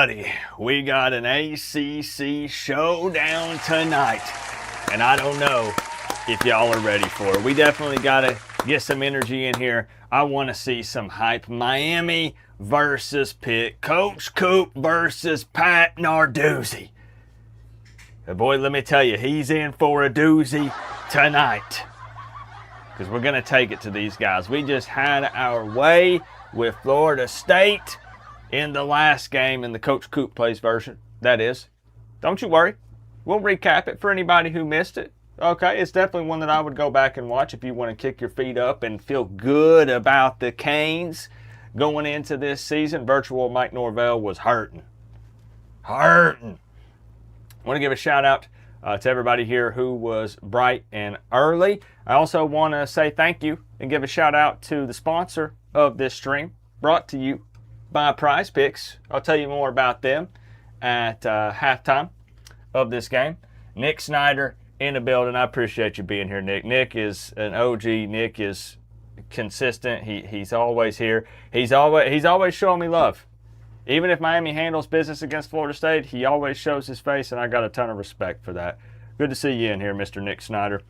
everybody. We got an ACC showdown tonight, and I don't know if y'all are ready for it. We definitely got to get some energy in here. I want to see some hype. Miami versus Pitt. Coach Coop versus Pat Narduzzi. Boy, let me tell you, he's in for a doozy tonight, because we're going to take it to these guys. We just had our way with Florida State in the last game in the Coach Coop Plays version. That is. Don't you worry. We'll recap it for anybody who missed it. Okay, it's definitely one that I would go back and watch if you want to kick your feet up and feel good about the Canes going into this season. Virtual Mike Norvell was hurting. I want to give a shout out to everybody here who was bright and early. I also want to say thank you and give a shout out to the sponsor of this stream, brought to you by Prize Picks. I'll tell you more about them at halftime of this game. Nick Snyder in the building. I appreciate you being here, Nick. Nick is an OG. Nick is consistent. He's always here. He's always showing me love. Even if Miami handles business against Florida State, he always shows his face, and I got a ton of respect for that. Good to see you in here, Mr. Nick Snyder.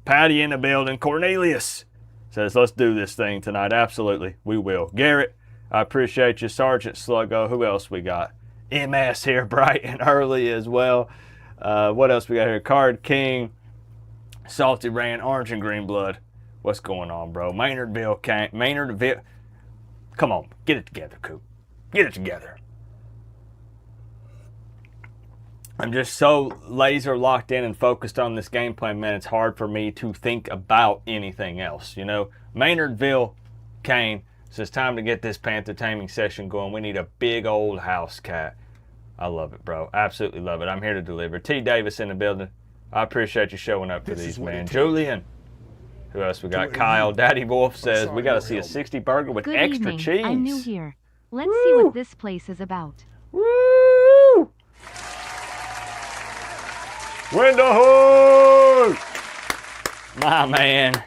Patty in the building. Cornelius says, let's do this thing tonight. Absolutely, we will. Garrett, I appreciate you. Sergeant Sluggo. Who else we got? MS here, bright and early as well. What else we got here? Card King, Salty Ran, Orange and Green Blood. What's going on, bro? Maynardville. Come on, get it together, Coop. Get it together. I'm just so laser locked in and focused on this game plan, man. It's hard for me to think about anything else. You know, Maynardville, Kane. So it's time to get this Panther taming session going. We need a big old house cat. I love it, bro. Absolutely love it. I'm here to deliver. T. Davis in the building. I appreciate you showing up for these, man. Julian. Who else we got? Kyle. Daddy Wolf says we got to see a 60 burger with Good extra evening. cheese. I'm new here. Let's see what this place is about. Woo! Window! My man.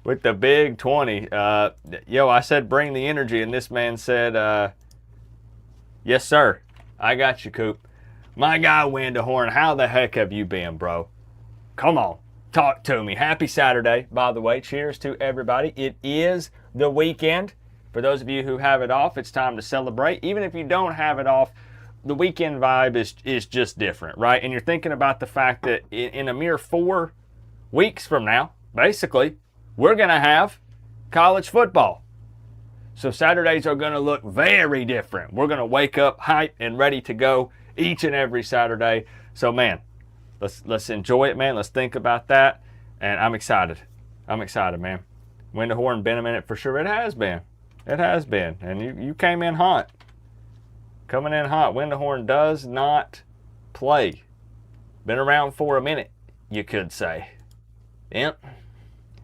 With the big 20. I said bring the energy, and this man said, yes, sir. I got you, Coop. My guy, Windahorn, how the heck have you been, bro? Come on, talk to me. Happy Saturday, by the way. Cheers to everybody. It is the weekend. For those of you who have it off, it's time to celebrate. Even if you don't have it off, the weekend vibe is just different, right? And you're thinking about the fact that in a mere 4 weeks from now, basically, we're going to have college football. So Saturdays are going to look very different. We're going to wake up hyped and ready to go each and every Saturday. So, man, let's enjoy it, man. Let's think about that. And I'm excited. Man. Windahorn been a minute for sure. It has been. And you came in hot. Coming in hot. Windahorn does not play. Been around for a minute, you could say. Yep.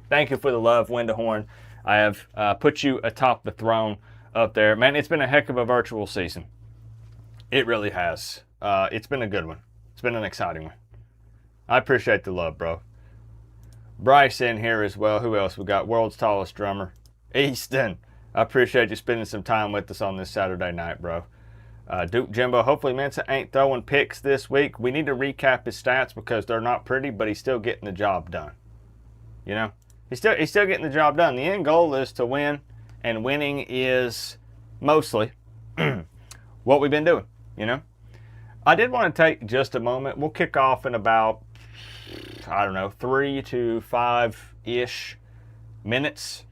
Thank you for the love, Windahorn. I have put you atop the throne up there. Man, it's been a heck of a virtual season. It really has. It's been a good one. It's been an exciting one. I appreciate the love, bro. Bryce in here as well. Who else? We got world's tallest drummer, Easton. I appreciate you spending some time with us on this Saturday night, bro. Duke Jimbo, hopefully Mensa ain't throwing picks this week. We need to recap his stats because they're not pretty, but he's still getting the job done. You know? He's still getting the job done. The end goal is to win, and winning is mostly what we've been doing, you know? I did want to take just a moment. We'll kick off in about, 3 to 5-ish minutes.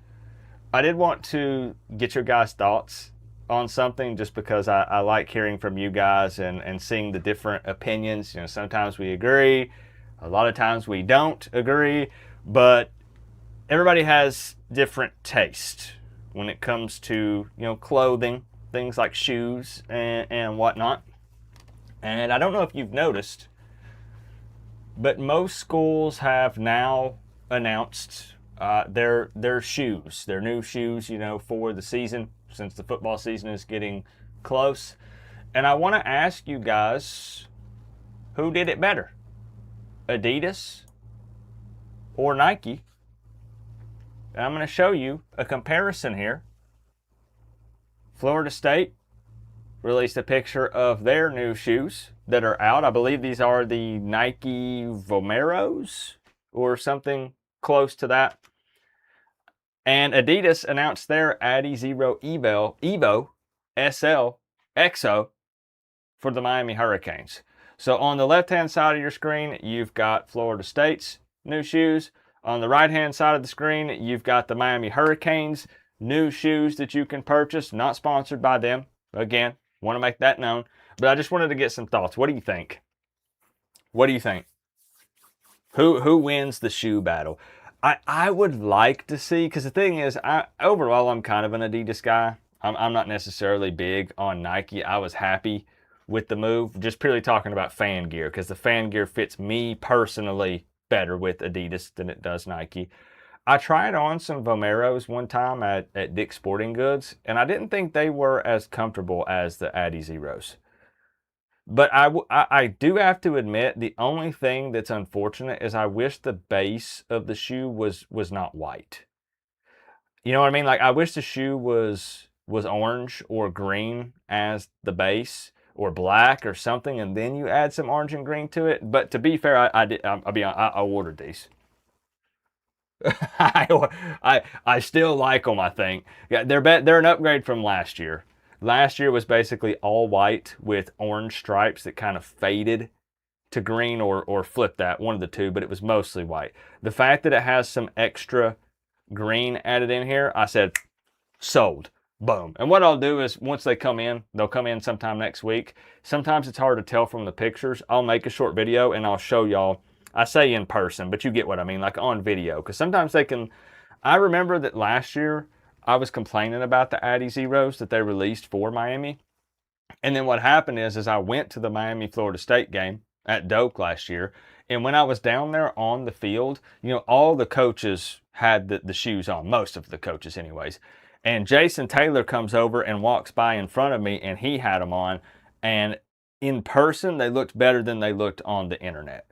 I did want to get your guys' thoughts on something just because I like hearing from you guys and seeing the different opinions. You know, sometimes we agree. A lot of times we don't agree. But everybody has different taste when it comes to, clothing, things like shoes and whatnot. And I don't know if you've noticed, but most schools have now announced their shoes, their new shoes, for the season, since the football season is getting close. And I want to ask you guys, who did it better? Adidas or Nike? And I'm going to show you a comparison here Florida State released a picture of their new shoes that are out. I believe these are the Nike Vomeros or something close to that. And Adidas announced their Adizero Evo SL EXO for the Miami Hurricanes. So on the left-hand side of your screen, you've got Florida State's new shoes. On the right-hand side of the screen, you've got the Miami Hurricanes new shoes that you can purchase. Not sponsored by them. Again, want to make that known. But I just wanted to get some thoughts. What do you think? What do you think? Who wins the shoe battle? I would like to see, because the thing is, overall, I'm kind of an Adidas guy. I'm not necessarily big on Nike. I was happy with the move, just purely talking about fan gear, because the fan gear fits me personally better with Adidas than it does Nike. I tried on some Vomeros one time at Dick's Sporting Goods, and I didn't think they were as comfortable as the Adizeros. But I do have to admit, the only thing that's unfortunate is I wish the base of the shoe was not white. You know what I mean? Like, I wish the shoe was orange or green as the base, or black or something, and then you add some orange and green to it. But to be fair, I ordered these. I still like them, I think. Yeah, they're an upgrade from last year. Last year was basically all white with orange stripes that kind of faded to green or flipped that, one of the two, but it was mostly white. The fact that it has some extra green added in here, I said, sold. Boom. And what I'll do is, once they come in, they'll come in sometime next week. Sometimes it's hard to tell from the pictures. I'll make a short video and I'll show y'all. I say in person, but you get what I mean, like on video. Because sometimes they can... I remember that last year, I was complaining about the Adizeros that they released for Miami. And then what happened is I went to the Miami-Florida State game at Doak last year. And when I was down there on the field, you know, all the coaches had the shoes on. Most of the coaches anyways. And Jason Taylor comes over and walks by in front of me, and he had them on. And in person, they looked better than they looked on the internet.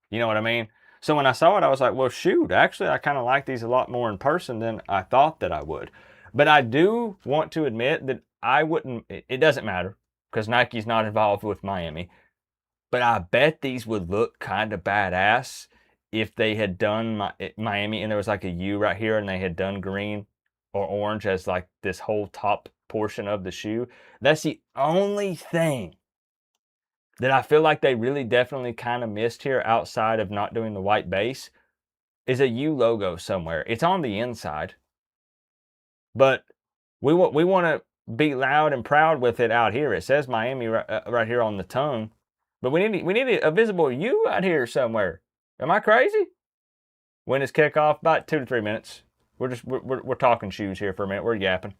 You know what I mean? So when I saw it, I was like, well, shoot, actually, I kind of like these a lot more in person than I thought that I would. But I do want to admit that I wouldn't, it doesn't matter, because Nike's not involved with Miami. But I bet these would look kind of badass if they had done Miami, and there was like a U right here, and they had done green or orange as like this whole top portion of the shoe. That's the only thing that I feel like they really definitely kind of missed here, outside of not doing the white base, is a U logo somewhere. It's on the inside, but we want to be loud and proud with it out here. It says Miami right here on the tongue, but we need a visible U out here somewhere. Am I crazy? When is kickoff? About 2 to 3 minutes. We're talking shoes here for a minute. We're yapping.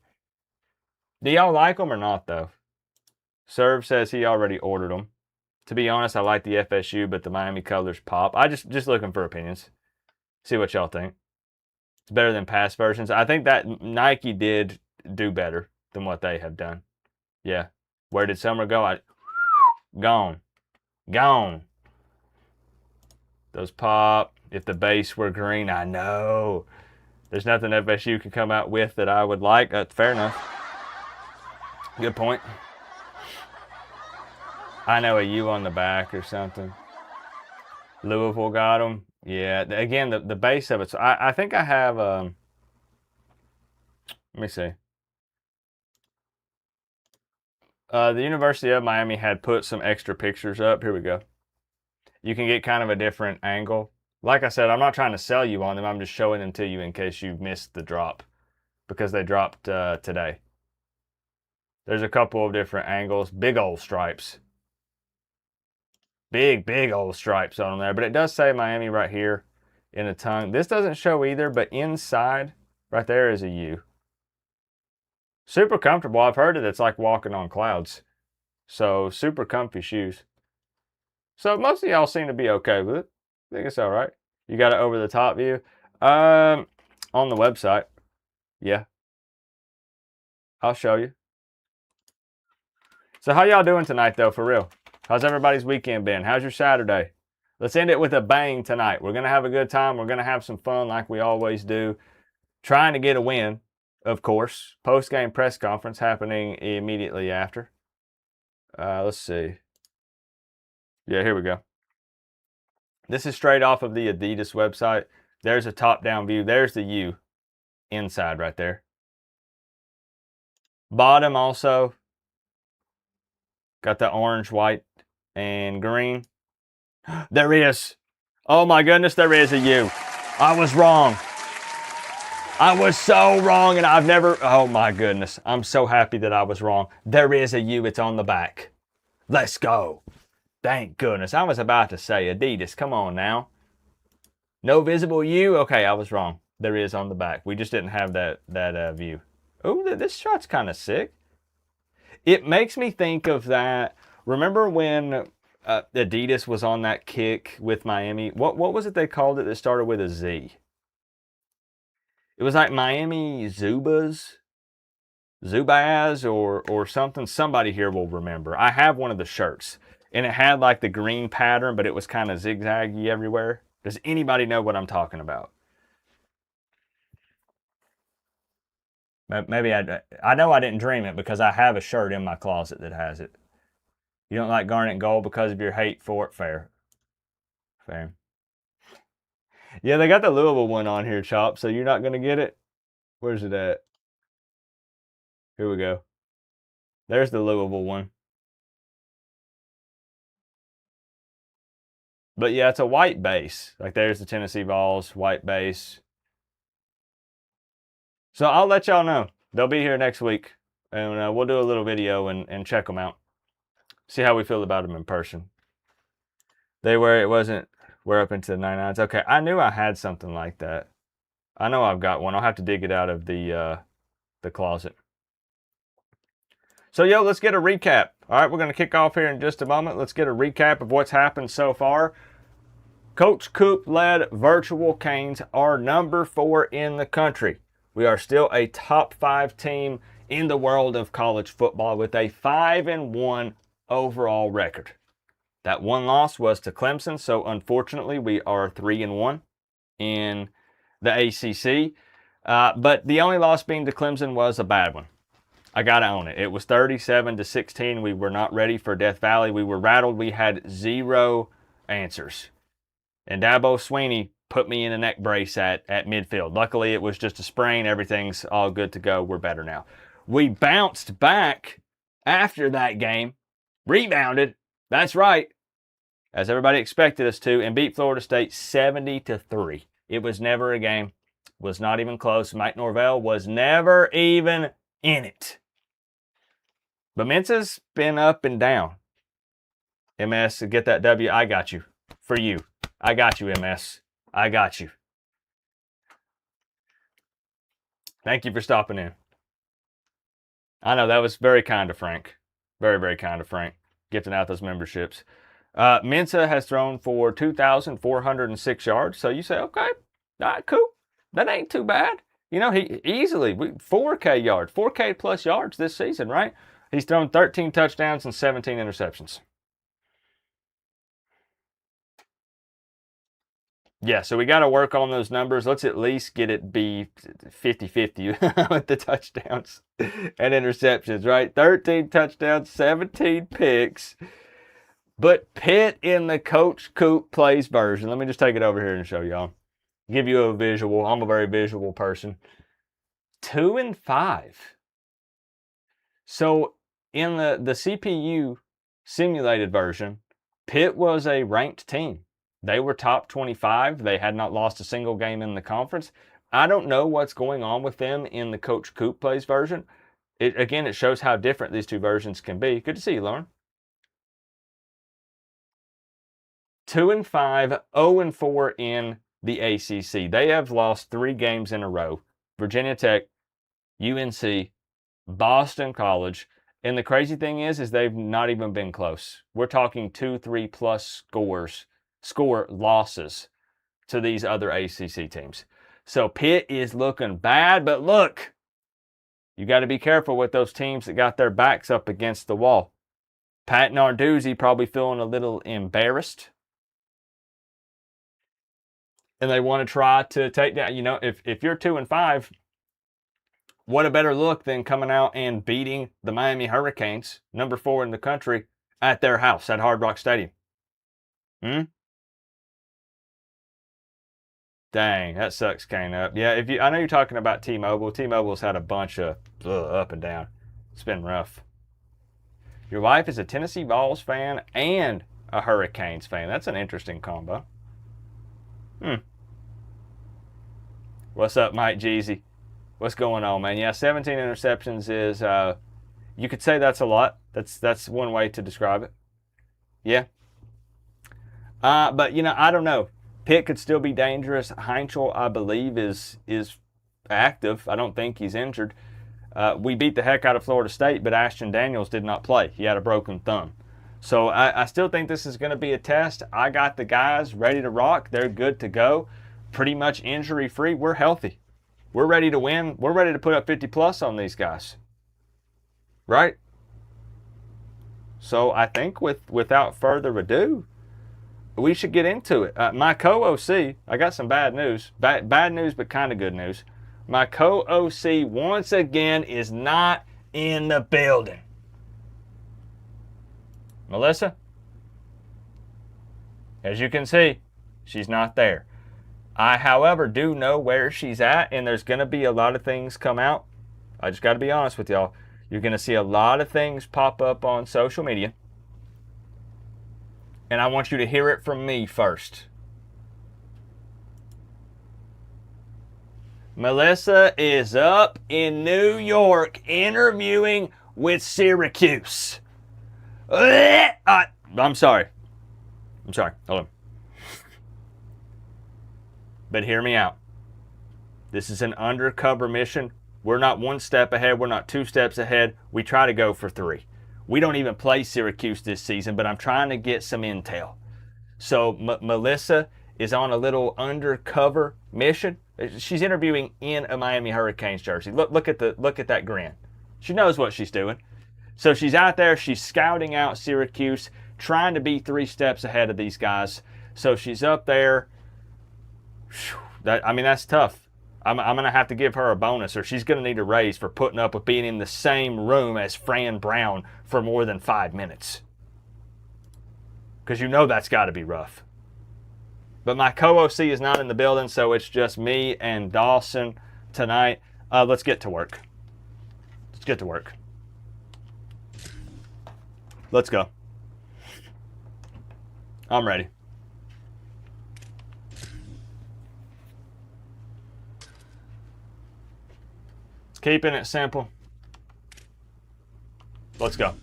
Do y'all like them or not though? Serve says he already ordered them. To be honest, I like the FSU, but the Miami colors pop. I just looking for opinions. See what y'all think. It's better than past versions. I think that Nike did do better than what they have done. Yeah. Where did summer go? Gone. Those pop. If the base were green, I know. There's nothing FSU can come out with that I would like. That's fair enough. Good point. I know, a U on the back or something. Louisville got them. Yeah, again, the base of it. So I think I have, let me see. The University of Miami had put some extra pictures up. Here we go. You can get kind of a different angle. Like I said, I'm not trying to sell you on them. I'm just showing them to you in case you missed the drop, because they dropped today. There's a couple of different angles. Big old stripes. Big old stripes on them there. But it does say Miami right here in the tongue. This doesn't show either, but inside right there is a U. Super comfortable. I've heard it. It's like walking on clouds. So super comfy shoes. So most of y'all seem to be okay with it. I think it's all right. You got it over the top view. On the website. Yeah. I'll show you. So how y'all doing tonight though, for real? How's everybody's weekend been? How's your Saturday? Let's end it with a bang tonight. We're going to have a good time. We're going to have some fun like we always do. Trying to get a win of course. Post-game press conference happening immediately after. Let's see. Yeah, here we go. This is straight off of the Adidas website. There's a top-down view. There's the U inside right there. Bottom also got the orange, white, and green. There is. Oh my goodness, there is a U. I was wrong. I was so wrong, and I've never... Oh my goodness. I'm so happy that I was wrong. There is a U. It's on the back. Let's go. Thank goodness. I was about to say Adidas. Come on now. No visible U? Okay, I was wrong. There is on the back. We just didn't have that view. Oh, this shot's kind of sick. It makes me think of that. Remember when Adidas was on that kick with Miami? What was it they called it that started with a Z? It was like Miami Zubaz or something. Somebody here will remember. I have one of the shirts, and it had like the green pattern, but it was kind of zigzaggy everywhere. Does anybody know what I'm talking about? Maybe I know I didn't dream it because I have a shirt in my closet that has it. You don't like garnet gold because of your hate for it? Fair. Fair. Yeah, they got the Louisville one on here, Chop, so you're not going to get it? Where's it at? Here we go. There's the Louisville one. But yeah, it's a white base. Like there's the Tennessee Vols, white base. So I'll let y'all know. They'll be here next week. And we'll do a little video and check them out. See how we feel about them in person. It wasn't, we're up into the 99s. Okay, I knew I had something like that. I know I've got one. I'll have to dig it out of the closet. So, let's get a recap. All right, we're going to kick off here in just a moment. Let's get a recap of what's happened so far. Coach Coop-led Virtual Canes are number 4 in the country. We are still a top 5 team in the world of college football with a 5-1 overall record. That one loss was to Clemson, so unfortunately we are 3-1 in the ACC. But the only loss being to Clemson was a bad one. I got to own it. It was 37-16. We were not ready for Death Valley. We were rattled. We had 0 answers. And Dabo Swinney put me in a neck brace at midfield. Luckily, it was just a sprain. Everything's all good to go. We're better now. We bounced back after that game, rebounded. That's right, as everybody expected us to, and beat Florida State 70-3. It was never a game. Was not even close. Mike Norvell was never even in it. But Mensa's been up and down. MS, get that W. I got you. For you. I got you, MS. I got you. Thank you for stopping in. I know that was very kind of Frank. Very, very kind of Frank. Gifting out those memberships. Mensa has thrown for 2,406 yards. So you say, okay, all right, cool. That ain't too bad. You know, he easily, 4K yards, 4K plus yards this season, right? He's thrown 13 touchdowns and 17 interceptions. Yeah, so we got to work on those numbers. Let's at least get it be 50-50 with the touchdowns and interceptions, right? 13 touchdowns, 17 picks. But Pitt in the Coach Coop plays version. Let me just take it over here and show y'all. Give you a visual. I'm a very visual person. 2-5. So in the CPU simulated version, Pitt was a ranked team. They were top 25. They had not lost a single game in the conference. I don't know what's going on with them in the Coach Coop plays version. It shows how different these two versions can be. Good to see you, Lauren. 2-5, 0-4 in the ACC. They have lost 3 games in a row. Virginia Tech, UNC, Boston College. And the crazy thing is they've not even been close. We're talking 2-3 plus score losses to these other ACC teams. So Pitt is looking bad, but look, you got to be careful with those teams that got their backs up against the wall. Pat Narduzzi probably feeling a little embarrassed. And they want to try to take down, if you're 2-5, what a better look than coming out and beating the Miami Hurricanes, number 4 in the country, at their house at Hard Rock Stadium. Dang, that sucks, Kane up. Yeah, I know you're talking about T-Mobile. T-Mobile's had a bunch of up and down. It's been rough. Your wife is a Tennessee Vols fan and a Hurricanes fan. That's an interesting combo. What's up, Mike Jeezy? What's going on, man? Yeah, 17 interceptions is, you could say that's a lot. That's one way to describe it. Yeah. But, I don't know. Pitt could still be dangerous. Heinkel, I believe, is active. I don't think he's injured. We beat the heck out of Florida State, but Ashton Daniels did not play. He had a broken thumb. So I still think this is going to be a test. I got the guys ready to rock. They're good to go. Pretty much injury-free. We're healthy. We're ready to win. We're ready to put up 50-plus on these guys. Right? So I think without further ado, we should get into it. My co-OC, I got some bad news. Bad news, but kind of good news. My co-OC, once again, is not in the building. Melissa? As you can see, she's not there. I, however, do know where she's at, and there's going to be a lot of things come out. I just got to be honest with y'all. You're going to see a lot of things pop up on social media. And I want you to hear it from me first. Melissa is up in New York interviewing with Syracuse. I'm sorry. Hold on. But hear me out. This is an undercover mission. We're not one step ahead. We're not 2 steps ahead. We try to go for 3. We don't even play Syracuse this season, but I'm trying to get some intel. So Melissa is on a little undercover mission. She's interviewing in a Miami Hurricanes jersey. Look at that grin. She knows what she's doing. So she's out there. She's scouting out Syracuse, trying to be 3 steps ahead of these guys. So she's up there. That's tough. I'm going to have to give her a bonus, or she's going to need a raise for putting up with being in the same room as Fran Brown for more than 5 minutes. Because that's got to be rough. But my co-OC is not in the building, so it's just me and Dawson tonight. Let's get to work. Let's go. I'm ready. Keeping it simple. Let's go.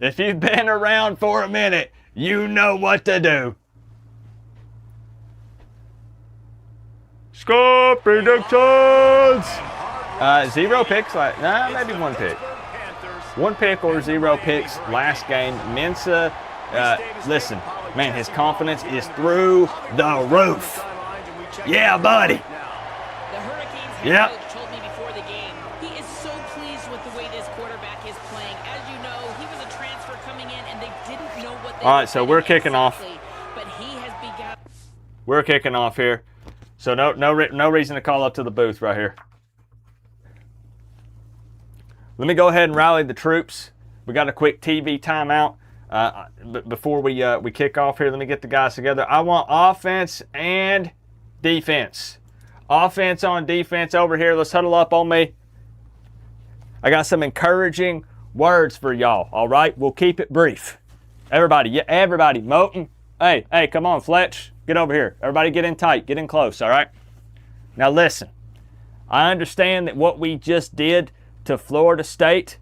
If you've been around for a minute, you know what to do. Score predictions. 0 picks. Maybe 1 pick. 1 pick or 0 picks last game. Mensa, listen, man, his confidence is through the roof. Yeah, buddy. Yep. Coach told me before the game, he is so pleased with the way this quarterback is playing. As you know, he was a transfer coming in, and they didn't know what they All right, so we're kicking off. But he has begun. We're kicking off here. So no reason to call up to the booth right here. Let me go ahead and rally the troops. We got a quick TV timeout. But before we kick off here, let me get the guys together. I want offense and defense. Offense on defense over here. Let's huddle up on me. I got some encouraging words for y'all, all right? We'll keep it brief. Everybody, Moten. Hey, come on, Fletch. Get over here. Everybody get in tight. Get in close, all right? Now listen, I understand that what we just did to Florida State,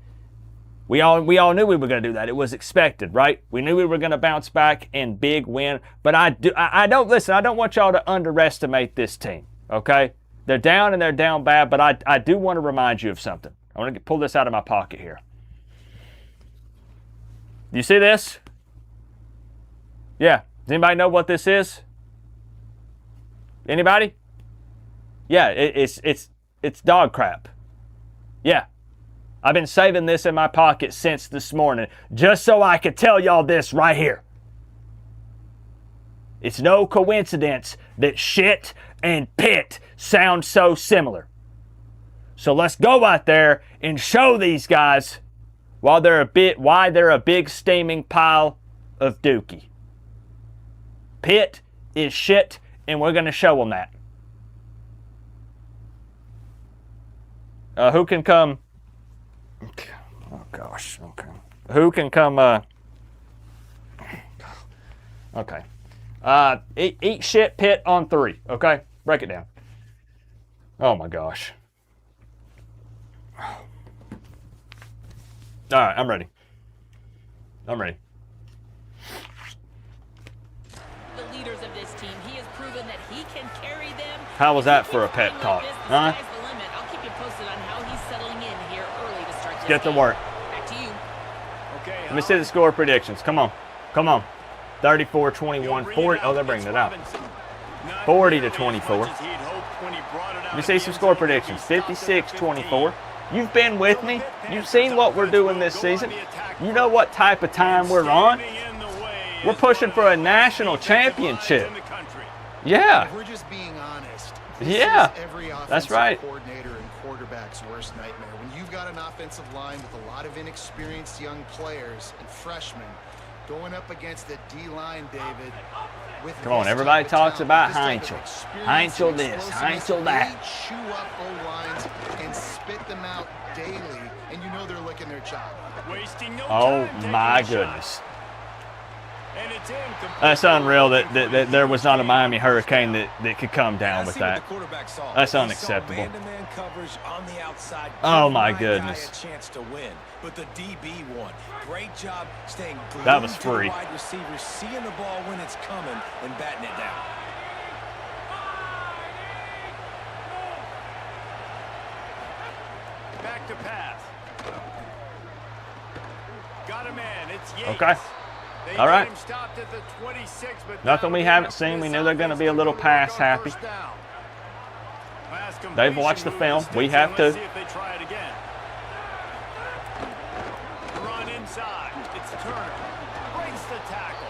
we all knew we were going to do that. It was expected, right? We knew we were going to bounce back and big win. But I don't want y'all to underestimate this team. Okay? They're down and they're down bad, but I do want to remind you of something. I want to pull this out of my pocket here. You see this? Yeah. Does anybody know what this is? Anybody? Yeah, it's dog crap. Yeah. I've been saving this in my pocket since this morning just so I could tell y'all this right here. It's no coincidence that shit and Pitt sound so similar. So let's go out there and show these guys why they're a big steaming pile of dookie. Pitt is shit, and we're going to show them that. Who can come? Oh gosh. Okay. Who can come? Okay. Eat shit, Pitt on 3. Okay, break it down. Oh my gosh. All right, I'm ready. I'm ready. The leaders of this team, he has proven that he can carry them. How was that for a pet talk? Huh? Sky's the limit. I'll keep you posted on how he's settling in here early to start this Get to game. work. Back to you. Okay, Let me see the score predictions. Come on. Come on. 34, 21, 40. Oh, they're bringing it out. 40 to 24. Let me see some score predictions. 56, 24. You've been with me. You've seen what we're doing this season. You know what type of time we're on. We're pushing for a national championship. Yeah. If we're just being honest. Yeah. This is every That's offensive right. coordinator and quarterback's worst nightmare. When you've got an offensive line with a lot of inexperienced young players and freshmen going up against the D-line, David. With Come on, this everybody type of talks talent, about this type of Heinzel. experience Heinzel and this, explosiveness, Heinzel that. they chew up O-lines and spit them out daily, and you know they're licking their chop. Wasting no Oh time taking my the shot. goodness. And it's incomplete. That's unreal that there was not a Miami Hurricane that could come down with that. That's unacceptable. Man-to-man coverage on the outside. Oh, Give my guy goodness. a chance to win. But the DB won. Great job staying glued That was to free. the wide receiver, seeing the ball when it's coming and batting it down. Back to pass. Got a man. It's Yates. Okay. They All got right. him stopped at the 26, but Nothing now we they haven't up seen. We this knew they're going to be a offense little to pass work on happy. first down. Pass They've watched the completion, film. move We the have sticks, to. and let's see if they try it again. Run inside. It's Turner. Breaks the tackle.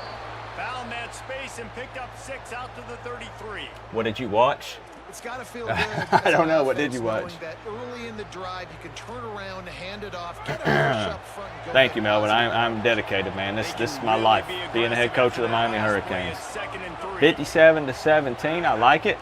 Found that space and picked up 6 out to the 33. What did you watch? It's got to feel good. I don't know. What did you watch? That early in the drive, you can turn around, hand it off, get a push up front, and go Thank back you, Melvin. positive. I'm dedicated, man. This is my Really life. be Being the head aggressive coach of the after Miami that last play. Hurricanes. It's 2nd and 3. 57 to 17. I like it.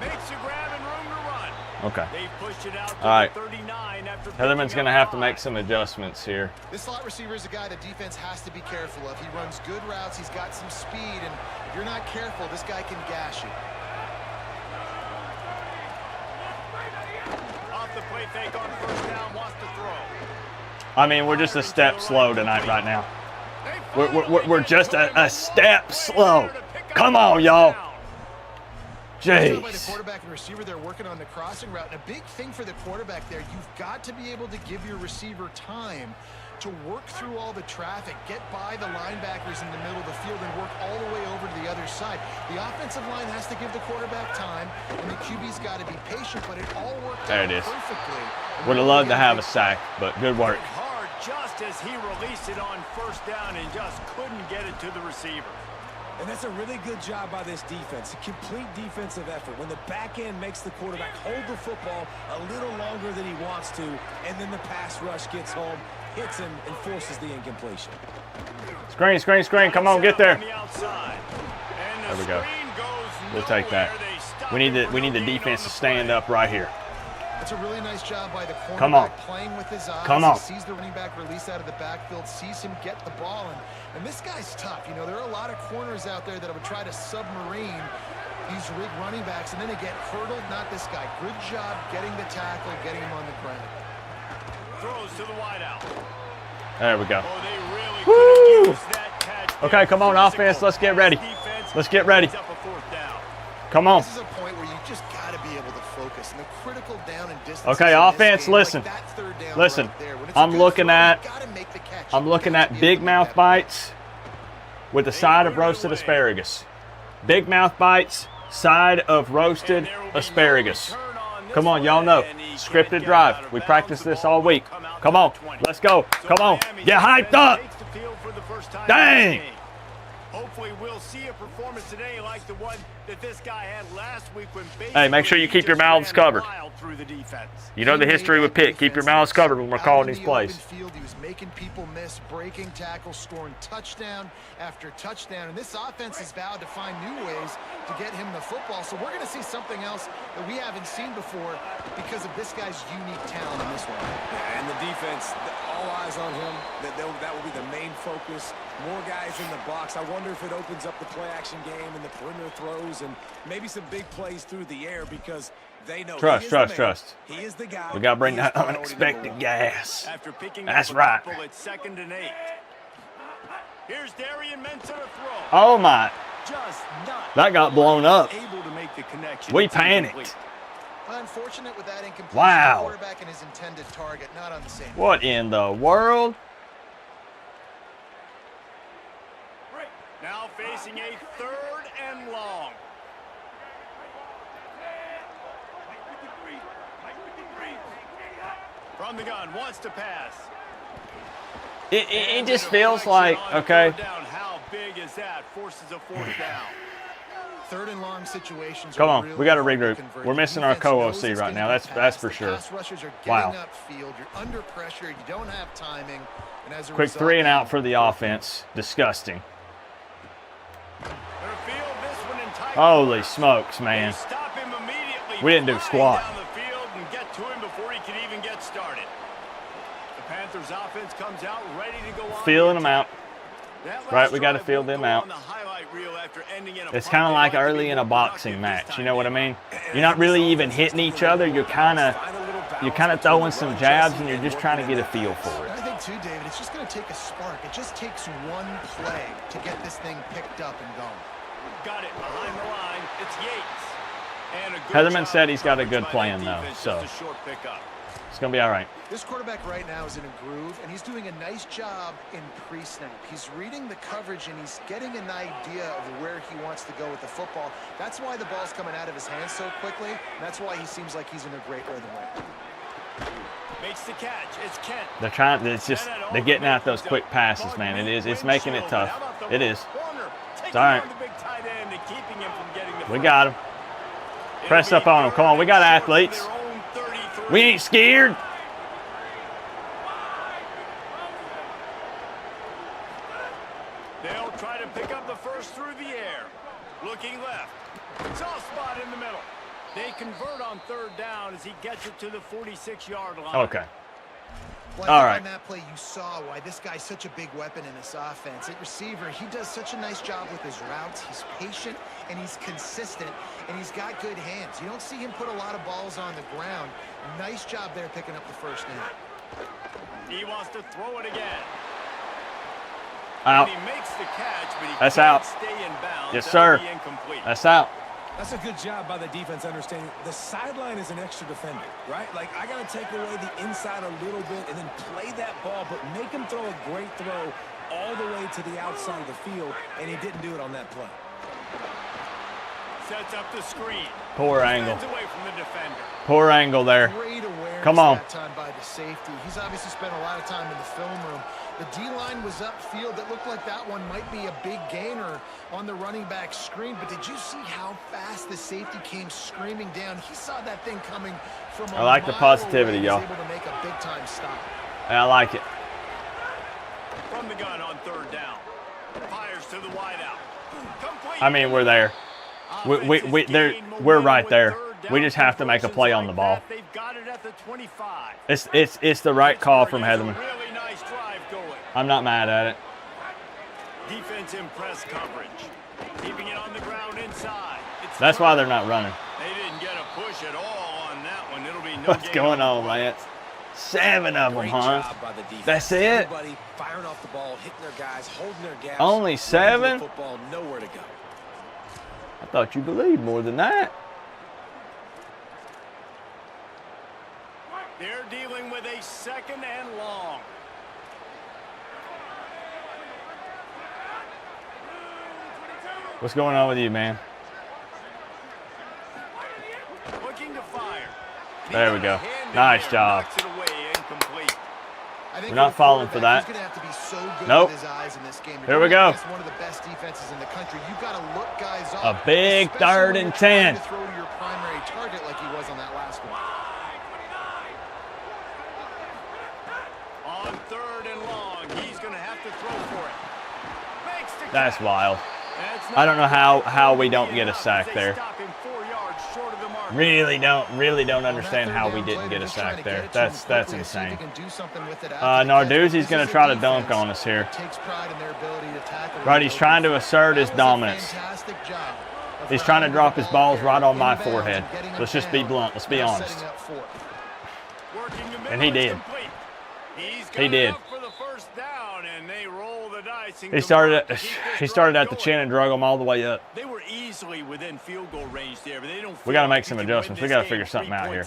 Makes a grab and room to run. Okay. They've pushed it out to All right. the 39 after Heatherman's picking going to up have to 5. make some adjustments here. This slot receiver is a guy the defense has to be careful of. He runs good routes. He's got some speed, and if you're not careful, this guy can gash you. Off the play fake on first down, wants to throw. I mean, we're just a step slow tonight right now. We're just a step slow. Come on, y'all. By the Jeez. quarterback and receiver, they're working on the crossing route. And a big thing for the quarterback there, you've got to be able to give your receiver time to work through all the traffic, get by the linebackers in the middle of the field, and work all the way over to the other side. The offensive line has to give the quarterback time, and the QB's got to be patient, but it all worked There out it is. perfectly. Would have loved to have a sack, but good work. Hit hard just as he released it on first down and just couldn't get it to the receiver. And that's a really good job by this defense. A complete defensive effort. When the back end makes the quarterback hold the football a little longer than he wants to, and then the pass rush gets home, hits him, and forces the incompletion. Screen, screen, screen. Come on, get there. On the outside. And the There we go. screen goes We'll take that. nowhere. They stop We need it the for no gain defense on to the stand play. up right here. That's a really nice job by the cornerback. Come on. Playing with his eyes. Come on. He sees the running back release out of the backfield, sees him get the ball, and this guy's tough. You know, there are a lot of corners out there that would try to submarine these rig running backs, and then they get hurdled. Not this guy. Good job getting the tackle, getting him on the ground. Throws to the wideout. There we go. Oh, they really Woo! could have used that catch. Okay, come on, offense. Let's get ready. Defense Let's get ready. ends up a fourth down. Come on. This is a point where you just got to be able to focus. And the critical down and distance. Okay, offense, listen. Listen, I'm looking at big mouth bites with a side of roasted asparagus. Big mouth bites, side of roasted asparagus. Come on, y'all know. Scripted drive. We practiced this all week. Come on, let's go. Come on, get hyped up. Dang. Hopefully we'll see a performance today like the one that this guy had last week when Hey, make sure you keep your mouths covered. through the defense. You know the history with Pitt. Keep your mouths covered when we're calling these plays. Field, he was making people miss, breaking tackles, scoring touchdown after touchdown. And this offense is vowed to find new ways to get him the football. So we're going to see something else that we haven't seen before because of this guy's unique talent in this one. Yeah, and the defense, all eyes on him. That will be the main focus. More guys in the box. I wonder if it opens up the play-action game and the perimeter throws and maybe some big plays through the air because they know Trust. He is the guy. We got to bring that unexpected gas. After picking That's up right. couple at 2nd and 8. Here's Darian Mensa to throw. Oh, my. Just not That got blown up. able to make the connection. We It's panicked. incomplete. Unfortunate with that incompletion. Wow. The quarterback and his intended target not on the same. What in the world? Now facing a 3rd and long. From the gun, wants to pass. It just feels like, okay, Down. How big is that? Forces a 4th down. 3rd and long situations. Come are on, really we got to hard regroup. convert. We're The missing our defense knows co-OC it's right gonna now. be That's passed. for The sure. pass rushers are Wow. getting upfield. You're under pressure. You don't have timing. And as a Quick result, 3 and out for the offense. Disgusting. Gonna field this one in tight. Holy smokes, man. They stop him immediately. We didn't do Flying squat. Down the field and get to him before he can even get started. The Panthers offense comes out ready to go on. Feeling them out. That last Right, we got to drive field will them go out. on the highlight reel after ending in a It's punt. kind of They'd like to be early in a more boxing productive match. this You know what I time. mean? You're not really even hitting each other. You're kind of throwing some jabs and you're just trying to get a feel for it. I think too, David, it's just going to take a spark. It just takes one play to get this thing picked up and going. Got it behind the line. It's Yates. And a good Heatherman job said he's got a coverage good by plan, that though, defense, so just a short pickup. it's going to be all right. This quarterback right now is in a groove, and he's doing a nice job in pre-snap. He's reading the coverage, and he's getting an idea of where he wants to go with the football. That's why the ball's coming out of his hands so quickly, and that's why he seems like he's in a great rhythm right now. Makes the catch. It's Kent. They're trying. It's just they're getting out those quick passes, man. It's making it tough. It is. It's all right. We got him. Press up on him. Come on, we got athletes. We ain't scared. They'll try to pick up the first through the air. Looking left. Soft spot in the middle. They convert on 3rd down as he gets it to the 46-yard line. Okay. Well, All I right. think on that play, you saw why this guy's such a big weapon in this offense. At receiver, he does such a nice job with his routes. He's patient, and he's consistent, and he's got good hands. You don't see him put a lot of balls on the ground. Nice job there picking up the first down. He wants to throw it again. Out. And he makes the catch, but he That's can't out. stay in bounds. Yes, That'll sir. be incomplete. That's out. That's a good job by the defense understanding the sideline is an extra defender, right? Like, I got to take away the inside a little bit and then play that ball, but make him throw a great throw all the way to the outside of the field, and he didn't do it on that play. Sets up the screen. Poor angle. Stands away from the defender. Poor angle there. Great awareness Come on. that time by the safety. He's obviously spent a lot of time in the film room. The D-line was upfield. It looked like that one might be a big gainer on the running back screen. But did you see how fast the safety came screaming down? He saw that thing coming from a I like the mile positivity, away. y'all. He was able to make a big-time stop. I like it. From the gun on 3rd down. Fires to the wideout. Complete. I mean, we're there. We're right there. We just have to make a play on the ball. They've got it at the 25. It's the right call from Heatherman. Really nice drive going. I'm not mad at it. Defense in press coverage. Keeping it on the ground inside. That's why they're not running. They didn't get a push at all on that one. It'll be no What's gain going the on, play. Lance? 7 of them, Great huh? job by the defense. That's it? Everybody firing off the ball, hitting their guys, holding their gaps. Only moving the 7? Football, nowhere to go. I thought you believed more than that. They're dealing with a 2nd and long. What's going on with you, man? Looking to fire. There we go. Nice job. Knocks it away, incomplete. I We're not falling for that. He's going to have to be so good Nope. with his eyes in this game. Here we go. One of the best defenses in the country. You've got to look guys up. A big especially 3rd when and you're trying 10. to throw to your primary target like he was on that last one. On 3rd and long, he's going to have to throw for it. Makes the That's catch. wild. That's I don't know not how we don't good get a enough sack as they there. stop him 4 yards short of the mark. Really don't understand how we didn't get a sack there. That's insane. Narduzzi's going to try to dunk on us here. Right, he's trying to assert his dominance. He's trying to drop his balls right on my forehead. Let's just be blunt. Let's be honest. And he did. He did. He started at the chin and drug them all the way up. They were easily within field goal range there, but they don't. We got to make some adjustments. We got to figure something out here.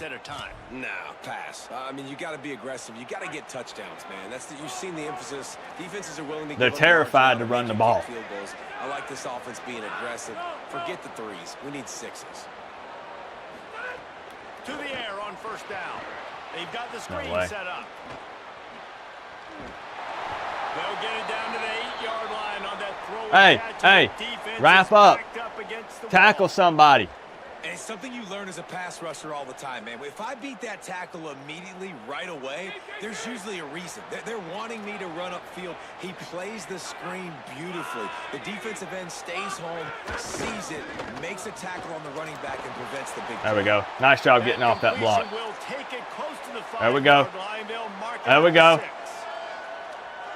No, pass. I mean, you got to be aggressive. You got to get touchdowns, man. You've seen the emphasis. Defenses are willing to. They're terrified to run the ball. Field goals. I like this offense being aggressive. Forget the threes. We need 6s. To the air on 1st down. They've got the screen set up. They'll get it down to the 8-yard line on that throw. Hey, wrap up. Tackle somebody. And it's something you learn as a pass rusher all the time, man. If I beat that tackle immediately, right away, there's usually a reason. They're wanting me to run upfield. He plays the screen beautifully. The defensive end stays home, sees it, makes a tackle on the running back, and prevents the big play. There we go. Nice job getting off that block. There we go. There we go.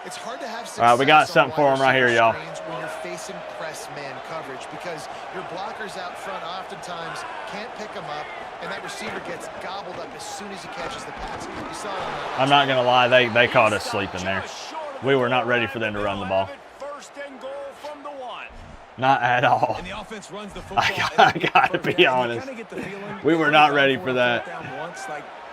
It's hard to have success. All right, we got something for him right here, y'all. When you're facing press man coverage, because your blockers out front oftentimes can't pick them up, and that receiver gets gobbled up as soon as he catches the pass. You saw it on that. I'm not going to lie. They caught us sleeping there. We were not ready for them to run the ball. Not at all. And the offense runs the football. I got to be honest. We were not ready for that.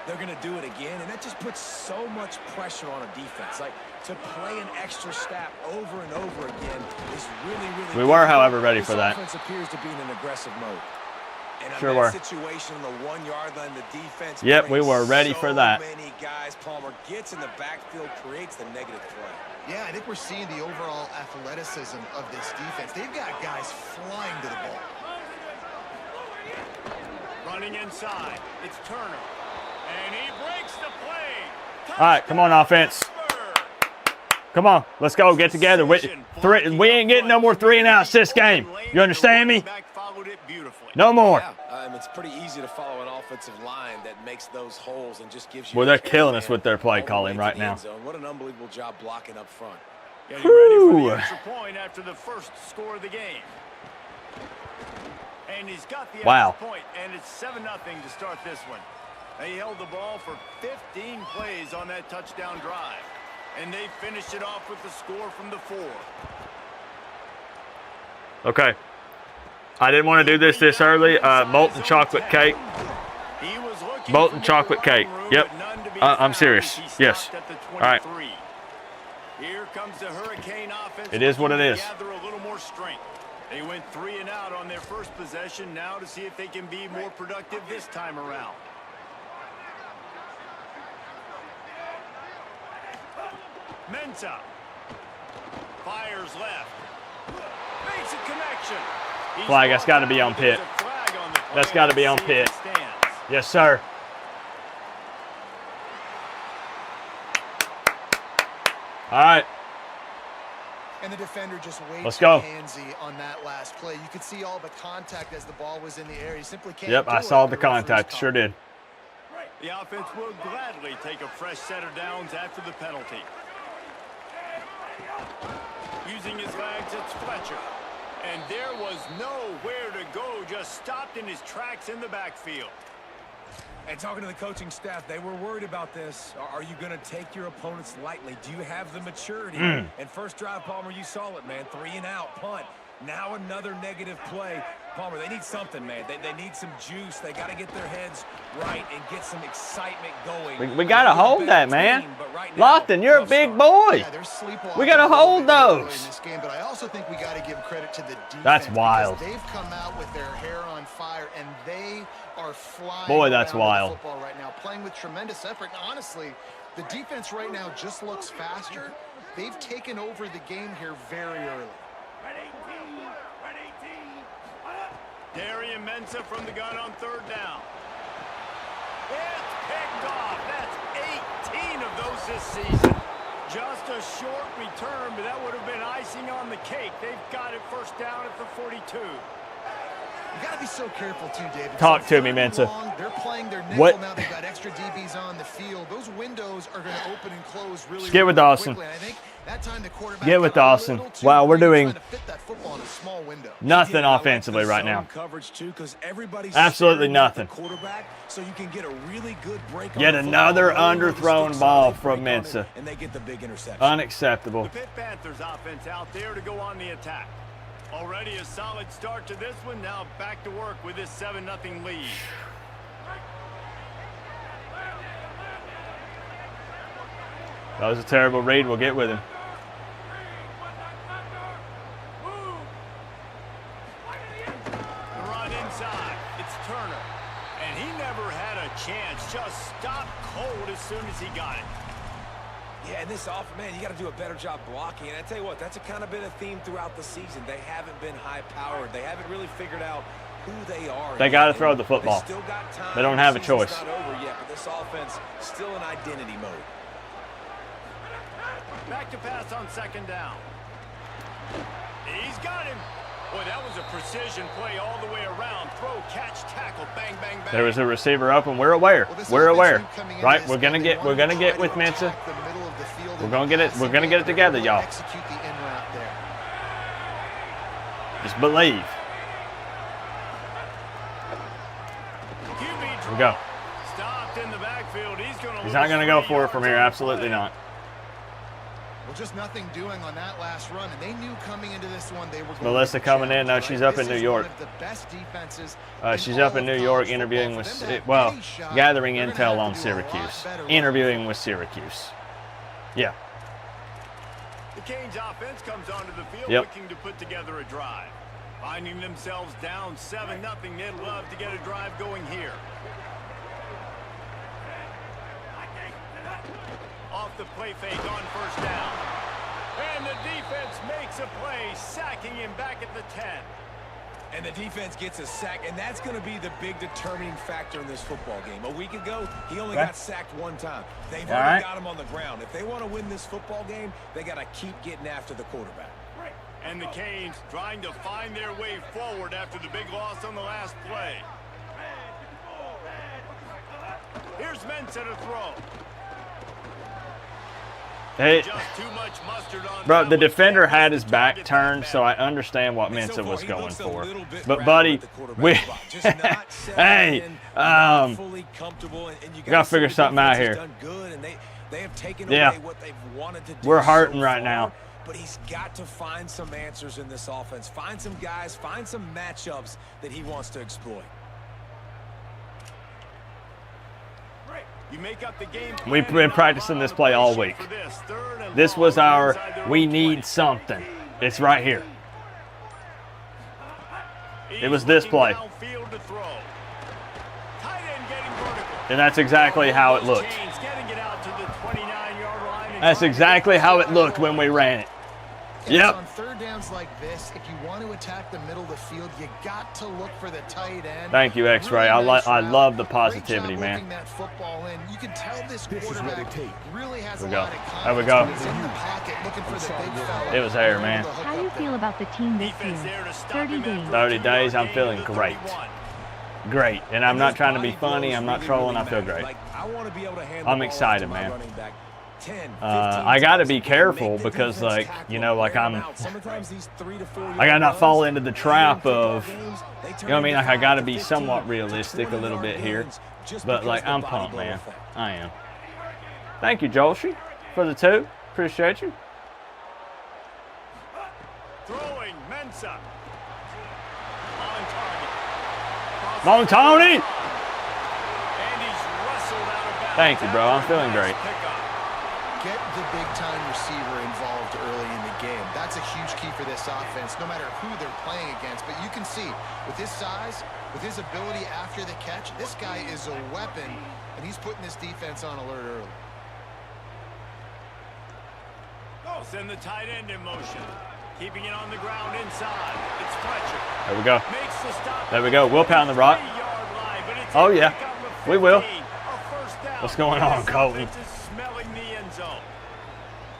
They're going to do it again, and that just puts so much pressure on a defense. Like, to play an extra snap over and over again is really We were, however, ready for that. This offense appears to be in an aggressive mode. And sure on were. that situation on the 1-yard line, the defense. Yep, we were ready for that. So many guys. Palmer gets in the backfield, creates the negative play. Yeah, I think we're seeing the overall athleticism of this defense. They've got guys flying to the ball. Running inside, it's Turner. And he breaks the play. All right, come on, offense. Come on, let's go. Get together. We ain't getting no more 3-and-outs this game. You understand me? No more. Yeah, it's pretty easy to follow an offensive line that makes those holes and just gives you. Well, they're killing us with their play calling right now. What an unbelievable job blocking up front. Getting ready for the extra point after the first score of the game. And he's got the extra point, and it's 7-0 to start this one. They held the ball for 15 plays on that touchdown drive. And they finished it off with the score from the 4. Okay. I didn't want to do this early. Molten chocolate cake. Molten chocolate cake. Yep. I'm serious. Yes. All right. Here comes the Hurricane offense. It is what it is. Gather a little more strength. They went 3 and out on their first possession. Now to see if they can be more productive this time around. Mensah fires left. Makes a connection. Flag, that's got to be on Pitt. That's got to be on Pitt. Yes, sir. All right. And the defender just way Let's too go. handsy on that last play. You could see all the contact as the ball was in the air. He simply can't. Yep, I saw the contact. Sure did. The offense will gladly take a fresh set of downs after the penalty. Using his legs, it's Fletcher. And there was nowhere to go, just stopped in his tracks in the backfield. And talking to the coaching staff, they were worried about this. Are you going to take your opponents lightly? Do you have the maturity? And first drive, Palmer, you saw it, man. 3 and out, punt. Now another negative play. Palmer, they need something, man. They need some juice. They got to get their heads right and get some excitement going. We got to hold that, man. Lofton, you're a big boy. Yeah, we got to hold those. In this game, but I also think we got to give credit to the defense. That's wild. They've come out with their hair on fire, and they are flying. Boy, that's around wild. Football right now, playing with tremendous effort. And honestly, The defense right now just looks faster. They've taken over the game here very early. Darian Mensah from the gun on third down. It's picked off. That's 18 of those this season. Just a short return, but that would have been icing on the cake. They've got it first down at the 42. You got to be so careful too, David. Talk to me, Mensah. They're playing their nickel What? now. They've got extra DBs on the field. Those windows are going to open and close really, Get with really Dawson. quickly. And I think that time the quarterback Get with got a Dawson. little too Wow, we're greedy doing trying to fit that football in a small window. nothing Yeah, I like offensively the right zone now. Coverage too, 'cause everybody's Absolutely staring at the nothing. quarterback, so you can get a really good break on Yet the football. another Really where the underthrown sticks ball are, they from break on it, Mensah. and they get the big interception. Unacceptable. The Pitt Panthers offense out there to go on the attack. Already a solid start to this one. Now back to work with this 7-0 lead. That was a terrible read. We'll get with him. The run inside. It's Turner. And he never had a chance. Just stopped cold as soon as he got it. Yeah, and this off, man, you got to do a better job blocking. And I tell you what, that's kind of been a theme throughout the season. They haven't been high-powered. They haven't really figured out who they are. They got to throw the football. They still got time. They don't have a The season's choice. not over yet, but this offense still in identity mode. Back to pass on second down. He's got him. Boy, that was a precision play all the way around. Throw, catch, tackle, bang, bang, bang. There was a receiver open. We're aware. Well, this We're offense aware. team coming into Right? this We're gonna game, they get. We're want gonna to get try with to Mensah. attack the middle of the field We're and gonna get it. passing We're gonna game. get it together, They're y'all. gonna execute the in route there. Just believe. QB Here we go. stopped in the backfield. He's not gonna go for it from here. Absolutely not. Well, just nothing doing on that last run, and they knew coming into this one they were going Melissa to coming in. challenge, No, right? she's up This in New is York. one of the best defenses She's in up all in New of York college interviewing football. with, For them to have well, any shot, gathering they're gonna intel have on to do a lot Syracuse. better Interviewing with Syracuse. Yeah. The Canes offense comes onto the field Yep. looking to put together a drive. Finding themselves down 7-0, they'd love to get a drive going here. Off the play fake on first down. And the defense makes a play, sacking him back at the 10. And the defense gets a sack, and that's going to be the big determining factor in this football game. A week ago, he only got sacked one time. They've All already right. got him on the ground. If they want to win this football game, they got to keep getting after the quarterback. And the Canes trying to find their way forward after the big loss on the last play. Here's Mensah to throw. Hey, Just too much mustard on bro, that the one. defender had his back Target turned, that so back. I understand what And so Mensah far, was he going looks a for. little bit But rattled buddy, at the quarterback we, spot. Just not settling hey, in, not fully comfortable, and you gotta gotta figure see the something out defense here. has done good, and they have taken Yeah. away what they've wanted to do. We're hurting so right far, now. But he's got to find some answers in this offense. Find some guys, find some matchups that he wants to exploit. You make up the game plan We've been and practicing this play all week. for this third and This long was our, inside their we own need 20. something. It's right here. It was He's this looking play. downfield to throw. Tight end getting vertical. And that's exactly how it looked. Chains getting it out to the 29-yard line and That's trying to exactly get how this it looked when we ran it. And Yep. on third downs like this, if you want to attack the middle of the field, you got to look for the tight end. Thank you, X-Ray. Really nice I route. love the Great positivity, job man. working that football in. You can tell this quarterback really has Here a we go. lot of There we confidence go. when he's in the pocket looking for the big fella. It was there, They're man. able to hook How do you up feel there. about the team this Defense there year? to stop 30 him days. after a 30 days, I'm 2-yard feeling gain to the great. 31. Great. And I'm not trying to be funny. I'm not trolling. I feel great. Like, I want to be able to hand the I'm ball excited, to my man. running back 10, 15 I got to times be and careful make the because, defense like, tackle, you know, like wear I'm, them out. Sometimes these 3 to 4 I gotta not runs, fall into the trap football of, games, they turn you know what I mean? into Like, I got to 5 be 15 somewhat to realistic a little 20-yard bit here. gains just But, because like, the I'm body pumped, blow man. effect. I am. Thank you, Joshi, for the 2. Appreciate you. Throwing Mensah. On target. Come on, Tony! And he's wrestled out of bounds. Thank you, bro. I'm feeling Nice great. pickup. Get the big-time receiver involved early in the game. That's a huge key for this offense, no matter who they're playing against. But you can see, with his size, with his ability after the catch, this guy is a weapon, and he's putting this defense on alert early. They'll send the tight end in motion. Keeping it on the ground inside. It's Fletcher. There we go. Makes the stop. There we go. We'll pound the rock. 3-yard line, but it's Oh, a yeah. pickup of We will. 15. A first down. What's going on, This Colton? offense is smelling the end zone.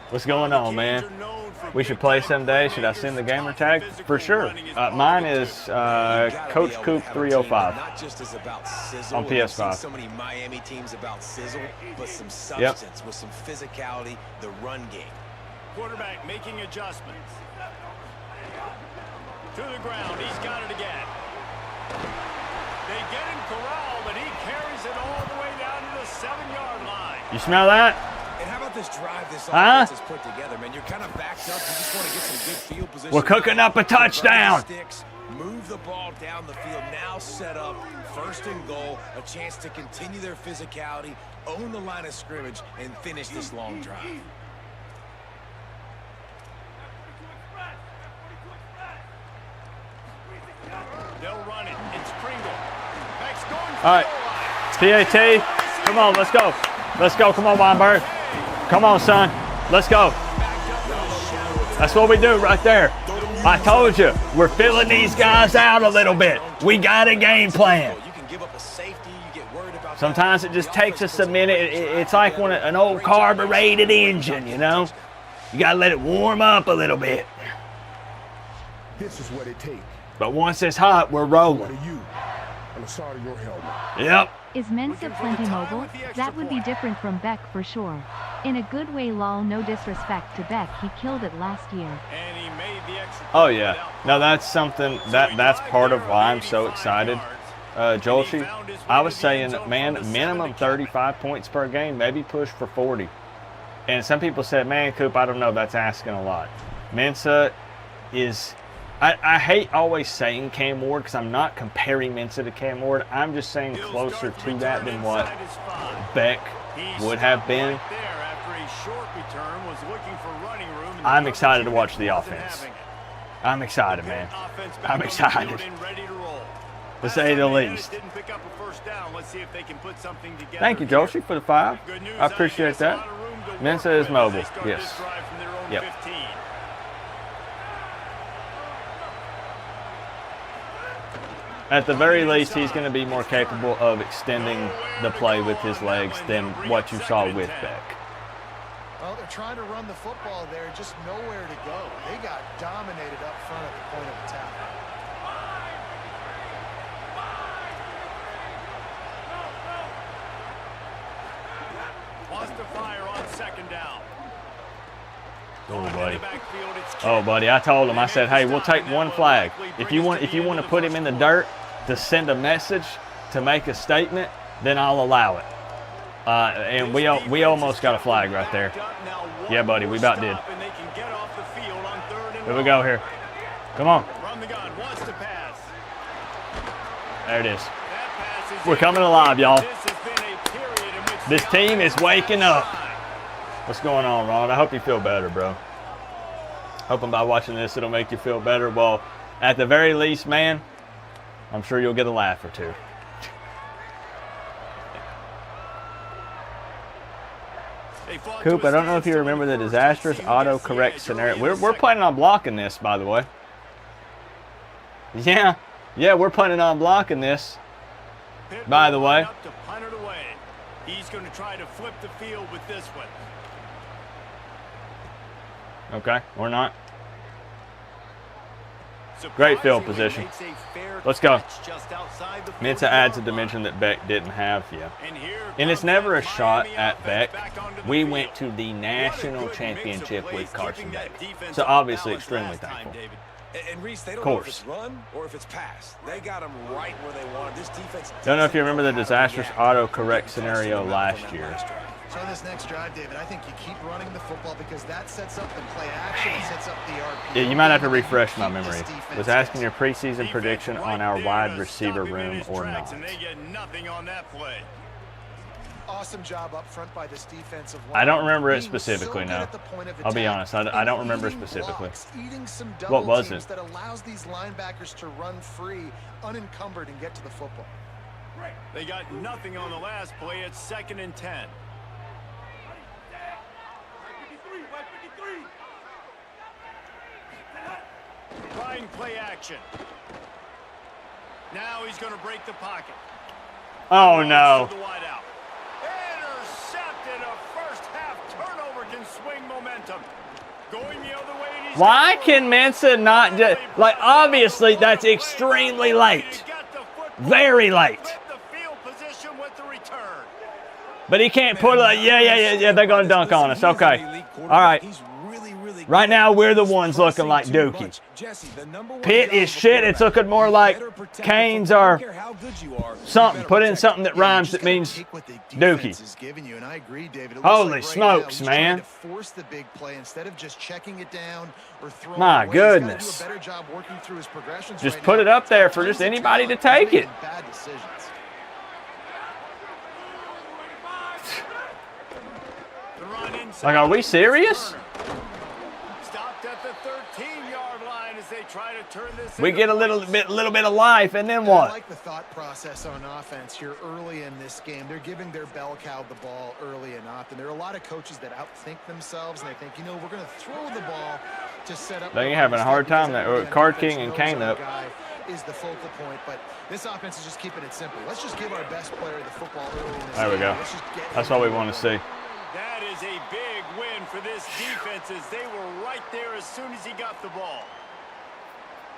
What's going on, man? We should play someday. Should I send the gamer tag? For sure. Mine is Coach Coop 305 Not just as about sizzle. on and I've seen PS5. so many Miami teams about sizzle, but some substance with some physicality, the run game. Quarterback making adjustments. To the ground. He's got it again. They get him corralled, but he carries it all the way down to the 7-yard line. You smell that? And how about this drive this Huh? offense has put together, man? You're kind of backed up. You just want to get some good field position. We're cooking up a touchdown. Sticks, move the ball down the field. Now set up 1st and goal. A chance to continue their physicality, own the line of scrimmage, and finish this long drive. They'll run it. It's Pringle. Beck's going for All right. PAT. Come on, let's go. Let's go. Come on, Weinberg. Come on, son. Let's go. That's what we do right there. I told you, we're filling these guys out a little bit. We got a game plan. You can give up a safety. You get worried about Sometimes it just takes us a minute. It's like an old carbureted engine, you know? You got to let it warm up a little bit. This is what it takes. But once it's hot, we're rolling. What are you on the side of your helmet? Yep. Is Mensa plenty mobile? That would be different from Beck for sure. In a good way, lol, no disrespect to Beck, he killed it last year. And he made the extra Oh, point yeah. without No, that's something, that's part of why I'm so excited. Jolshi, I was saying, man, minimum 35 points per game, maybe push for 40. And some people said, man, Coop, I don't know, that's asking a lot. Mensa is... I hate always saying Cam Ward because I'm not comparing Mensa to Cam Ward. I'm just saying closer to that than what Beck would have been. I'm excited to watch the offense. I'm excited, man. I'm excited, to say the least. Thank you, Joshi, for the 5. I appreciate that. Mensa is mobile, yes. Yep. At the very least, he's going to be more capable of extending the play with his legs than what you saw with Beck. Well, they're trying to run the football there, just nowhere to go. They got dominated up front at the point of attack. Wants to fire on 2nd down. Oh, buddy. Oh, buddy, I told him, I said, hey, we'll take one flag. If you want to put him in the dirt to send a message, to make a statement, then I'll allow it. And we almost got a flag right there. Yeah, buddy, we about did. Here we go here. Come on. There it is. We're coming alive, y'all. This team is waking up. What's going on, Ron? I hope you feel better, bro. Hoping by watching this it'll make you feel better. Well, at the very least, man, I'm sure you'll get a laugh or two. Coop, I don't know if you remember the disastrous autocorrect scenario. We're planning on blocking this, by the way. Yeah, we're planning on blocking this, by the way. He's going to try to flip the field with this one. Okay, or not. Great field position. Let's go. Mensa adds a dimension that Beck didn't have yet. And it's never a shot at Beck. We went to the national championship with Carson Beck. So obviously extremely thankful. And Reese, they don't know if it's run or if it's pass. They got them right where they wanted. This defense. Don't know if you remember the disastrous autocorrect scenario last year. So on this next drive, David, I think you keep running the football because that sets up the play action, it sets up the RPO. Yeah, you might have to refresh my memory. Was asking your preseason prediction on our wide receiver room or not. And they get nothing on that play. Awesome job up front by this defensive line. I don't remember it specifically, no. I'll be honest, I don't remember specifically. What was it? That allows these linebackers to run free, unencumbered, and get to the football. They got nothing on the last play. It's 2nd and 10. trying play action. Now he's going to break the pocket. Oh, no. The wide out. Intercepted. A first half turnover can swing momentum. Going the other way. And he's Why can Mensa not just, like, obviously that's extremely late. Very late. The field position with the return. But he can't put it, yeah, they're going to dunk on us. Okay. All right. Right now, we're the ones looking like Dookie. Pitt is shit. It's looking more like Canes are something. Put in something that rhymes that means Dookie. Holy smokes, man. My goodness. Just put it up there for just anybody to take it. Like, are we serious? At the 13-yard line as they try to turn this. We get a little bit of life, and then what? I like the thought process on offense here early in this game. They're giving their bell cow the ball early and often. There are a lot of coaches that outthink themselves, and they think, you know, we're going to throw the ball to set up. They're having a hard time there. Card King and Kane up. Is the focal point, but this offense is just keeping it simple. Let's just give our best player the football early in this There we go. That's what we want to see. That is a big win for this defense as they were right there as soon as he got the ball.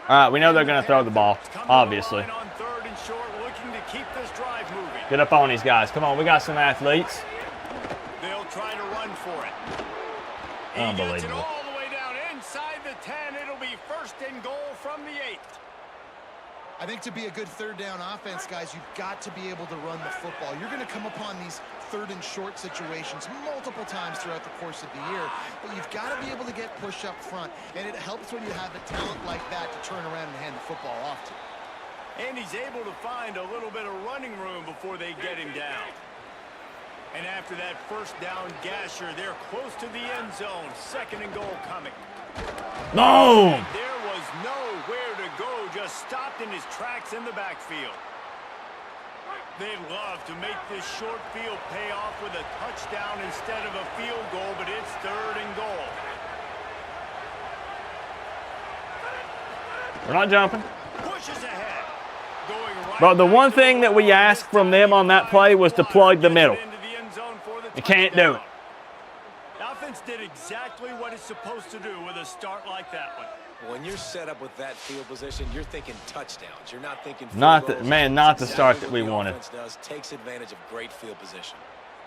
All right, we know they're going to throw the ball, obviously. On third and short, looking to keep this drive moving. Get up on these guys. Come on, we got some athletes. They'll try to run for it. Unbelievable. He gets it all the way down inside the 10. It'll be first and goal from the 8. I think to be a good third down offense, guys, you've got to be able to run the football. You're going to come upon these third and short situations multiple times throughout the course of the year, but you've got to be able to get push up front, and it helps when you have a talent like that to turn around and hand the football off to. And he's able to find a little bit of running room before they get him down. And after that first down gasher, they're close to the end zone. Second and goal coming. Boom! There was nowhere to go, just stopped in his tracks in the backfield. They'd love to make this short field pay off with a touchdown instead of a field goal, but it's third and goal. We're not jumping. Pushes ahead. Going right. But the one thing that we asked from them on that play was to plug the middle. You can't do it. Offense did exactly what it's supposed to do with a start like that one. When you're set up with that field position, you're thinking touchdowns. You're not thinking not the start that we wanted. Does takes advantage of great field position.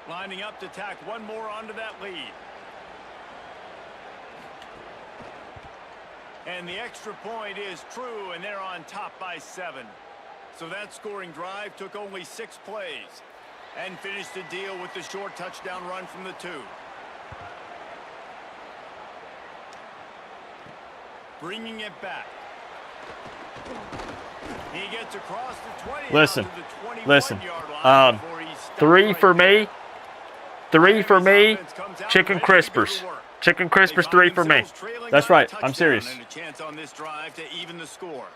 Lining up to tack one more onto that lead. And the extra point is true, and they're on top by 7. So that scoring drive took only 6 plays and finished the deal with the short touchdown run from the 2. Bringing it back. He gets across the 20. Listen. To the 21-yard line before he's stopped 3 for me. 3 for me. Chicken Crispers. Chicken Crispers, 3 for me. That's right. I'm serious. And a chance on this drive to even the score.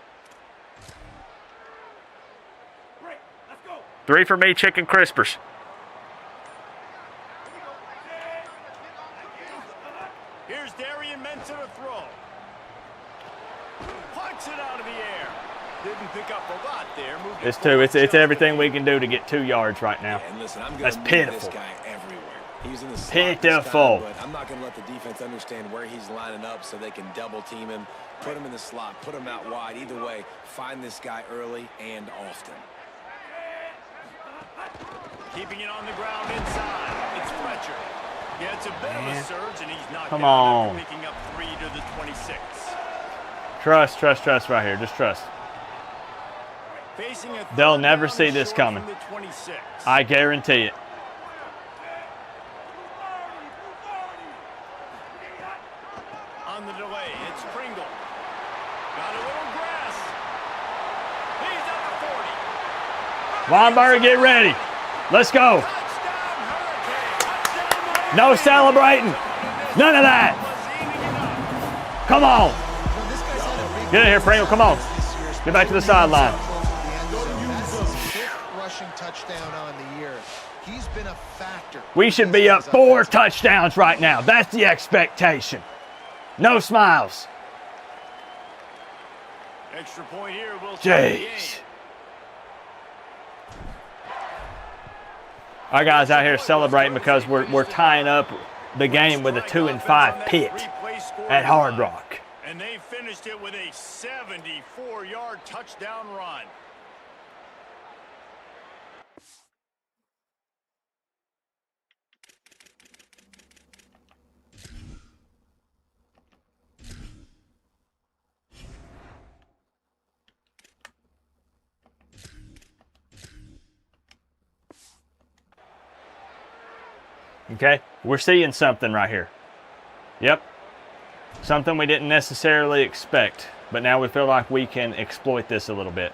3 for me, Chicken Crispers. Here's Darian Mensa to throw. Punts it out of the air. Didn't pick up a lot there. It's 2. It's everything we can do to get 2 yards right now. And listen, that's pitiful. This guy everywhere. He's in the slot pitiful. But I'm not going to let the defense understand where he's lining up so they can double team him, put him in the slot, put him out wide. Either way, find this guy early and often. Keeping it on the ground inside. It's Fletcher. Gets a bit of a surge, and he's knocked Come down on. after picking up 3 to the 26. Trust right here. Just trust. Facing a They'll third never down see this short coming. from the 26. I guarantee it. On the delay, it's Pringle. Got a little grass. He's at the 40. Weinberg, get ready. Let's go. No celebrating. None of that. Come on. Get in here, Pringle. Come on. Get back to the sideline. Rushing touchdown on the year. He's been a factor. We should be up 4 touchdowns right now. That's the expectation. No smiles. Extra point here will tie the game. Our guys out here celebrating because we're tying up the game with a 2-5 Pitt at Hard Rock. And they finished it with a 74-yard touchdown run. Okay, we're seeing something right here. Yep, something we didn't necessarily expect, but now we feel like we can exploit this a little bit.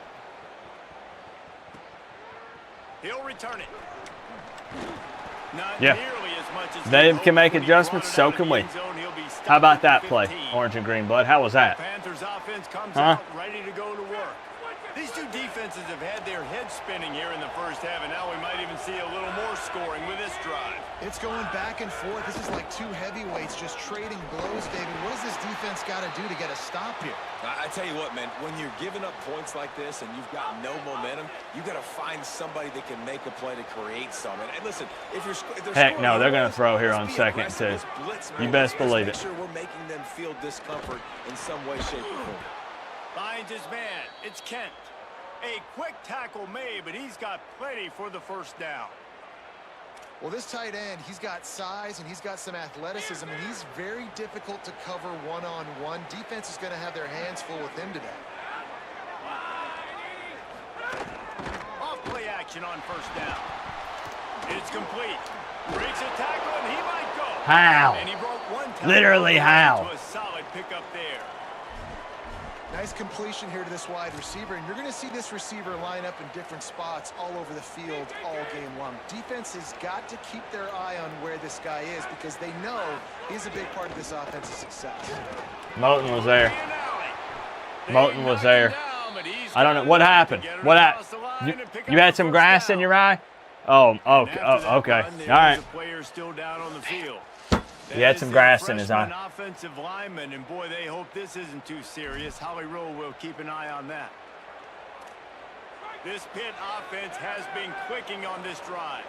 He'll return it. Not Yeah, nearly as much as they can make adjustments, so can we. How about that play, orange and green blood? How was that? Panthers offense comes out ready to go to work. These two defenses have had their heads spinning here in the first half, and now we might even see a little more scoring with this drive. It's going back and forth. This is like two heavyweights just trading blows, David. What does this defense got to do to get a stop here? I tell you what, man, when you're giving up points like this and you've got no momentum, you got to find somebody that can make a play to create something. And listen, if they're heck no, they're going to throw here on second too. You best believe it. Make sure we're making them feel discomfort in some way, shape, or form. Finds his man. It's Kent. A quick tackle made, but he's got plenty for the first down. Well, this tight end, he's got size and he's got some athleticism, and he's very difficult to cover one-on-one. Defense is going to have their hands full with him today. Off play action on first down. It's complete. Breaks a tackle, and he might go. How? And he broke one tackle. Literally how? To a solid pickup there. Nice completion here to this wide receiver, and you're going to see this receiver line up in different spots all over the field all game long. Defense has got to keep their eye on where this guy is because they know he's a big part of this offensive success. Moten was there. Moten was there. I don't know. What happened? What happened? You had some grass in your eye? Oh, okay. All right. He had some grass in his eye. Offensive lineman, and boy, they hope this isn't too serious. Howie Rowe will keep an eye on that. This Pitt offense has been clicking on this drive.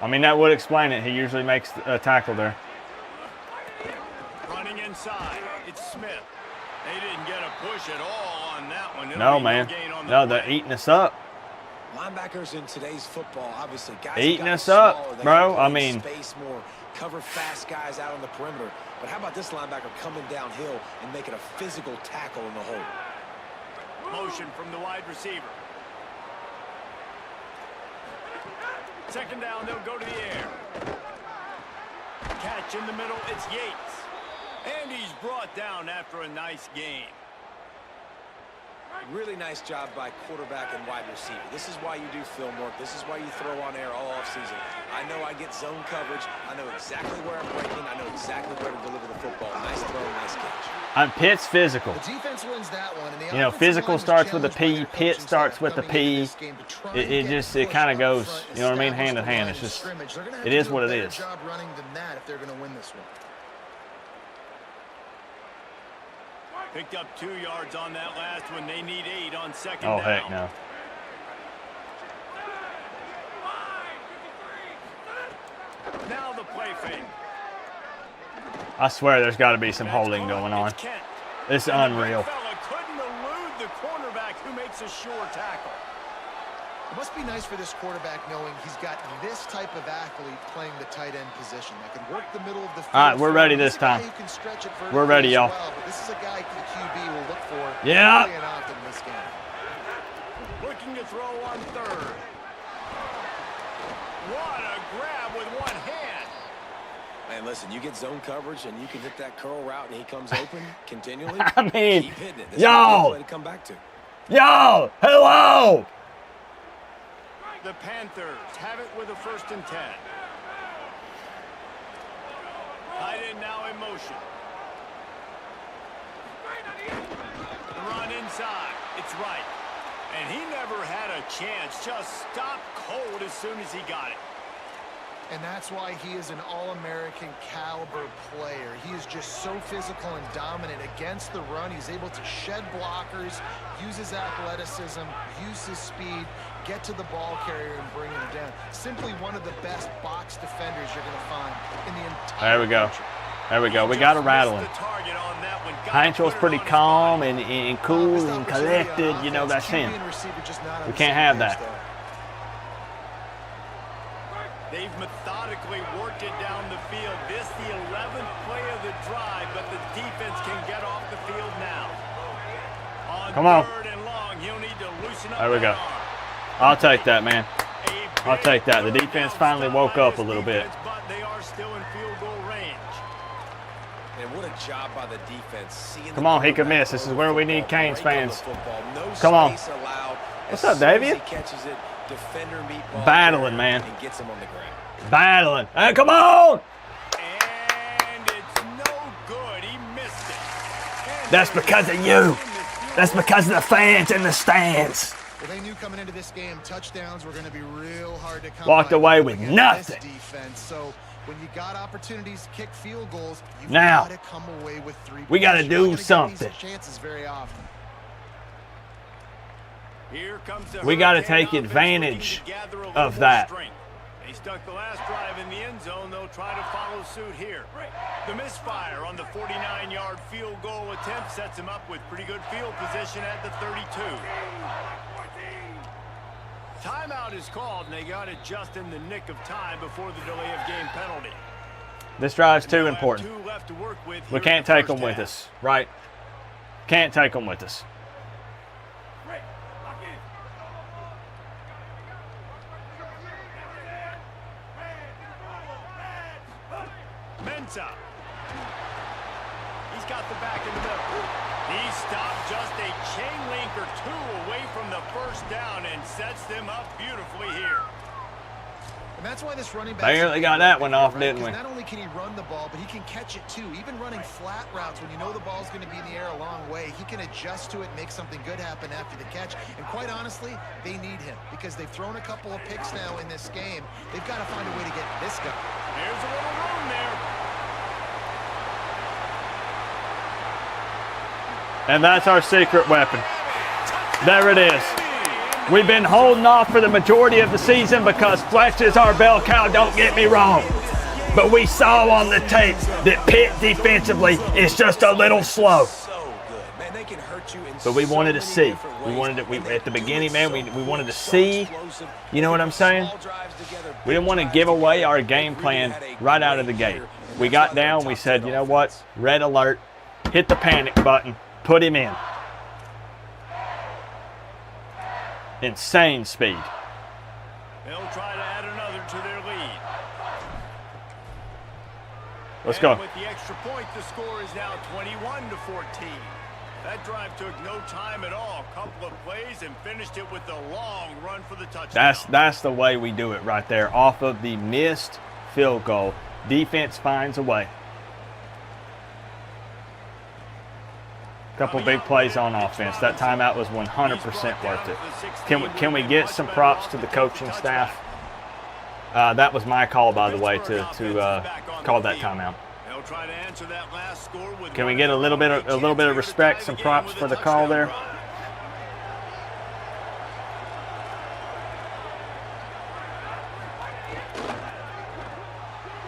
I mean, that would explain it. He usually makes a tackle there. Running inside, it's Smith. They didn't get a push at all on that one. No, man. No, they're eating us up. Linebackers in today's football, obviously, guys eating us up, bro. I mean, space more, cover fast guys out on the perimeter. But how about this linebacker coming downhill and making a physical tackle in the hole? Motion from the wide receiver. Second down, they'll go to the air. Catch in the middle, it's Yates. And he's brought down after a nice game. Really nice job by quarterback and wide receiver. This is why you do film work. This is why you throw on air all offseason. I know I get zone coverage. I know exactly where I'm breaking. I know exactly where to deliver the football. Nice throw, nice catch. Pitt's physical. The defense wins that one. And you know, physical starts with a P. Pitt starts with a P. It kind of goes, you know what I mean, hand in hand. It's just, it is what it is. Job running than that if they're going to win this one. Picked up 2 yards on that last one. They need 8 on second down. Oh, heck no. Now the play fake. I swear there's got to be some holding going on. It's unreal. Couldn't elude the cornerback who makes a sure tackle. It must be nice for this quarterback knowing he's got this type of athlete playing the tight end position that can work the middle of the field. All right, we're ready this time. We're ready, y'all. Well, but this is a guy the QB will look for yeah. early and often in this game. Looking to throw on third. What a grab with one hand. Man, listen, you get zone coverage and you can hit that curl route and he comes open continually. I mean, keep hitting it. This yo. is a play to come back to. Yo, hello. The Panthers have it with a 1st and 10. Tight end now in motion. The run inside. It's right. And he never had a chance. Just stopped cold as soon as he got it. And that's why he is an All-American caliber player. He is just so physical and dominant against the run. He's able to shed blockers, use his athleticism, use his speed, get to the ball carrier and bring him down. Simply one of the best box defenders you're going to find in the entire There we go. country. There we go. We got to rattle him. Heinzel's pretty calm and cool and collected. You know, that's him. We can't have that. They've methodically worked it down the field. This the 11th play of the drive, but the defense can get off the field now. Come on. Third and long, he'll need to loosen up. There we go. that arm. I'll take that, man. I'll take that. The defense finally woke up a little bit. But they are still in field goal range. And what a job by the defense. Come on, he could miss. This is where we need Canes fans. Come on. What's up, David? Battling, man. And gets him on the ground. Battling. Hey, come on! And it's no good. He missed it. That's because of you. That's because of the fans in the stands. Well, they knew coming into this game, touchdowns were going to be real hard to come Walked by away with against nothing. this defense. So when you got opportunities to kick field goals, you've Now, got to come away with 3 we got to points. You're not do gonna get something. these chances very often. Here comes the We got to Hurricane take offense advantage looking to gather a little of more that. strength. They stuck the last drive in the end zone. They'll try to follow suit here. The misfire on the 49-yard field goal attempt sets him up with pretty good field position at the 32. Timeout is called, and they got it just in the nick of time before the delay of game penalty. This drive's too They'll have important. 2 left to work with We here can't in the take first them with half. us, right? Can't take them with us. Mensa. He's got the back in the middle. He stopped just a chain link or 2 away from the first down and sets them up beautifully here. And that's why this running back Barely got that one off, didn't we? Not only can he run the ball, but he can catch it too. Even running flat routes when you know the ball's going to be in the air a long way, he can adjust to it, make something good happen after the catch. And quite honestly, they need him because they've thrown a couple of picks now in this game. They've got to find a way to get this guy. There's a little room there. And that's our secret weapon. There it is. We've been holding off for the majority of the season because Fletch is our bell cow, don't get me wrong. But we saw on the tape that Pitt defensively is just a little slow. So good. Man, they can hurt you in But we so wanted to many see. different We ways, wanted to, and they at the do beginning, it man, so we wanted to so see. explosive. You know what I'm saying? Small drives together, We didn't want to big give drives away together. our game They plan really had a right out of the great gate. year, and We that's got why they're down, we top said, 10 you know what? offense. Red alert. Hit the panic button. Put him in. Insane speed. They'll try to add another to their lead. Let's And go. with the extra point, the score is now 21-14. That drive took no time at all. A couple of plays and finished it with a long run for the touchdown. That's the way we do it right there. Off of the missed field goal, defense finds a way. Couple big plays on offense. That timeout was 100% worth it. Can we get some props to the coaching staff? That was my call, by the way, to call that timeout. They'll try to answer that last score with Can we get a little bit of respect, some props for the call there?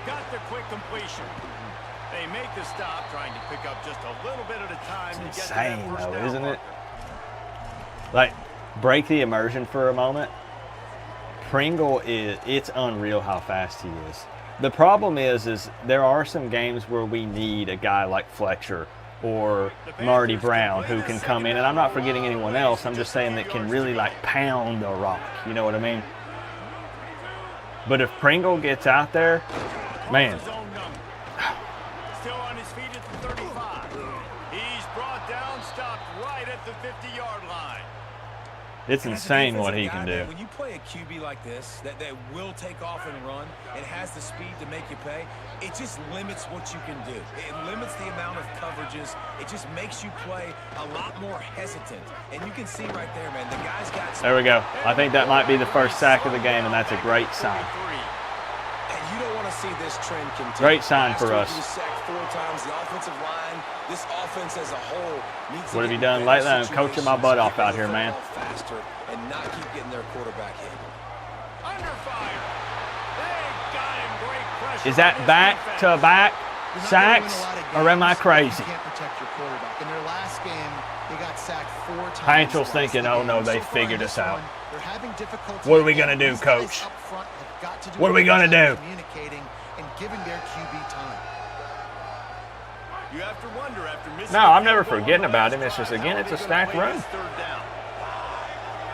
Got the quick completion. They make the stop, trying to pick up just a little bit at a time to get to that Insane, first though, down isn't it? marker. Like, break the immersion for a moment. Pringle it's unreal how fast he is. The problem is there are some games where we need a guy like Fletcher or Marty Brown who can come in, and I'm not forgetting anyone else. I'm just saying that can really like pound the rock. You know what I mean? But if Pringle gets out there, man. His own number. Still on his feet at the 35. He's brought down, stopped right at the 50-yard line. It's As a insane what he defensive can guy, do. man, when you play a QB like this, that will take off and run, and has the speed to make you pay, it just limits what you can do. It limits the amount of coverages. It just makes you play a lot more hesitant. And you can see right there, man, the guy's got... There we go. I think that might be the first sack of the game, and that's a great sign. And you to see this trend continue. Great sign for us. Last week he was sacked 4 times. The offensive line, this offense as a whole needs to What have get you done in lately? better I'm coaching my situations, butt off get out the here, man. football faster and not keep getting their quarterback hit. Under fire. They got him. Great pressure. Is that on his back-to-back You're not gonna win sacks, a lot of or am I games crazy? if you can't protect your quarterback. In their last game, they got sacked 4 times. Hansel's lost thinking, the oh game. no, they So far figured in us this out. one, they're having difficulty What are we again. gonna do, These guys Coach? up front have got to do What are we a better gonna job do? Communicating and giving their QB time. You have to wonder after missing No, I'm never forgetting about him. It's just, again, it's a stacked run.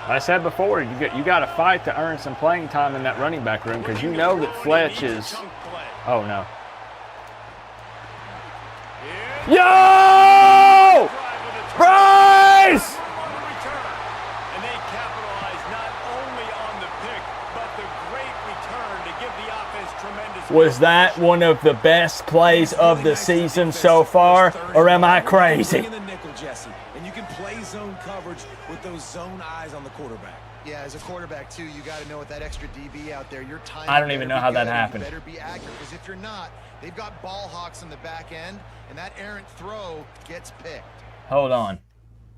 Like I said before, you got to fight to earn some playing time in that running back room because you know that Fletch is. Oh no! Yo, Bryce! And they capitalized not only on the pick, but the great return to give the offense tremendous. Was that one of the best plays of the season so far, or am I crazy? Bring in the nickel, Jesse, and you can play zone coverage with those zone eyes on the quarterback. Yeah, as a quarterback too, you got to know with that extra DB out there, your time. I don't even know how that happened. You better be accurate because if you're not, they've got ball hawks in the back end, and that errant throw gets picked. Hold on.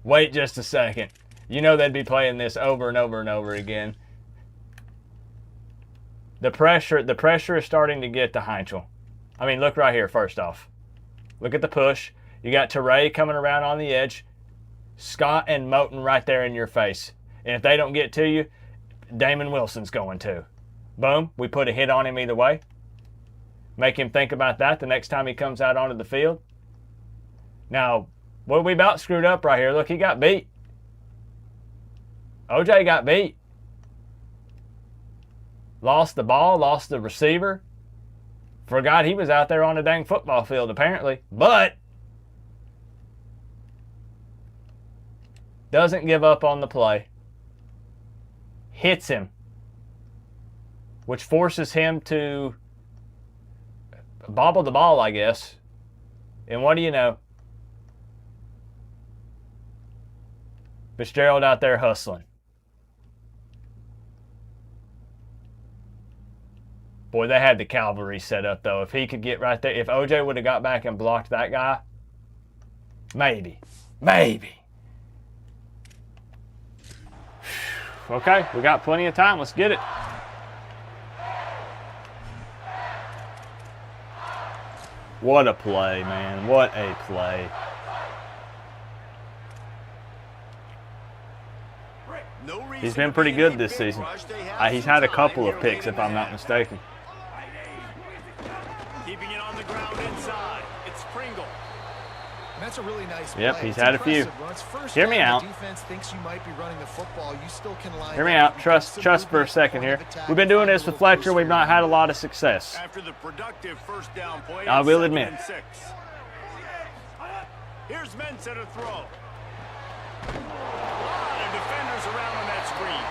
Wait just a second. You know they'd be playing this over and over and over again. The pressure is starting to get to Heinzel. I mean, look right here, first off. Look at the push. You got Teray coming around on the edge. Scott and Moten right there in your face. And if they don't get to you, Damon Wilson's going to. Boom. We put a hit on him either way. Make him think about that the next time he comes out onto the field. Now, what we about screwed up right here? Look, he got beat. OJ got beat. Lost the ball, lost the receiver. Forgot he was out there on the dang football field apparently. But doesn't give up on the play. Hits him. Which forces him to bobble the ball, I guess. And what do you know? Fitzgerald out there hustling. Boy, they had the cavalry set up, though. If he could get right there, if OJ would have got back and blocked that guy, maybe. Maybe. Okay, we got plenty of time. Let's get it. What a play, man. What a play. He's been pretty good this season. He's had a couple of picks, if I'm not mistaken. Keeping it on the ground inside. It's Pringle. And that's a really nice play. Yep, he's It's had a few. impressive. When it's first Hear me down, out. the defense thinks you might be running the football. You still can line Hear me up. out. Trust for a second here. We've been doing this with Fletcher. We've not had a lot of success. After the productive first down play, I will it's admit. 2nd and 6. Here's Mensah to throw. A lot of defenders around on that screen.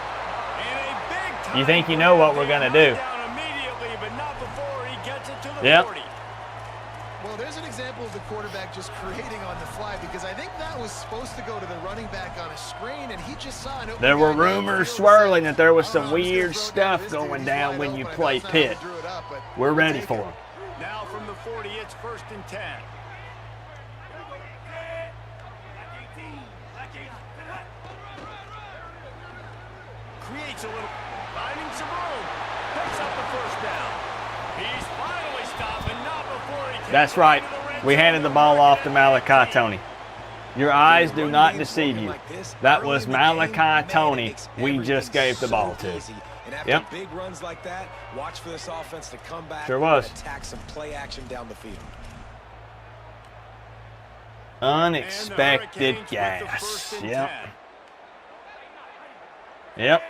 And a big time You think you know what we're going to do. down immediately, but not before he gets it to the Yep. 40. Well, there's an example of the quarterback just creating on the fly because I think that was supposed to go to the running back on a screen, and he just saw an open There were guy down the rumors field swirling and that there was said, some "Oh, I'm just gonna weird throw it stuff to this dude. going He's down wide when you open. I play don't know how he Pitt. drew it up, but We're we'll ready take for it. him. Now from the 40, it's 1st and 10. Creates a little, finding some room. Picks up the first down. He's finally stopped, and not before he gets That's right. into the red We zone. handed the ball off to Malachi Tony. Your eyes do not deceive you. That was Malachi Tony we just gave the ball to. And after Yep. big runs like that, watch for this offense to come back Sure was. and attack some play action down the field. Unexpected And the Hurricanes with the gas. 1st and Yep. 10. Yep.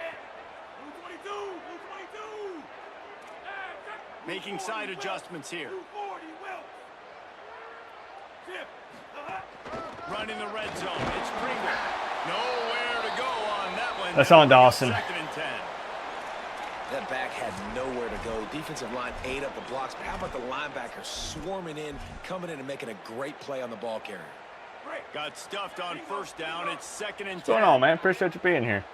Making side adjustments here. Running the red zone. It's Pringle. Nowhere to go on that one. That's on Dawson. 2nd and 10. That back had nowhere to go. Defensive line ate up the blocks. But how about the linebacker swarming in, coming in and making a great play on the ball carrier? Got stuffed on 1st down. It's 2nd and 10. What's going on, man? Appreciate you being here.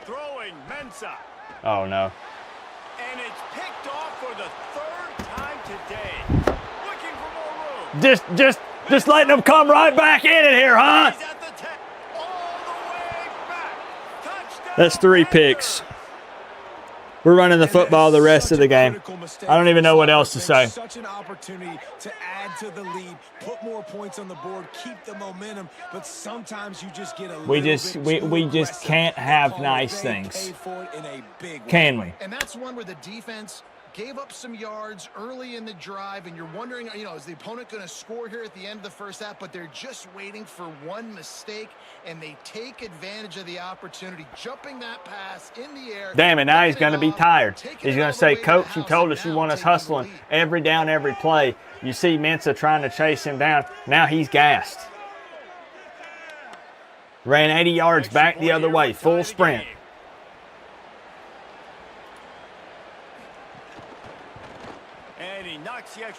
Throwing. Mensa. Oh, no. And it's picked off for the third time today. Looking for more room. Just letting them come right back in it here, huh? He's at the 10. All the way back. Touchdown. That's 3 picks. We're running the football the rest of the game. I don't even know what else to say. Such an opportunity to add to the lead, put more points on the board, keep the momentum, but sometimes you just get a We just can't have nice things. Can we? And that's one where the defense gave up some yards early in the drive, and you're wondering, you know, is the opponent going to score here at the end of the first half? But they're just waiting for one mistake, and they take advantage of the opportunity, jumping that pass in the air. Damn it, now he's going to be tired. He's going to say, Coach, you told us you want us hustling every down, every play. You see Mensa trying to chase him down. Now he's gassed. Ran 80 yards back the other way, full sprint.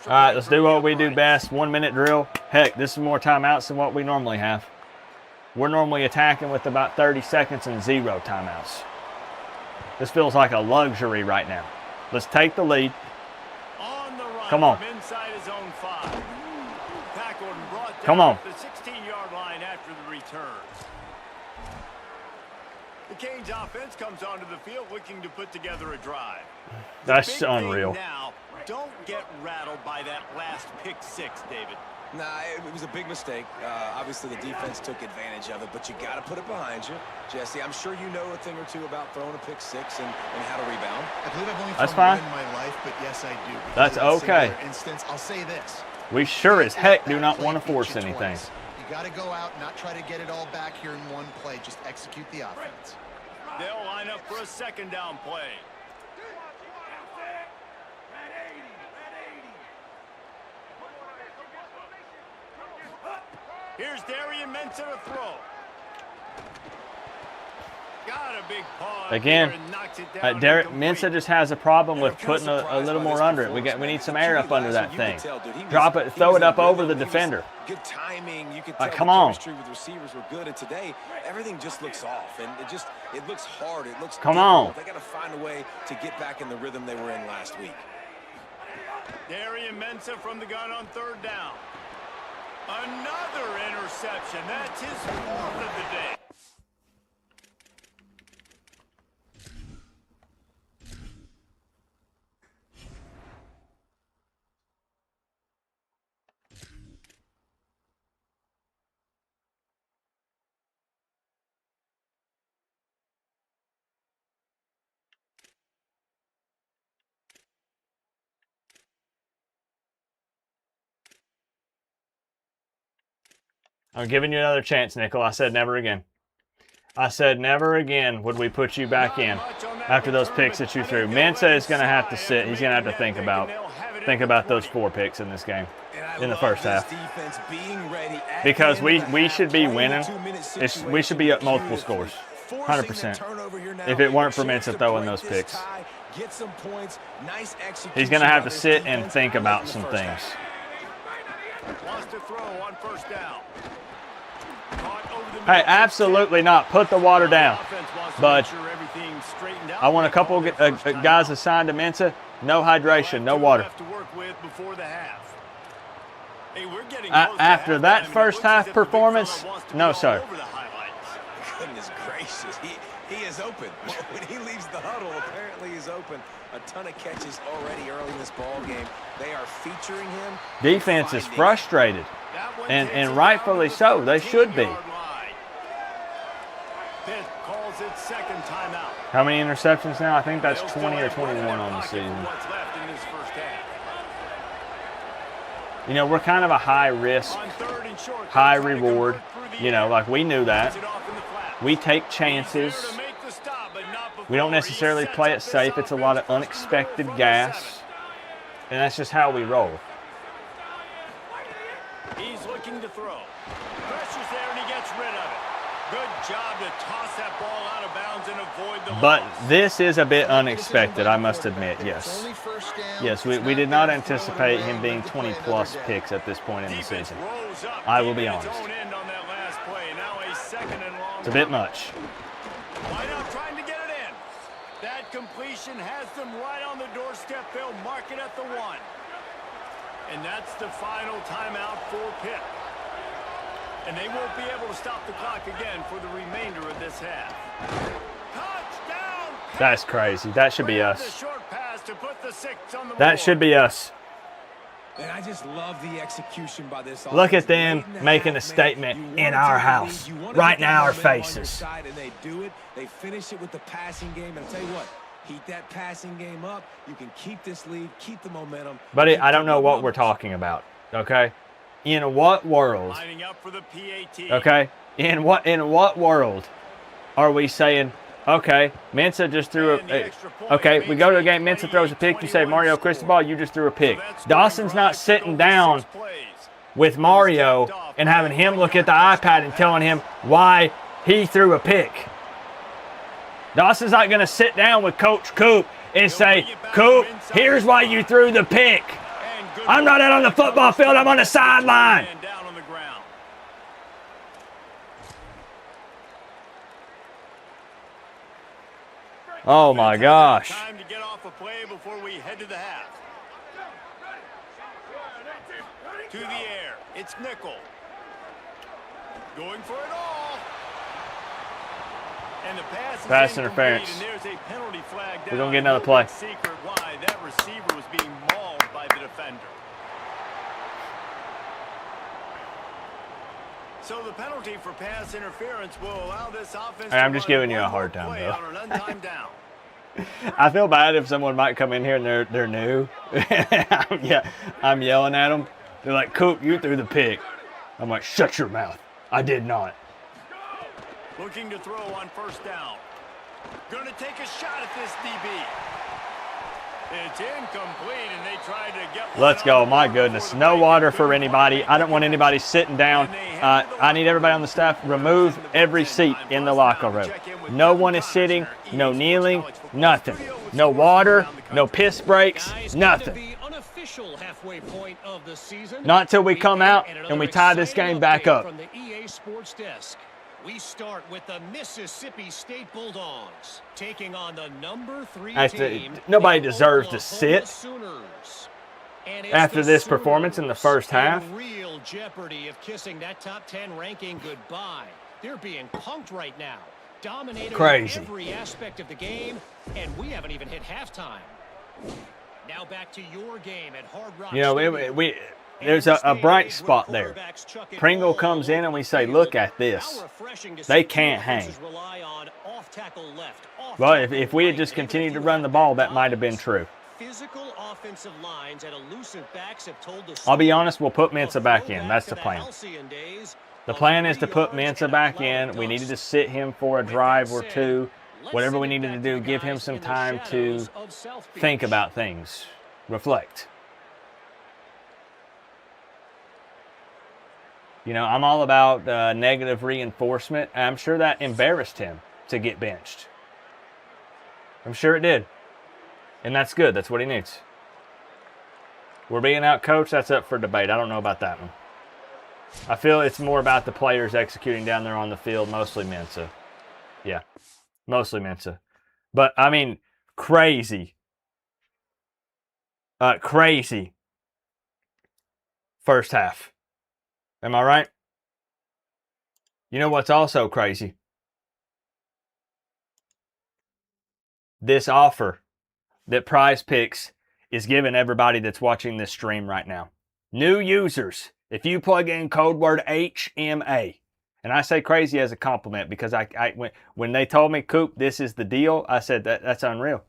All right, let's do what we do best. 1 minute drill. Heck, this is more timeouts than what we normally have. We're normally attacking with about 30 seconds and 0 timeouts. This feels like a luxury right now. Let's take the lead. Come on. Come on. The 16-yard line after the return. The Canes offense comes onto the field looking to put together a drive. That's unreal. Now, don't get rattled by that last pick 6, David. Nah, it was a big mistake. Obviously, the defense took advantage of it, but you got to put it behind you. Jesse, I'm sure you know a thing or two about throwing a pick 6 and how to rebound. I believe I've only That's thrown fine. one in my life, but yes, I do. That's okay. For instance, I'll say this. We sure as heck do not want to force anything. You got to go out and not try to get it all back here in one play. Just execute the offense. They'll line up for a second down play. Here's Darian Mensa to throw. Got a big pause. Again, there and knocks it down. Mensa just has a problem with putting a little more under it. We need some air up under that thing. Drop it, throw it up over the defender. Good timing. You could Like, tell come the on. chemistry with receivers were good, and today everything just looks off, and it looks hard. It looks Come difficult. on. They got to find a way to get back in the rhythm they were in last week. Darian Mensa from the gun on third down. Another interception. That's his 4th of the day. I'm giving you another chance, Nickel. I said never again. I said never again would we put you back in after those picks that you threw. Mensa is going to have to sit. He's going to have to think about those 4 picks in this game in the first half. Because we should be winning. We should be up multiple scores. 100%. If it weren't for Mensa throwing those picks. He's going to have to sit and think about some things. Wants to throw on first down. Hey, absolutely not. Put the water down. But I want a couple guys assigned to Mensa. No hydration, no water. After that first half performance, no, sir. Goodness gracious. He is open. When he leaves the huddle, apparently he's open. A ton of catches already early in this ball game. They are featuring him. Defense is frustrated, and rightfully so. They should be. Pitt calls it second timeout. How many interceptions now? I think that's 20 or 21 on the season. You know, we're kind of a high risk, high reward. You know, like we knew that. We take chances. We don't necessarily play it safe. It's a lot of unexpected gas. And that's just how we roll. He's looking to throw. Pressure's there and he gets rid of it. Good job to toss that ball out of bounds and avoid the But loss. this is a bit unexpected, I must admit, yes. Yes, we did not anticipate him being 20-plus picks at this point in the season. I will be honest. It's a bit much. Why not trying to get it in? completion has them right on the doorstep. They'll mark it at the 1. And that's the final timeout for Pitt. And they won't be able to stop the clock again for the remainder of this half. Touchdown! That's crazy. That should be us. The short pass to put the 6 on the That board. should be us. And I just love the execution by this offense. Look at them Late in the making a half, man, statement you in want it our to be house, lead, you want to right get in the our momentum on your faces. side, and they do it. They finish it with the passing game. And I'll tell you what, heat that passing game up. You can keep this lead, keep the momentum. Buddy, I don't know what we're talking about, okay? In what world, Lining up for the PAT. okay? In what world are we saying, okay, Mensah just threw okay, we go to the game, Mensah throws a pick, you say, Mario Cristobal, you just threw a pick. Dawson's not sitting down with Mario and having him look at the iPad and telling him why he threw a pick. Dawson's not going to sit down with Coach Coop and say, Coop, here's why you threw the pick. I'm not out on the football field, I'm on the sideline. Down on the ground. Oh my gosh. Time to get off a play before we head to the half. To the air, it's Nickel. Going for it all. And the pass is interference. incomplete, and there's a penalty flag down. We're gonna get another play. Secret why that receiver was being mauled by the defender. So the penalty for pass interference will allow this offense Hey, I'm to just run giving you a one hard more time, play though. on an untimed down. I feel bad if someone might come in here and they're new. I'm yelling at them. They're like, Coop, you threw the pick. I'm like, shut your mouth. I did not. Looking to throw on first down. Going to take a shot at this DB. It's incomplete, and they tried to get one Let's go. on the My board goodness. before the No break. water for anybody. I don't want anybody sitting down. I need everybody on the staff. Remove every seat in the locker room. No one is sitting. No kneeling. Nothing. No water. No piss breaks. Nothing. Not till we come out and we tie this game back up. From the EA Sports Desk. We start with the Mississippi State Bulldogs taking on the number 3 team. Nobody the deserves to Oklahoma sit Sooners. And it's after the this performance in the first half. in real jeopardy of kissing that top 10 ranking goodbye. They're being punked right now. Dominating Crazy. every aspect of the game, and we haven't even hit halftime. Now back to your game at Hard Rock You know, Stadium. there's a bright spot there. Pringle comes in and we say, look at this. They can't hang. Well, if we had just continued to run the ball, that might have been true. Physical offensive lines and elusive backs have told the I'll be honest, we'll put Mensah back in. That's the plan. The plan is to put Mensah back in. We needed to sit him for a drive or two. Whatever we needed to do, give him some time to think about things, reflect. You know, I'm all about negative reinforcement. I'm sure that embarrassed him to get benched. I'm sure it did. And that's good. That's what he needs. We're being out coached. That's up for debate. I don't know about that one. I feel it's more about the players executing down there on the field, mostly Mensah. Yeah, mostly Mensah. But, I mean, crazy. Crazy first half. Am I right? You know what's also crazy? This offer that Prize Picks is giving everybody that's watching this stream right now. New users, if you plug in code word HMA, and I say crazy as a compliment because when they told me, Coop, this is the deal, I said, that's unreal.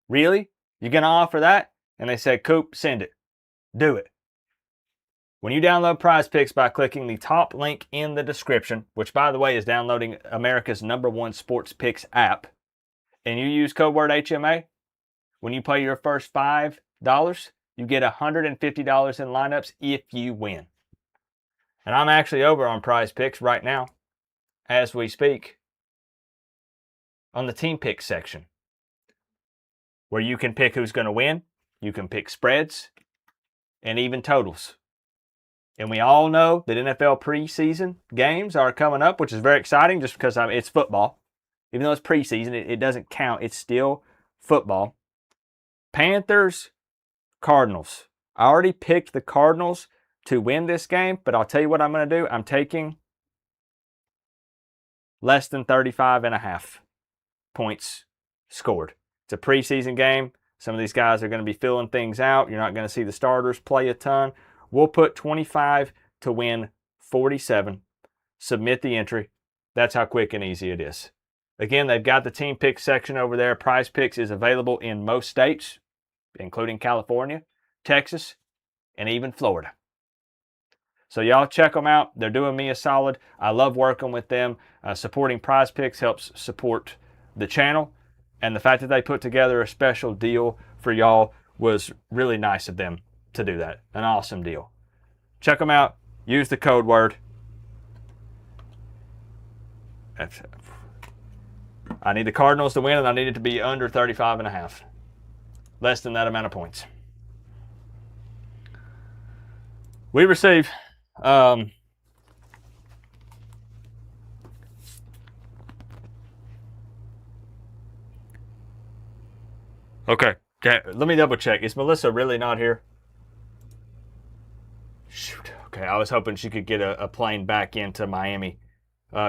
Really? You're going to offer that? And they said, Coop, send it. Do it. When you download Prize Picks by clicking the top link in the description, which, by the way, is downloading America's #1 sports picks app, and you use code word HMA, when you play your first $5, you get $150 in lineups if you win. And I'm actually over on Prize Picks right now, as we speak, on the team picks section, where you can pick who's going to win, you can pick spreads, and even totals. And we all know that NFL preseason games are coming up, which is very exciting just because it's football. Even though it's preseason, it doesn't count. It's still football. Panthers, Cardinals. I already picked the Cardinals to win this game, but I'll tell you what I'm going to do. I'm taking less than 35.5 points scored. It's a preseason game. Some of these guys are going to be filling things out. You're not going to see the starters play a ton. We'll put 25 to win 47. Submit the entry. That's how quick and easy it is. Again, they've got the team pick section over there. Prize Picks is available in most states, including California, Texas, and even Florida. So y'all check them out. They're doing me a solid. I love working with them. Supporting Prize Picks helps support the channel. And the fact that they put together a special deal for y'all was really nice of them to do that. An awesome deal. Check them out. Use the code word. I need the Cardinals to win, and I need it to be under 35.5. Less than that amount of points. We receive okay, let me double check. Is Melissa really not here? Shoot. Okay, I was hoping she could get a plane back into Miami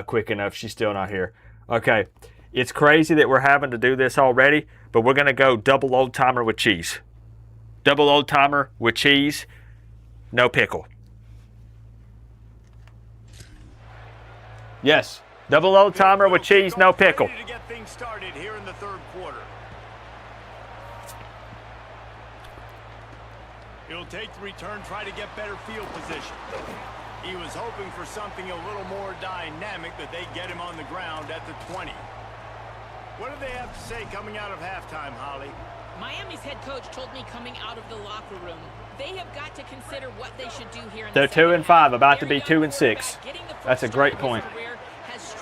quick enough. She's still not here. Okay, it's crazy that we're having to do this already, but we're going to go double old timer with cheese. Double old timer with cheese, no pickle. Yes, double old timer with cheese, no pickle. To get things started here in the third quarter. He'll take the return, try to get better field position. He was hoping for something a little more dynamic, that they get him on the ground at the 20. What do they have to say coming out of halftime, Holly? Miami's head coach told me coming out of the locker room, they have got to consider what they should do here in They're the 2-5, about to be 2-6. That's a great point.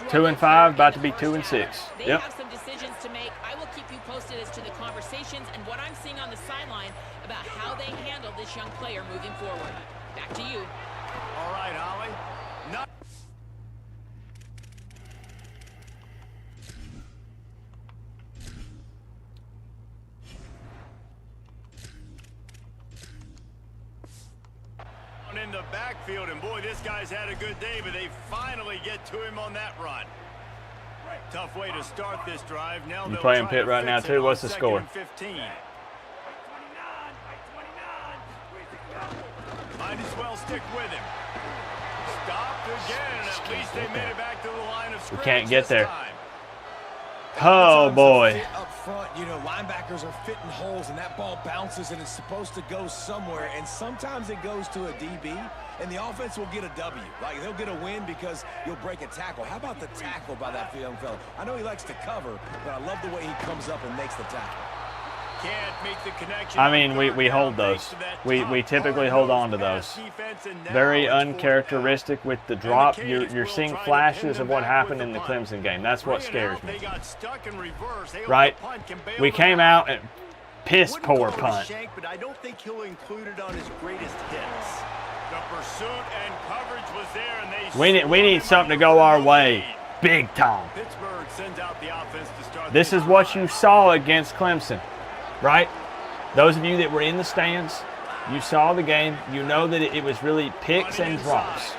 2-5, about to be 2-6. They Yep. have some decisions to make. I will keep you posted as to the conversations and what I'm seeing on the sideline about how they handle this young player moving forward. Back to you. All right, Holly. Not in the backfield, and boy, this guy's had a good day, but they finally get to him on that run. Tough way to start this drive. Now You playing Pitt right now too? What's the score? 15. Might as well stick with him. Stopped again. At least they made it back to the line of scrimmage. We can't get there. This time. Oh boy. Up front, you know, linebackers are fitting holes, and that ball bounces, and it's supposed to go somewhere. And sometimes it goes to a DB, and the offense will get a W. Like, they'll get a win because you'll break a tackle. How about the tackle by that young fella? I know he likes to cover, but I love the way he comes up and makes the tackle. Can't make the connection. I mean, we hold those. We typically hold on to those. Very uncharacteristic with the drop. You're seeing flashes of what happened in the Clemson game. That's what scares me. Right? We came out and piss poor punt. But I don't think he'll include it on his greatest hits. The pursuit and coverage was there, and We need something to go our way, big time. Pittsburgh sends out the offense to start. This is what you saw against Clemson, right? Those of you that were in the stands, you saw the game. You know that it was really picks and drops.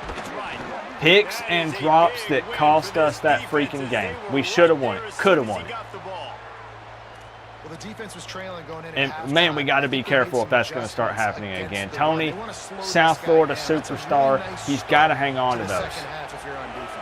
Picks and drops that cost us that freaking game. We should have won it. Could have won it. Well, the defense was trailing going in. And man, we got to be careful if that's going to start happening again. Tony, South Florida superstar, he's got to hang on to those. Second half if you're on defense.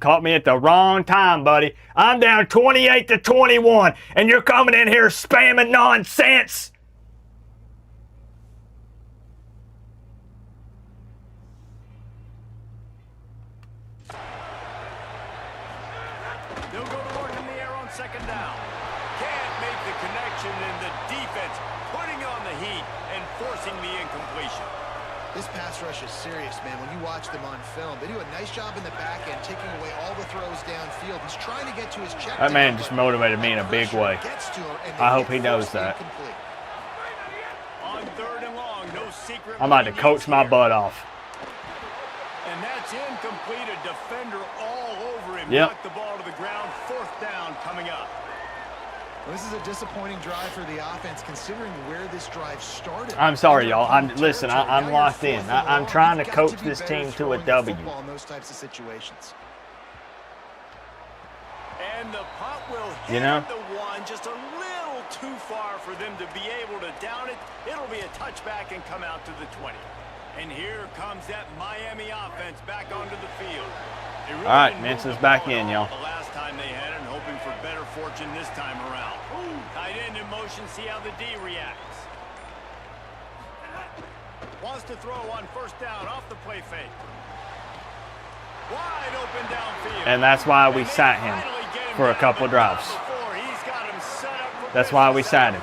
Caught me at the wrong time, buddy. I'm down 28-21, and you're coming in here spamming nonsense. They'll go to work in the air on second down. Can't make the connection, and the defense putting on the heat and forcing the incompletion. This pass rush is serious, man. When you watch them on film, they do a nice job in the back end, taking away all the throws downfield. He's trying to get to his check. That man just motivated me in a big way. I hope he knows that. On third and long, no secret. I'm about to coach my butt off. And that's incomplete. A defender all over him. Yep. Knocked the ball to the ground. Fourth down coming up. Well, this is a disappointing drive for the offense, considering where this drive started. I'm sorry, y'all. I'm locked in. I'm trying to coach this team to a W. In those types of situations. And the punt will hit the one just a little too far for them to be able to down it. It'll be a touchback and come out to the 20. And here comes that Miami offense back onto the field. Really all right, Mensa's back in, y'all. The last time they had it, hoping for better fortune this time around. Tight end in motion, see how the D reacts. Wants to throw on first down off the play fake. Wide open downfield. And that's why we sat him for a couple of drives. That's why we sat him.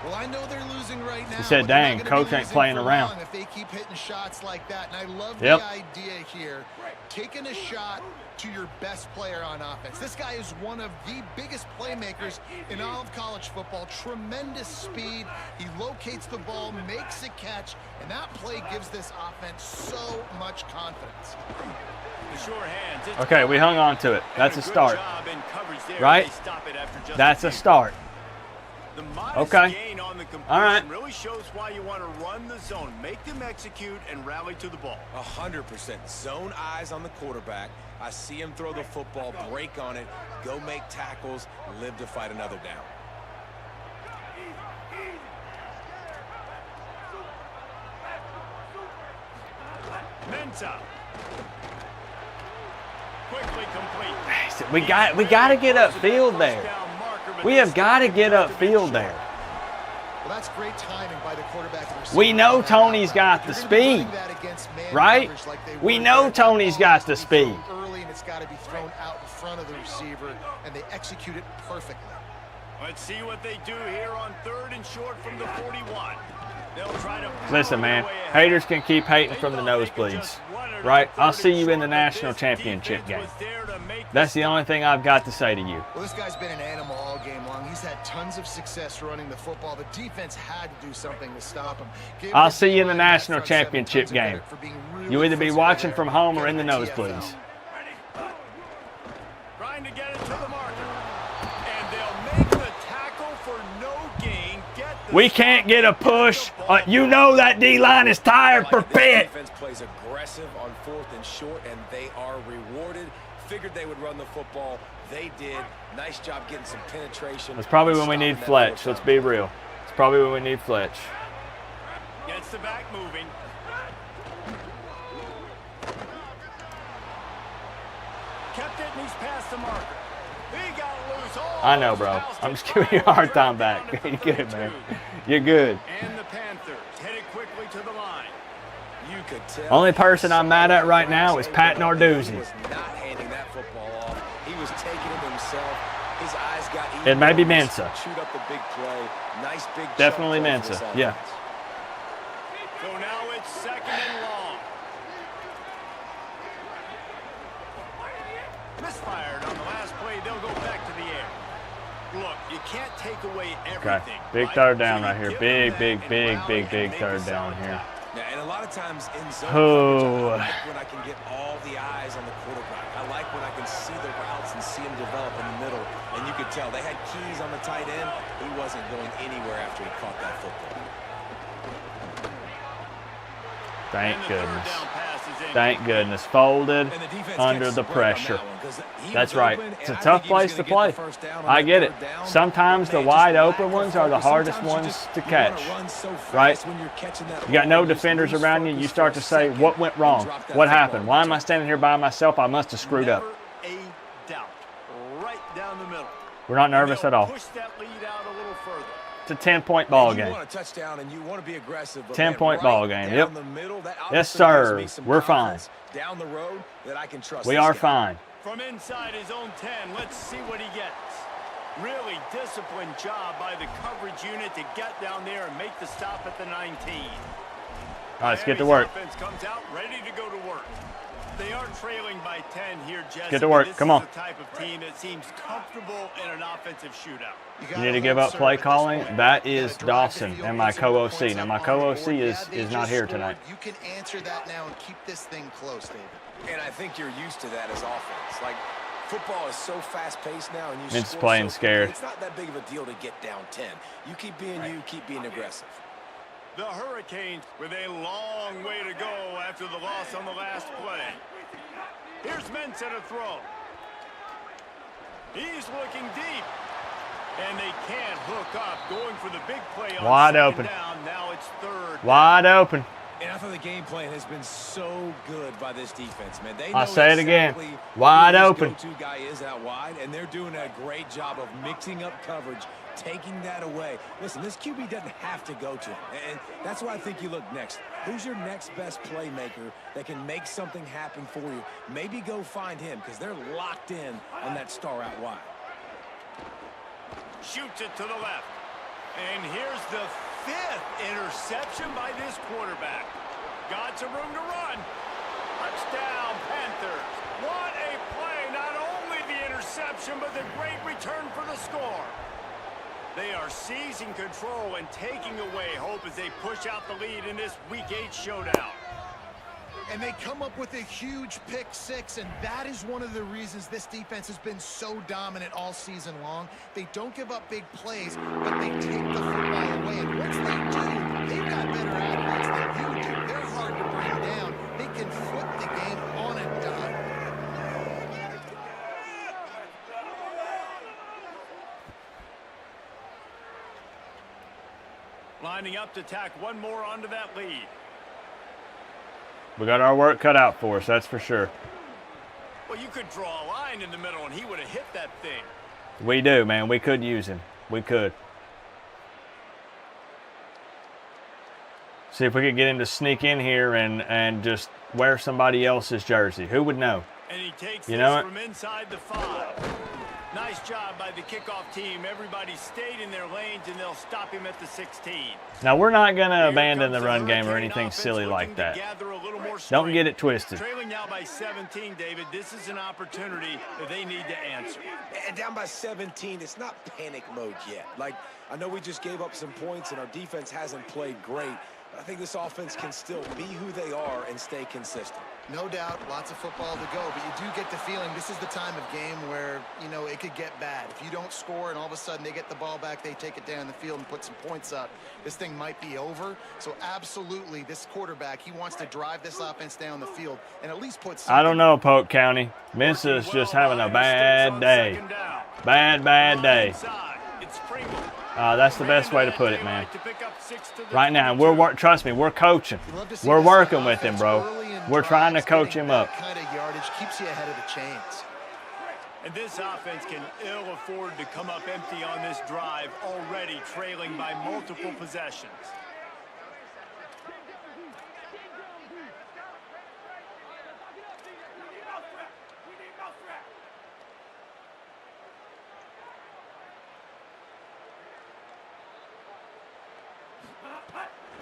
Well, I know they're losing right now. He said, dang, coach ain't playing around. If they keep hitting shots like that. And I love Yep. the idea here. Taking a shot to your best player on offense. This guy is one of the biggest playmakers in all of college football. Tremendous speed. He locates the ball, makes a catch, and that play gives this offense so much confidence. Okay, we hung on to it. That's a start. Right? That's a start. Okay. All right. Really shows why you want to run the zone, make them execute, and rally to the ball. 100%. Zone eyes on the quarterback. I see him throw the football, break on it, go make tackles, live to fight another down. Mensa. Quickly complete. We got to get upfield there. We have got to get upfield there. Well, that's great timing by the quarterback. We know Tony's got the speed, right? We know Tony's got the speed. Early, and it's got to be thrown out in front of the receiver, and they execute it perfectly. Let's see what they do here on third and short from the 41. They'll try to listen, man. Haters can keep hating from the nosebleeds, right? I'll see you in the national championship game. That's the only thing I've got to say to you. Well, this guy's been an animal all game long. He's had tons of success running the football. The defense had to do something to stop him. I'll see you in the national championship game. You'll either be watching from home or in the nosebleeds. Trying to get it to the marker. And they'll make the tackle for no gain. We can't get a push. You know that D-line is tired for Pitt. Defense plays aggressive on fourth and short, and they are rewarded. Figured they would run the football. They did. Nice job getting some penetration. That's probably when we need Fletch. Let's be real. It's probably when we need Fletch. Gets the back moving. Kept it, and he's past the marker. He got loose. I know, bro. I'm just giving you a hard time back. You're good, man. You're good. And the Panthers headed quickly to the line. You could tell. Only person I'm mad at right now is Pat Narduzzi. He was not handing that football off. He was taking it himself. His eyes got eaten. It may be Mensa. Chewed up the big play. Nice big Definitely chunk play Mensa. for this Yeah. offense. So now it's second and long. Misfired on the last play. They'll go back to the air. Look, you can't take away everything. Okay. Big third down right here. Big third down here. Yeah, and a lot of times in zone Oh. I like when I can get all the eyes on the quarterback. I like when I can see the routes and see him develop in the middle. And you could tell they had keys on the tight end. He wasn't going anywhere after he caught that football. Thank And the goodness. third down pass is Thank goodness. Folded under the pressure. That's right. It's a tough place to play. I get it. Sometimes the wide open ones are the hardest ones to catch, right? You got no defenders around you. You start to say, what went wrong? What happened? Why am I standing here by myself? I must have screwed up. We're not nervous at all. It's a 10-point ball game. 10-point ball game. Yep. Yes, sir. We're fine. We are fine. From inside his own 10, let's see what he gets. Really disciplined job by the coverage unit to get down there and make the stop at the 19. All right, let's get to work. Offense comes out ready to go to work. They are trailing by 10 here, Jesse. Get to work. Come on. This is the type of team that seems comfortable in an offensive shootout. You need to give up play calling. That is Dawson and my co-OC. Now, my co-OC is not here tonight. You can answer that now and keep this thing close, David. And I think you're used to that as offense. Like, football is so fast-paced now, and you Vince score playing so scared. It's not that big of a deal to get down 10. You keep being you, keep being aggressive. The Hurricanes with a long way to go after the loss on the last play. Here's Mensah to throw. He's looking deep. And they can't hook up. Going for the big play on Wide second open. down. Now it's third. Wide open. And I thought the game plan has been so good by this defense, man. They I'll know say it again. exactly Wide who open. this go-to guy is out wide, and they're doing a great job of mixing up coverage, taking that away. Listen, this QB doesn't have to go to him, and that's why I think you look next. Who's your next best playmaker that can make something happen for you? Maybe go find him, because they're locked in on that star out wide. Shoots it to the left. And here's the 5th interception by this quarterback. Got some room to run. Touchdown, Panthers. What a play. Not only the interception, but the great return for the score. They are seizing control and taking away hope as they push out the lead in this Week 8 showdown. And they come up with a huge pick six, and that is one of the reasons this defense has been so dominant all season long. They don't give up big plays, but they take the football away. And once they do, they've got better athletes than you do. They're hard to bring down. They can flip the game on a dime. Lining up to tack one more onto that lead. We got our work cut out for us, that's for sure. Well, you could draw a line in the middle, and he would have hit that thing. We do, man. We could use him. We could. See if we could get him to sneak in here and just wear somebody else's jersey. Who would know? And he takes You know this it? from inside the 5. Nice job by the kickoff team. Everybody stayed in their lanes, and they'll stop him at the 16. Now, we're not going to Here abandon the comes run game or Hurricane anything offense silly like looking to that. gather a little more Don't strength. get it twisted. Trailing now by 17, David. This is an opportunity that they need to answer. And down by 17, it's not panic mode yet. Like, I know we just gave up some points, and our defense hasn't played great. But I think this offense can still be who they are and stay consistent. No doubt, lots of football to go, but you do get the feeling this is the time of game where, you know, it could get bad. If you don't score and all of a sudden they get the ball back, they take it down the field and put some points up, this thing might be over. So absolutely, this quarterback, he wants to drive this offense down the field and at least put some. I don't know, Polk County. Mensah's just having a bad day. Bad day. That's the best way to put it, man. Right now, trust me, we're coaching. We're working with him, bro. We're trying to coach him up. That kind of yardage keeps you ahead of the chains. And this offense can ill afford to come up empty on this drive, already trailing by multiple possessions.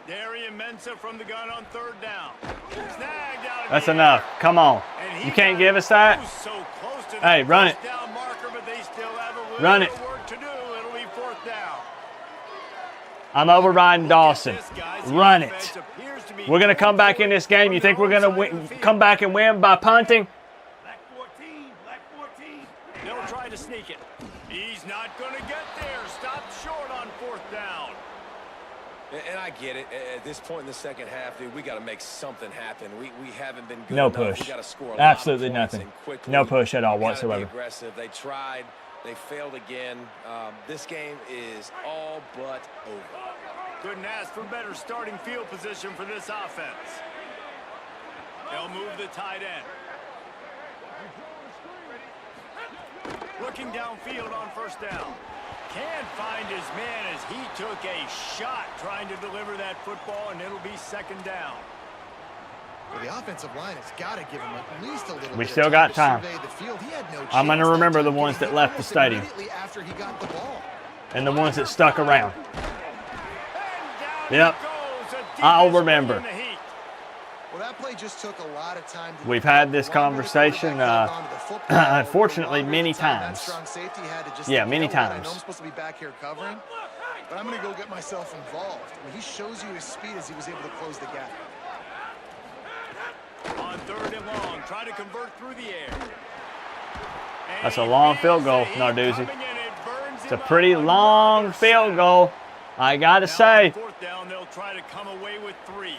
Darian Mensah from the gun on 3rd down. Snagged out of That's the enough. air. Come on. And You can't give us that. so close to Hey, that run it. first down marker, but they still have a little Run bit it. of work to do. It'll be 4th down. I'm overriding Dawson. This, guys, the Run offense it. appears to be We're going to come back in this game. You think we're going to come back and win by punting? Black 14. They'll try to sneak it. He's not going to get there. Stopped short on 4th down. And I I get it. At this point in the second half, dude, we got to make something happen. We haven't been good No enough. push. We got to score a Absolutely lot of points nothing. and quickly. No push at all We gotta whatsoever. Be aggressive. They tried. They failed again. This game is all but over. Couldn't ask for better starting field position for this offense. They'll move the tight end. Looking downfield on first down. Can't find his man as he took a shot trying to deliver that football, and it'll be second down. Well, the offensive line has got to give him at least a little We bit still of got to time. survey the field. He had no I'm going to chance remember that the time, ones getting that hit left the almost stadium immediately after he got the ball. and the ones that stuck around. And down Yep. he goes, a I'll defense remember. in the heat. Well, that play just took a lot of time. We've had this conversation, unfortunately, many times. Yeah, many times. I know I'm supposed to be back here covering, but I'm going to go get myself involved. I mean, he shows you his speed as he was able to close the gap. On third and long, try to convert through the air. And That's a he long feels field goal, the heat Narduzzi. coming and it burns It's a him up pretty like long another field sack. goal, I got to Now say. on fourth down, they'll try to come away with 3.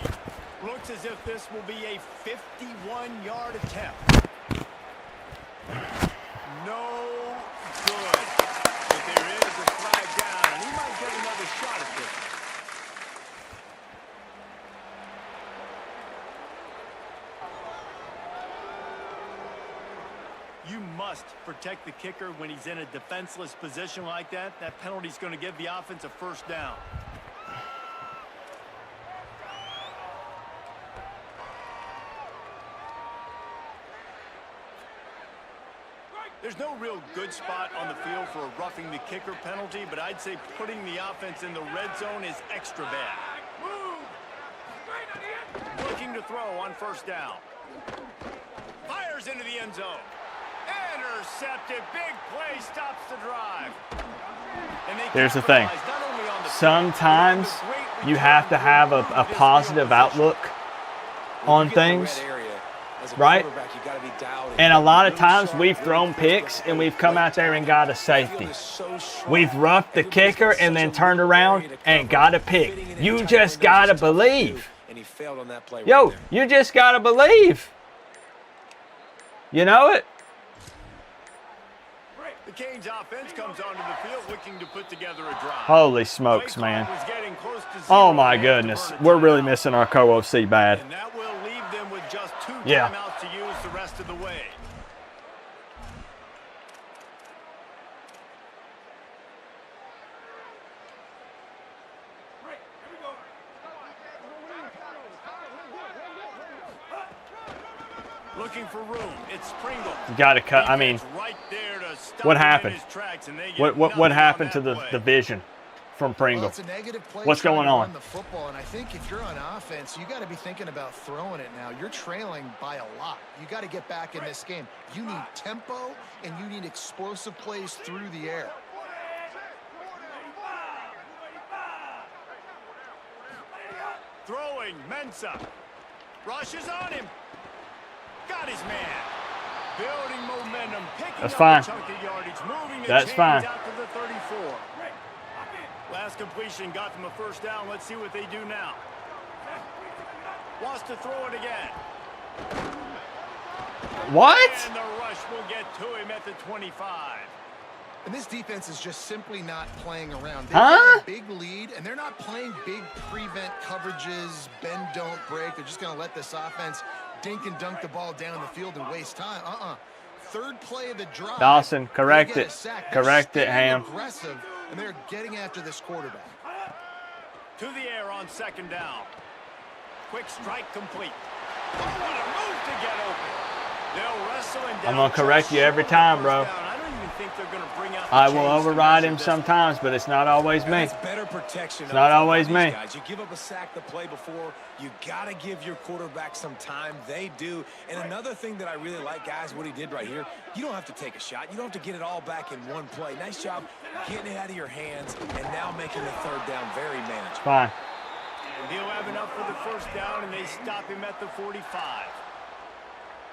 Looks as if this will be a 51-yard attempt. No good. But there is a flag down, and he might get another shot at this. You must protect the kicker when he's in a defenseless position like that. That penalty's going to give the offense a first down. There's no real good spot on the field for a roughing the kicker penalty, but I'd say putting the offense in the red zone is extra bad. Looking to throw on first down. Fires into the end zone. Intercepted. Big play stops the drive. And they Here's the thing. capitalize not only on the Sometimes field, but the great you have to return have from a this positive field outlook When on you get in the things, red area, as a right? quarterback, you gotta be dialed in. And a lot of Really times sharp, we've really thrown quick, picks got and we've great come out there and got a The field safety. is so sharp. We've roughed the Everybody's kicker got and such then a turned little around area to and cover. got a pick. Fitting in You tight just windows got to is tough to do, believe. and he failed on that play Yo, right there. you just got to believe. You know it? The Canes offense comes onto the field looking to put together a drive. Holy smokes, Play man. clock was getting close to Oh, 0 my and they have to goodness. burn a We're really timeout. missing our co-OC bad. And that will leave them with just 2 Yeah. timeouts to use the rest of the way. Looking for room. It's Pringle. You got to cut. I mean, Defense right there to stop what him in happened? his tracks, and they get what nothing happened on to that the play. vision from Well, Pringle? it's a negative play. What's trying going to on? run the football, and I think if you're on offense, you got to be thinking about throwing it now. You're trailing by a lot. You got to get back in this game. You need tempo, and you need explosive plays through the air. Throwing, Mensah. Rushes on him. Got his man. Building momentum, picking That's up fine. a chunk of yardage, moving the That's chains fine. out to the 34. Last completion got them a first down. Let's see what they do now. Wants to throw it again. What? And the rush will get to him at the 25. And this defense is just simply not playing around. They've Huh? got a big lead, and they're not playing big prevent coverages, bend, don't break. They're just going to let this offense dink and dunk the ball down the field and waste time. Third play of the drive. Dawson, correct they get it. a sack. They're Correct it, staying Ham. aggressive, and they're getting after this quarterback. To the air on second down. Quick strike complete. Oh, what a move to get open. They'll wrestle him down. I'm going to correct you every Just time, short bro. of first down. I don't even think they're going to bring out the I will chains to override measure him this. sometimes, but it's not always me. That's better protection. It's not always by these me. Guys. You give up a sack the play before. You got to give your quarterback some time. They do. And another thing that I really like, guys, what he did right here, you don't have to take a shot. You don't have to get it all back in one play. Nice job getting it out of your hands and now making the third down very manageable. Fine. He'll have enough for the first down, and they stop him at the 45.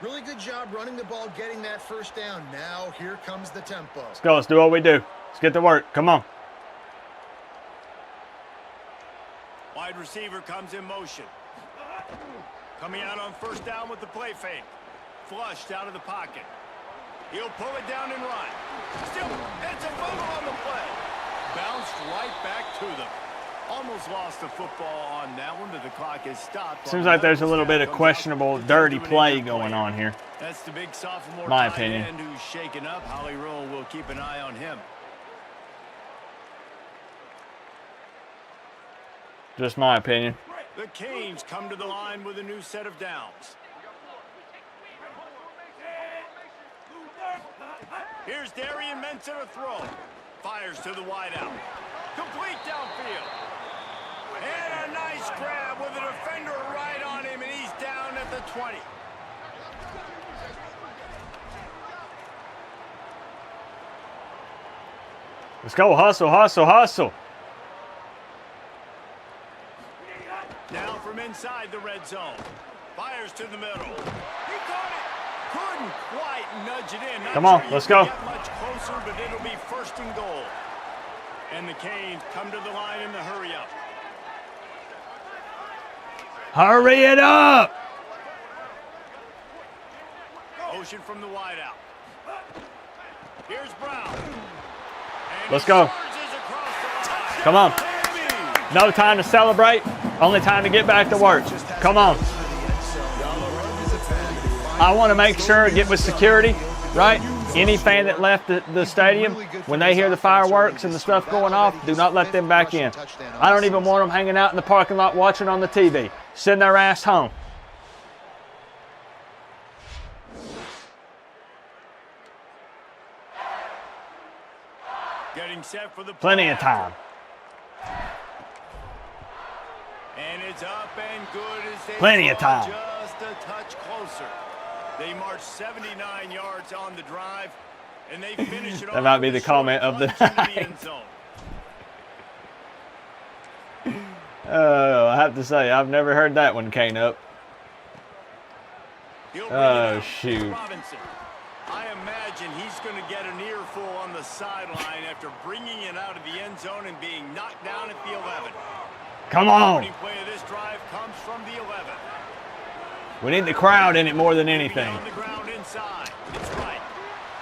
Really good job running the ball, getting that first down. Now here comes the tempo. Let's go. Let's do what we do. Let's get to work. Come on. Wide wide receiver comes in motion. Coming out on first down with the play fake. Flushed out of the pocket. He'll pull it down and run. Still, it's a fumble on the play. Bounced right back to them. Almost lost the football on that one, but the clock is stopped. Seems like there's a little bit of questionable, dirty play going on here. That's the big sophomore My tight opinion. end who's shaken up. Holly Rowe will keep an eye on him. Just my opinion. The Canes come to the line with a new set of downs. Here's Darian Mensah to throw. Fires to the wideout. Complete downfield. And a nice grab with a defender right on him, and he's down at the 20. Let's go. Hustle, hustle, hustle. Now from inside the red zone. Fires to the middle. He caught it. Couldn't quite nudge it in. Not Come on, sure let's you go. can get much closer, but it'll be first and goal. And the Canes come to the line in the hurry up. Hurry it up. Motion from the wideout. Here's Brown. And Let's he go. surges across the line. Come on. Baby! No time to celebrate. Only time to get back to work. Come on. I want to make sure, get with security, right? Any fan that left the stadium, when they hear the fireworks and the stuff going off, do not let them back in. I don't even want them hanging out in the parking lot watching on the TV. Send their ass home. Getting set for the Plenty of time. And it's up and good as they Plenty of draw time. just a touch closer. They march 79 yards on the drive, and they finish it That might be with the a short comment of the punch into night. end zone. I have to say, I've never heard that one came up. He'll bring it out. Shoot. Robinson. I imagine he's going to get an earful on the sideline after bringing it out of the end zone and being knocked down at the 11. Come on. Opening play of this drive comes from the 11. We need the crowd in it more than anything. On the ground inside. It's right.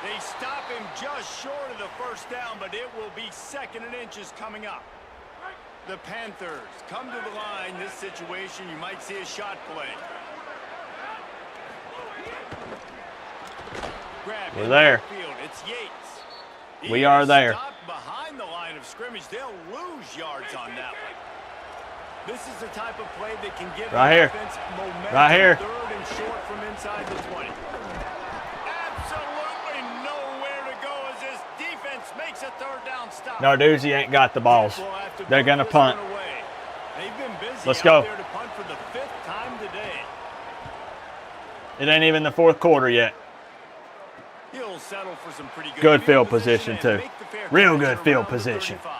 They stop him just short of the first down, but it will be second and inches coming up. The Panthers come to the line. This situation, you might see a shot play. Grab We're in there. the field. It's Yates. We are there. Stopped behind the line of scrimmage. They'll lose yards on that one. This is the type of play that can give Right the here. offense momentum. Right here. Third and short from inside the 20. Absolutely nowhere to go as this defense makes a third down stop. No, dudes, he ain't got the balls. We'll have to They're put going to this punt. one away. They've been busy Let's out go. there to punt for the 5th time today. It ain't even the fourth quarter yet. He'll settle for some pretty Good field position, and too. make the fair Real catch good around field the position. 35.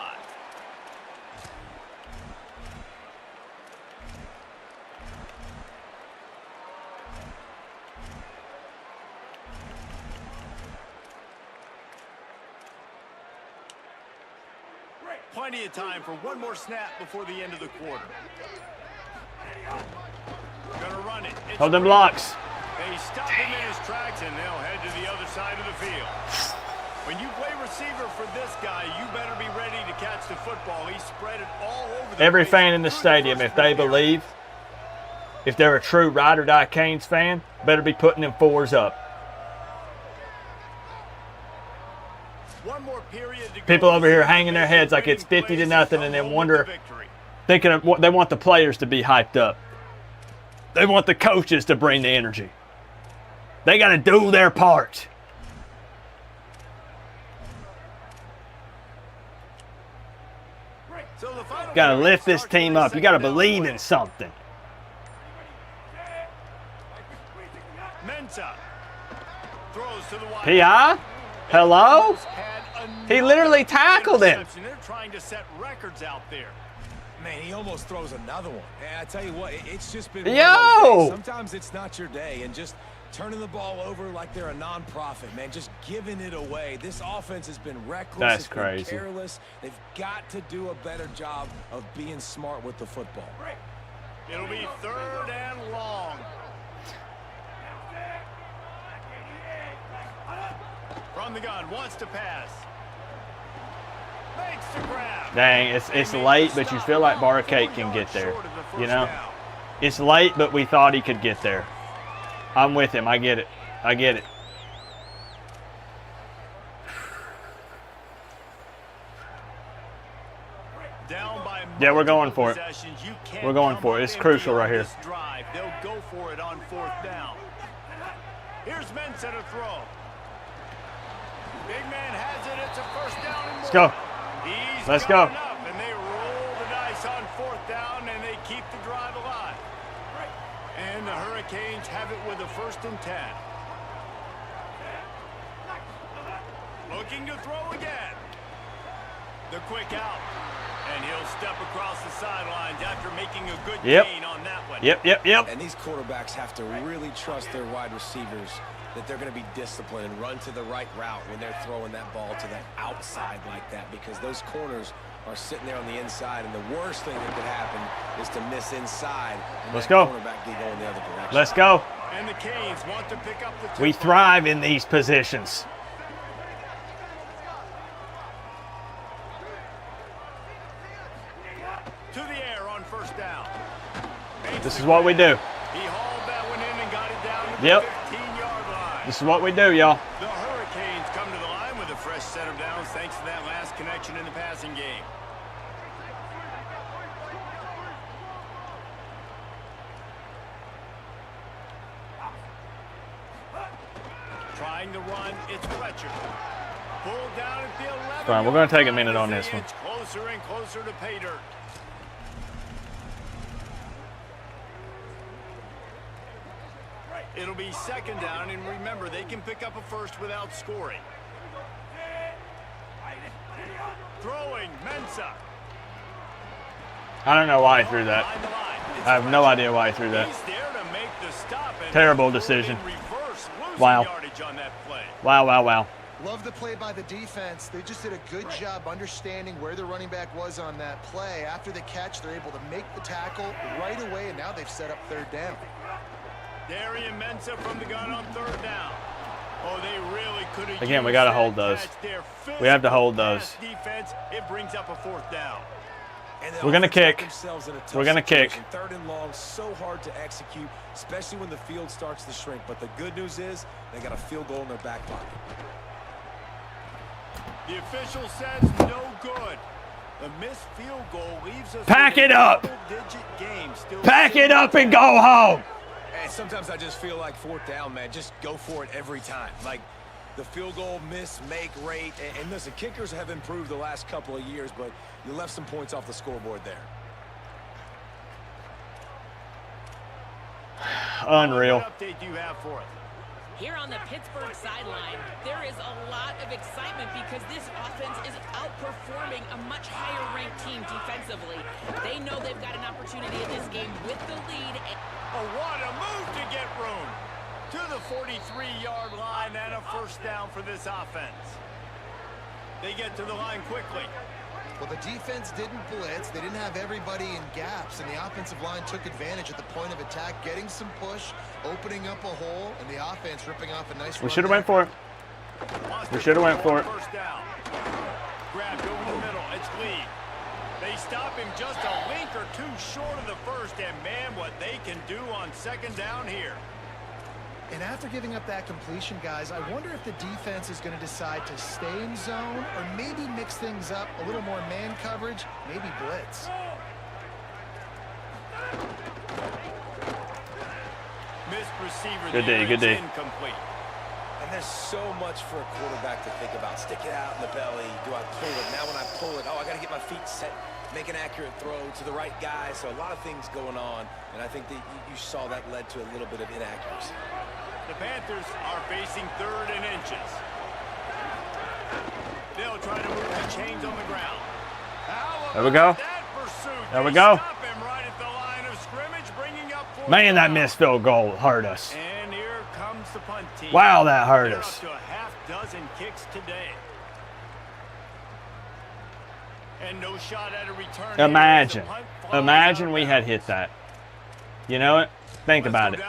Plenty of time for one more snap before the end of the quarter. Gonna run it. It's Hold them free. blocks. They stop him in his tracks, and they'll head to the other side of the field. When you play receiver for this guy, you better be ready to catch the football. He spread it all over the Every place fan in the through stadium, first if they quarter. believe, if they're a true ride or die Canes fan, better be putting them fours up. One more period to go. People over here hanging their heads like it's 50 to nothing and then wonder, thinking of what they want the players to be hyped up. They want the coaches to bring the energy. They got to do their part. So the final Got to period lift this starts team with a up. You got to second down believe play. in something. Mensah throws to the wide. P.I.? Hello? Had He another literally tackled him. interception. They're trying to set records out there. Man, he almost throws another one. And I tell you what, it's just been Yo! Sometimes it's not your day, and just turning the ball over like they're a non-profit, man, just giving it away. This offense has been reckless. That's it's been crazy. Careless. They've got to do a better job of being smart with the football. It'll be 3rd and long. From the gun, wants to pass. Makes the grab. Dang, it's late, but you feel like Barcade can get there. You know? It's late, but we thought he could get there. I'm with him. I get it. I get it. Yeah, we're going for it. We're going for it. It's crucial right here. They'll go for it on 4th down. Here's Mensa to throw. Big man has it. It's a 1st down and more. Let's go. Let's go. And they roll the dice on 4th down, and they keep the drive alive. And the Hurricanes have it with a 1st and 10. Looking to throw again. The quick out. And he'll step across the sidelines after making a good gain on that one. Yep. And these quarterbacks have to really trust their wide receivers that they're going to be disciplined and run to the right route when they're throwing that ball to the outside like that, because those corners are sitting there on the inside, and the worst thing that could happen is to miss inside. And Let's that go. Cornerback can go in the other direction. Let's go. And the Canes want to pick up the We thrive in these positions. to the air on 1st down. This is what we do. He hauled that one in and got it down to Yep. the 15-yard line. This is what we do, y'all. The Hurricanes come to the line with a fresh set of downs thanks to that last connection in the passing game. Trying to run, it's Fletcher. Pulled down at the 11. Fine, we're going to take a minute on this one. Closer and closer to pay dirt. It'll be 2nd down, and remember, they can pick up a 1st without scoring. Throwing, Mensa. I don't know why he threw that. I have no idea why he threw that. He's there to make the stop and Terrible decision. reverse, losing Wow. yardage on that play. Wow. Love the play by the defense. They just did a good job understanding where the running back was on that play. After the catch, they're able to make the tackle right away, and now they've set up 3rd down. Darian Mensa from the gun on 3rd down. Oh, they really could have. Again, we got to hold those. We have to hold those. Defense, it brings up a 4th down. We're going to kick. We're going to kick. 3rd and long, so hard to execute, especially when the field starts to shrink. But the good news is they got a field goal in their back pocket. The official says no good. The missed field goal leaves us. Pack with it a up. double-digit game still. Pack it up and go home. And sometimes I just feel like 4th down, man, just go for it every time. Like the field goal miss, make rate. And listen, kickers have improved the last couple of years, but you left some points off the scoreboard there. Unreal. What update do you have for us? Here on the Pittsburgh sideline, there is a lot of excitement because this offense is outperforming a much higher-ranked team defensively. They know they've got an opportunity in this game with the lead. Oh, what a move to get room. To the 43-yard line and a 1st down for this offense. They get to the line quickly. Well, the defense didn't blitz. They didn't have everybody in gaps, and the offensive line took advantage at the point of attack, getting some push, opening up a hole, and the offense ripping off a nice run. We should have went for it. We should have went for it. 1st down. Grabbed over the middle. It's Lee. They stop him just a link or two short of the 1st, and man, what they can do on 2nd down here. And after giving up that completion, guys, I wonder if the defense is going to decide to stay in zone or maybe mix things up, a little more man coverage, maybe blitz. Missed receiver. Good day, good day. Incomplete. And there's so much for a quarterback to think about. Stick it out in the belly. Do I pull it? Now when I pull it, oh, I got to get my feet set, make an accurate throw to the right guy. So a lot of things going on, and I think that you saw that led to a little bit of inaccuracy. The Panthers are facing 3rd and inches. They'll try to move the chains on the ground. There we go. There we go. Stop him right at the line of scrimmage, bringing up fourth Man, that down. missed field goal hurt us. And here comes the punt team. Wow, that hurt They're us. up to a half dozen kicks today. And no shot at a return. Imagine. Imagine we had hit that. You know it? Think about it.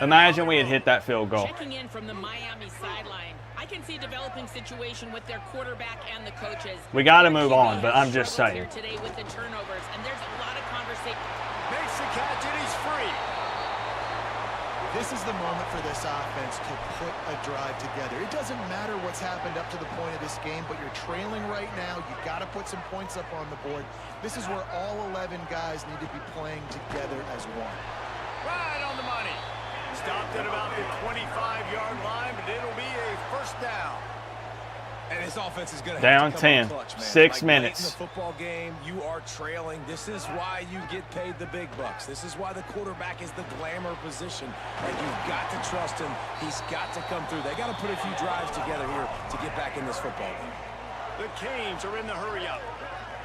Imagine we had hit that field goal. Checking in from the Miami sideline, I can see a developing situation with their quarterback and the coaches. We got to move on, but I'm just saying. Here today with the turnovers, and there's a lot of conversation. Makes the catch and he's free. This is the moment for this offense to put a drive together. It doesn't matter what's happened up to the point of this game, but you're trailing right now. You've got to put some points up on the board. This is where all 11 guys need to be playing together as one. Right on the money. Stopped at about the 25-yard line, but it'll be a first down. And this offense is going to Down have to come 10. up clutch, man. 6 like minutes. Late in the football game, you are trailing. This is why you get paid the big bucks. This is why the quarterback is the glamour position. And you've got to trust him. He's got to come through. They got to put a few drives together here to get back in this football game. The Canes are in the hurry-up.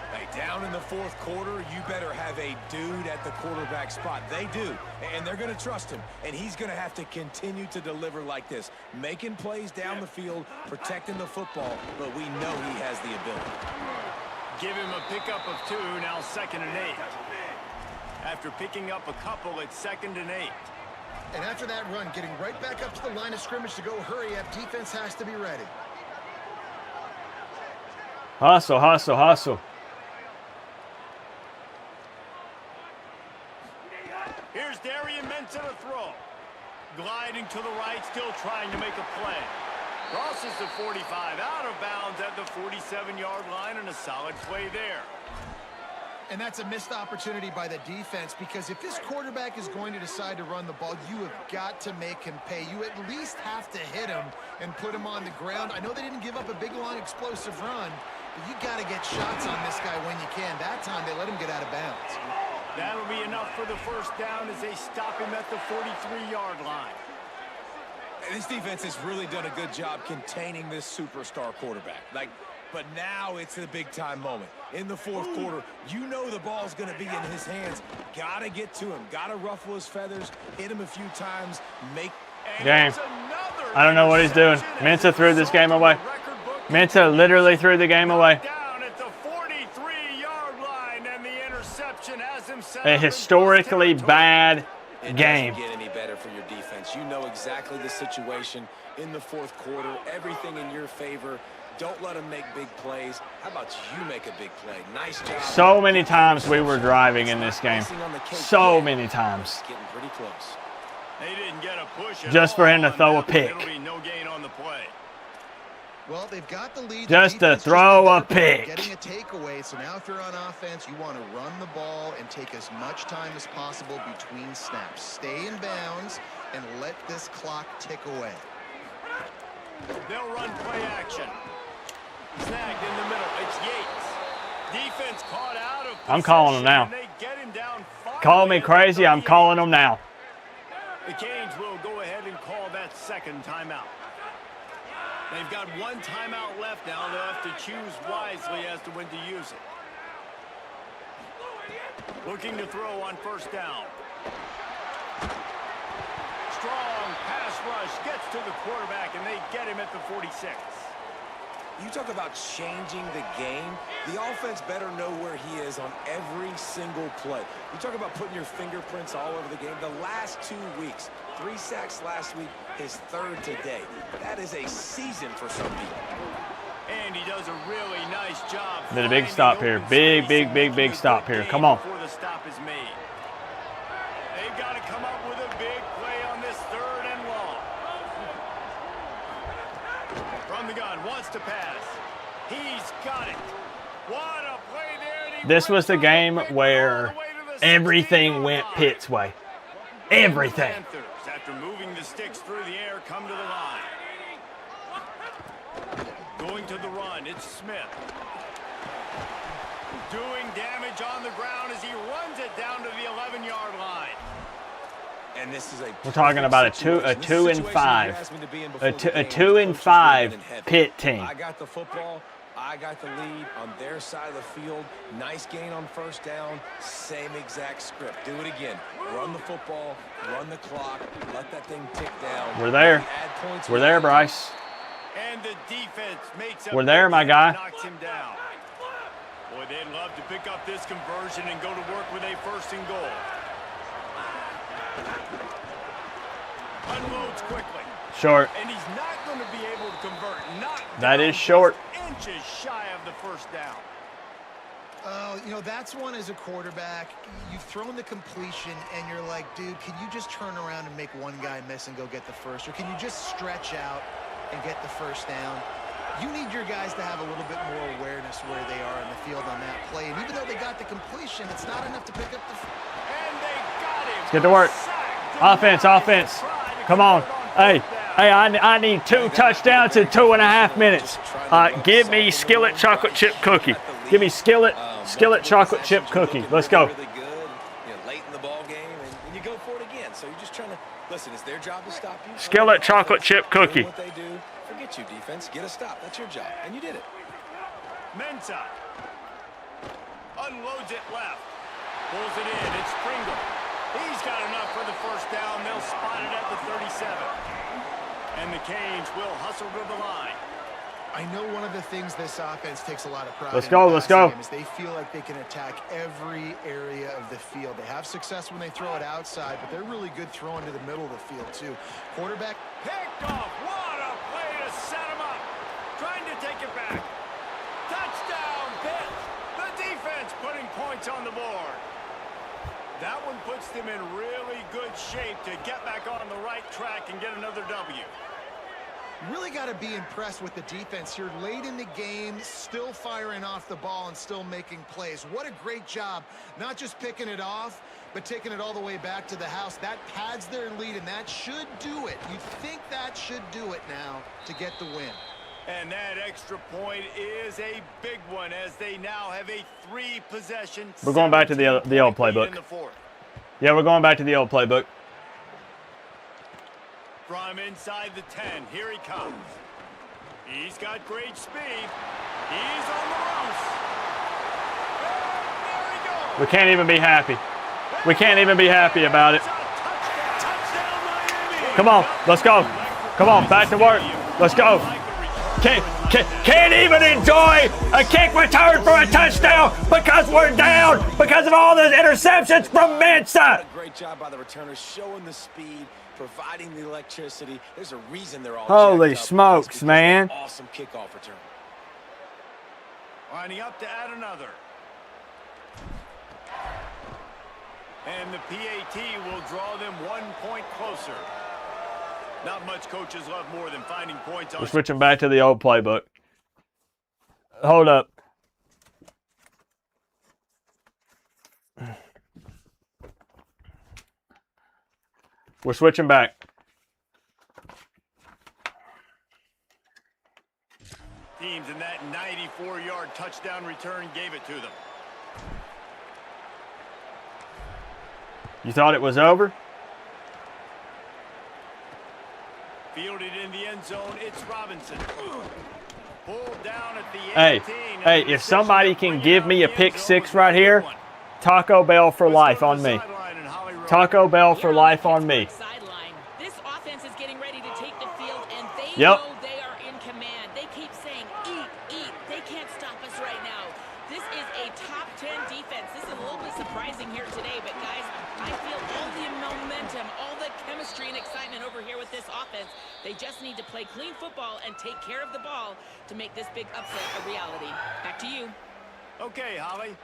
Hey, down in the fourth quarter, you better have a dude at the quarterback spot. They do, and they're going to trust him, and he's going to have to continue to deliver like this, making plays down the field, protecting the football, but we know he has the ability. Give him a pickup of 2, now 2nd and 8. After picking up a couple, it's 2nd and 8. And after that run, getting right back up to the line of scrimmage to go hurry up, defense has to be ready. Hustle, hustle, hustle. Here's Darian Mensa to throw. Gliding to the right, still trying to make a play. Crosses the 45, out of bounds at the 47-yard line, and a solid play there. And that's a missed opportunity by the defense, because if this quarterback is going to decide to run the ball, you have got to make him pay. You at least have to hit him and put him on the ground. I know they didn't give up a big, long, explosive run, but you got to get shots on this guy when you can. That time, they let him get out of bounds. That'll be enough for the first down as they stop him at the 43-yard line. And this defense has really done a good job containing this superstar quarterback. But now it's a big-time moment. In the fourth quarter, you know the ball's going to be in his hands. Got to get to him. Got to ruffle his feathers, hit him a few times, make... Game. I don't know what he's doing. Mensa threw this game away. Mensa literally threw the game away. Down at the 43-yard line, and the interception has him set A up in historically close bad It game. doesn't get any better for your defense. You know exactly the situation in the fourth quarter. Everything in your favor. Don't let them make big plays. How about you make a big play? Nice job. So many times we were driving in this game. So many times. Getting pretty close. They didn't get a push at Just for him to all throw on a that. pick. It'll be no gain on the play. Well, they've got the lead. Just The to defense throw just a needs to get pick. Getting a takeaway. So now if you're on offense, you want to run the ball and take as much time as possible between snaps. Stay in bounds and let this clock tick away. They'll run play action. Snagged in the middle. It's Yates. Defense caught out of I'm calling him now. possession, and they get him down finally Call me at the crazy, I'm 38. calling them now. The Canes will go ahead and call that second timeout. They've got one timeout left now. They'll have to choose wisely as to when to use it. Looking to throw on first down. Strong pass rush gets to the quarterback, and they get him at the 46. You talk about changing the game. The offense better know where he is on every single play. You talk about putting your fingerprints all over the game. The last 2 weeks, 3 sacks last week, his 3rd today. That is a season for some people. And he does a really nice job. Did a big finding stop here. open Big, space big, and big, making big a stop good here. gain Come on. Before the stop is made. They've got to come up with a big play on this 3rd and long. From the gun, wants to pass. He's got it. What a play there. And he This was the runs game all the way where to the everything 16-yard went line. Pitt's way. Everything. Panthers, after moving the sticks through the air, come to the line. Going to the run, it's Smith. Doing damage on the ground as he runs it down to the 11-yard line. And this is We're talking about a 2 and 5. A 2 and 5 Pitt team. I got the football. I got the lead on their side of the field. Nice gain on first down. Same exact script. Do it again. Run the football, run the clock, let that thing tick down. We're there. We're there, Bryce. And the defense makes up. We're there, my guy. Knocks him down. Boy, they'd love to pick up this conversion and go to work with a 1st and goal. Unloads quickly. Short. And he's not going to be able to convert. That is short. Inches shy of the 1st down. You know, that's one as a quarterback. You've thrown the completion, and you're like, dude, can you just turn around and make one guy miss and go get the first? Or can you just stretch out and get the 1st down? You need your guys to have a little bit more awareness where they are in the field on that play. And even though they got the completion, it's not enough to pick up the... And they got him. Let's get to work. Offense, offense. Come on. Hey, I need 2 touchdowns in 2.5 minutes. Give me skillet chocolate chip cookie. Give me skillet chocolate chip cookie. Let's go. Really good, you know, late in the ball game, and you go for it again. So you're just trying to listen. It's their job to stop you. Skillet chocolate chip cookie. What they do, forget you, defense. Get a stop. That's your job, and you did it. Mensah unloads it left, pulls it in. It's Pringle. He's got enough for the 1st down. They'll spot it at the 37. And the Canes will hustle to the line. I know one of the things this offense takes a lot of pride in is they feel like they can attack every area of the field. They have success when they throw it outside, but they're really good throwing to the middle of the field, too. Quarterback picked off. What a play to set him up. Trying to take it back. Touchdown, Pitt. The defense putting points on the board. That one puts them in really good shape to get back on the right track and get another W. Really got to be impressed with the defense here. Late in the game, still firing off the ball and still making plays. What a great job. Not just picking it off, but taking it all the way back to the house. That pads their lead, and that should do it. You think that should do it now to get the win. And that extra point is a big one as they now have a 3-possession. We're going back to the old playbook. Yeah, we're going back to the old playbook. From inside the 10, here he comes. He's got great speed. He's on the ropes. And there he goes. We can't even be happy. We can't even be happy about it. Come on, let's go. Come on, back to work. Let's go. Can't even enjoy a kick return for a touchdown because we're down because of all those interceptions from Mensah. Great job by the returners showing the speed, providing the electricity. There's a reason they're all holy smokes, man. Awesome kickoff return. Lining up to add another. And the PAT will draw them 1 point closer. Not much coaches love more than finding points on. We're switching back to the old playbook. Hold up. We're switching back. Teams in that 94-yard touchdown return gave it to them. You thought it was over? Fielded in the end zone, it's Robinson. Pulled down at the 18. Hey, if somebody can give me a pick 6 right here, Taco Bell for life on me. Taco Bell for life on me. This offense is getting ready to take the field, and they Yep. know they are in command. They keep saying, eat, eat. They can't stop us right now. This is a top 10 defense. This is a little bit surprising here today, but guys, I feel all the momentum, all the chemistry and excitement over here with this offense. They just need to play clean football and take care of the ball to make this big upset a reality. Back to you. Okay, Holly.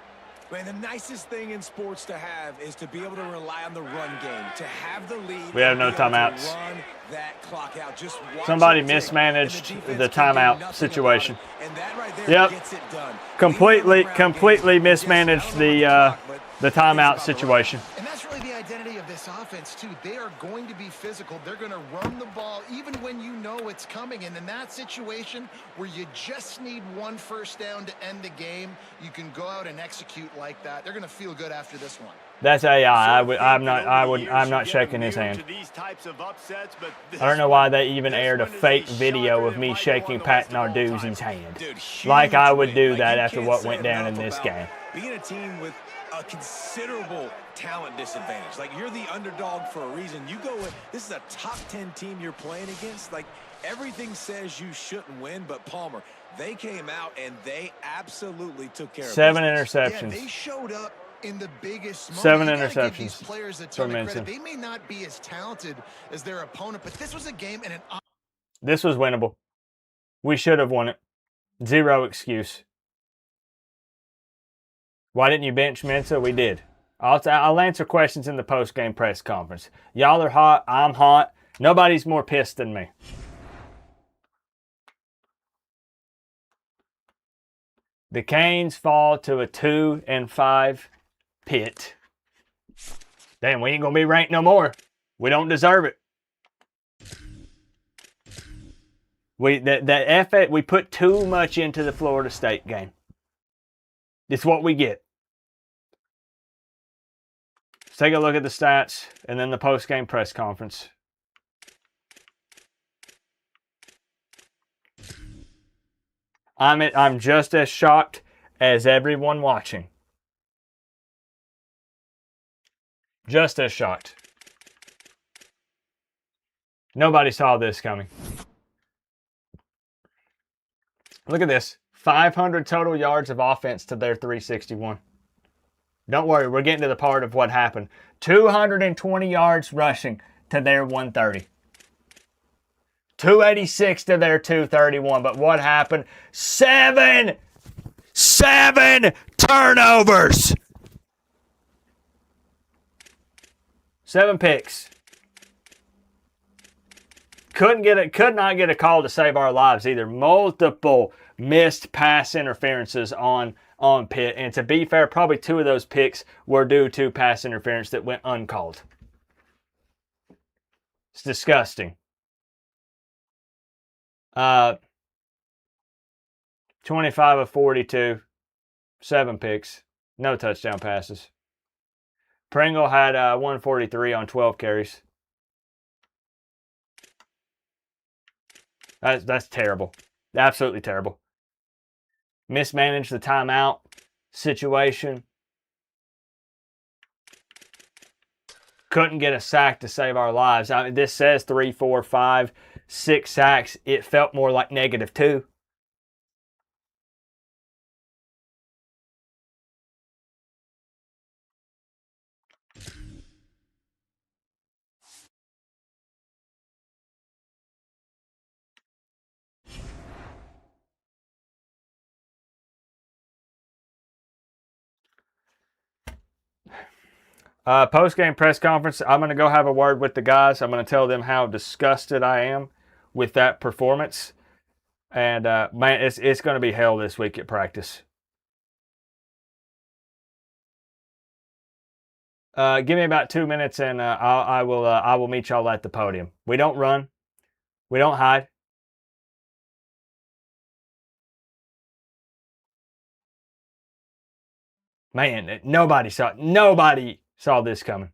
Man, the nicest thing in sports to have is to be able to rely on the run game, to have the lead. We have no timeouts. Run that clock out. Just somebody mismanaged the timeout situation. And that right there yep. Gets it done. Completely mismanaged the timeout situation. And that's really the identity of this offense, too. They are going to be physical. They're going to run the ball even when you know it's coming. And in that situation where you just need 1 first down to end the game, you can go out and execute like that. They're going to feel good after this one. That's AI. I'm not shaking his hand. I don't know why they even aired a fake video of me shaking Pat Narduzzi's hand. Dude, like I would do win. that you after can't what say went down in enough this about game. Being a team with a considerable talent disadvantage. Like, you're the underdog for a reason. You go in, this is a top 10 team you're playing against. Like, everything says you shouldn't win, but Palmer, they came out and they absolutely took care of 7 business. interceptions. Yeah, they showed up in the biggest moment. 7 You gotta give interceptions these players a ton from of credit. Ensign. They may not be as talented as their opponent, but this was a game and This was winnable. We should have won it. Zero excuse. Why didn't you bench Mensa? We did. I'll answer questions in the post-game press conference. Y'all are hot. I'm hot. Nobody's more pissed than me. The Canes fall to a 2-5 Pitt. Damn, we ain't going to be ranked no more. We don't deserve it. We put too much into the Florida State game. It's what we get. Let's take a look at the stats and then the post-game press conference. I'm just as shocked as everyone watching. Just as shocked. Nobody saw this coming. Look at this. 500 total yards of offense to their 361. Don't worry, we're getting to the part of what happened. 220 yards rushing to their 130. 286 to their 231. But what happened? 7 turnovers. 7 picks. Could not get a call to save our lives either. Multiple missed pass interferences on Pitt. And to be fair, probably 2 of those picks were due to pass interference that went uncalled. It's disgusting. 25 of 42. 7 picks. No touchdown passes. Pringle had 143 on 12 carries. That's terrible. Absolutely terrible. Mismanaged the timeout situation. Couldn't get a sack to save our lives. I mean, this says 3, 4, 5, 6 sacks. It felt more like -2. Post-game press conference, I'm going to go have a word with the guys. I'm going to tell them how disgusted I am with that performance. And, man, it's going to be hell this week at practice. Give me about 2 minutes, and I will meet y'all at the podium. We don't run. We don't hide. Man, nobody saw this coming.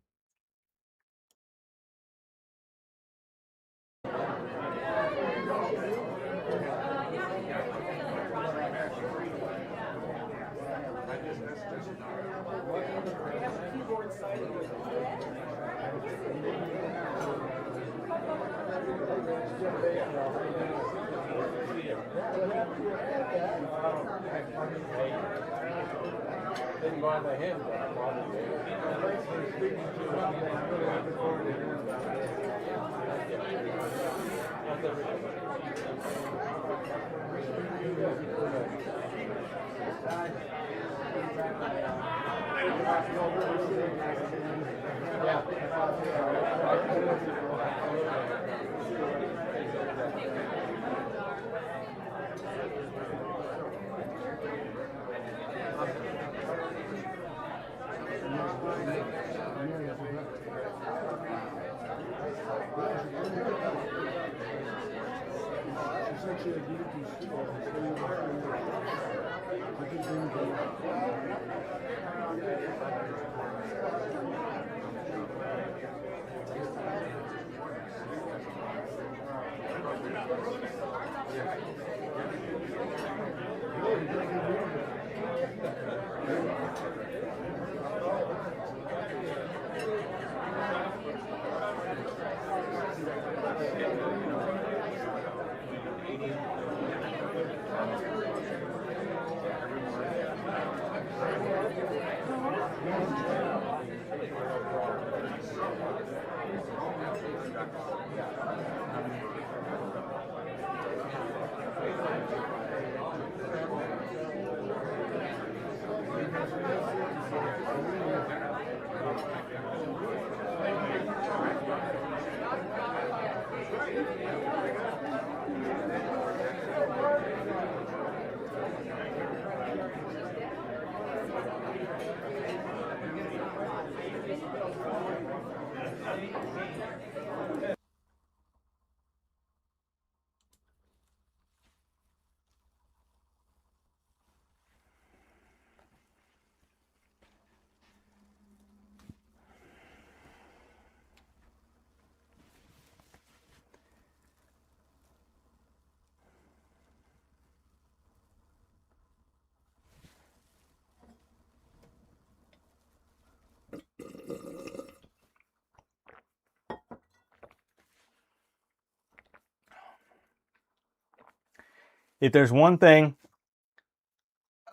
If there's one thing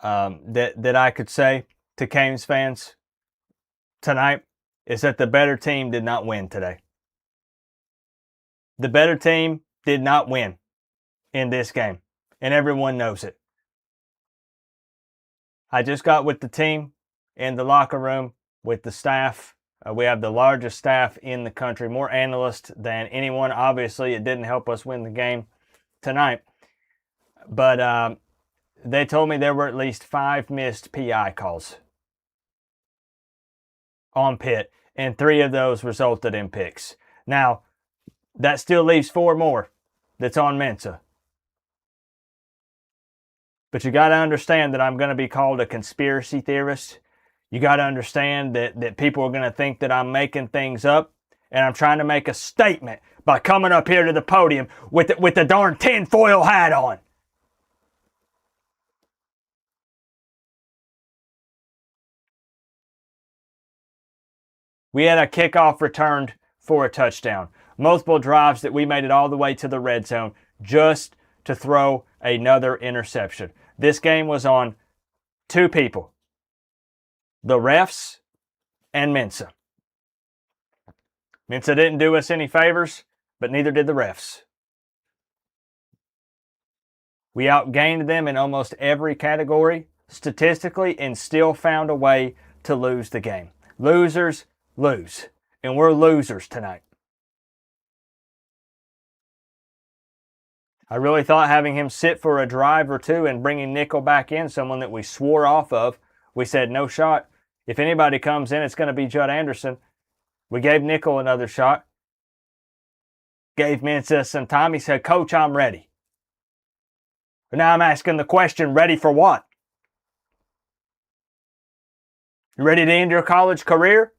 that I could say to Canes fans tonight, is that the better team did not win today. The better team did not win in this game, and everyone knows it. I just got with the team in the locker room with the staff. We have the largest staff in the country, more analysts than anyone. Obviously, it didn't help us win the game tonight. But they told me there were at least 5 missed PI calls on Pitt, and 3 of those resulted in picks. Now, that still leaves 4 more that's on Mensa. But you got to understand that I'm going to be called a conspiracy theorist. You got to understand that people are going to think that I'm making things up, and I'm trying to make a statement by coming up here to the podium with the darn tinfoil hat on. We had a kickoff returned for a touchdown. Multiple drives that we made it all the way to the red zone just to throw another interception. This game was on 2 people. The refs and Mensa. Mensa didn't do us any favors, but neither did the refs. We outgained them in almost every category statistically and still found a way to lose the game. Losers lose, and we're losers tonight. I really thought having him sit for a drive or 2 and bringing Nickel back in, someone that we swore off of, we said no shot. If anybody comes in, it's going to be Judd Anderson. We gave Nickel another shot. Gave Mensa some time. He said, Coach, I'm ready. But now I'm asking the question, ready for what? You ready to end your college career?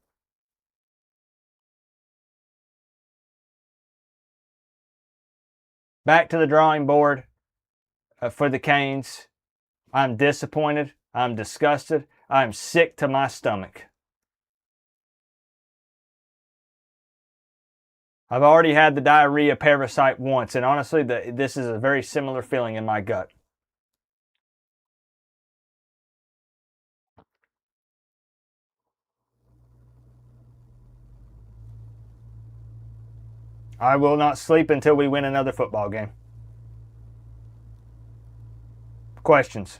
Back to the drawing board for the Canes. I'm disappointed. I'm disgusted. I'm sick to my stomach. I've already had the diarrhea parasite once, and honestly, this is a very similar feeling in my gut. I will not sleep until we win another football game. Questions?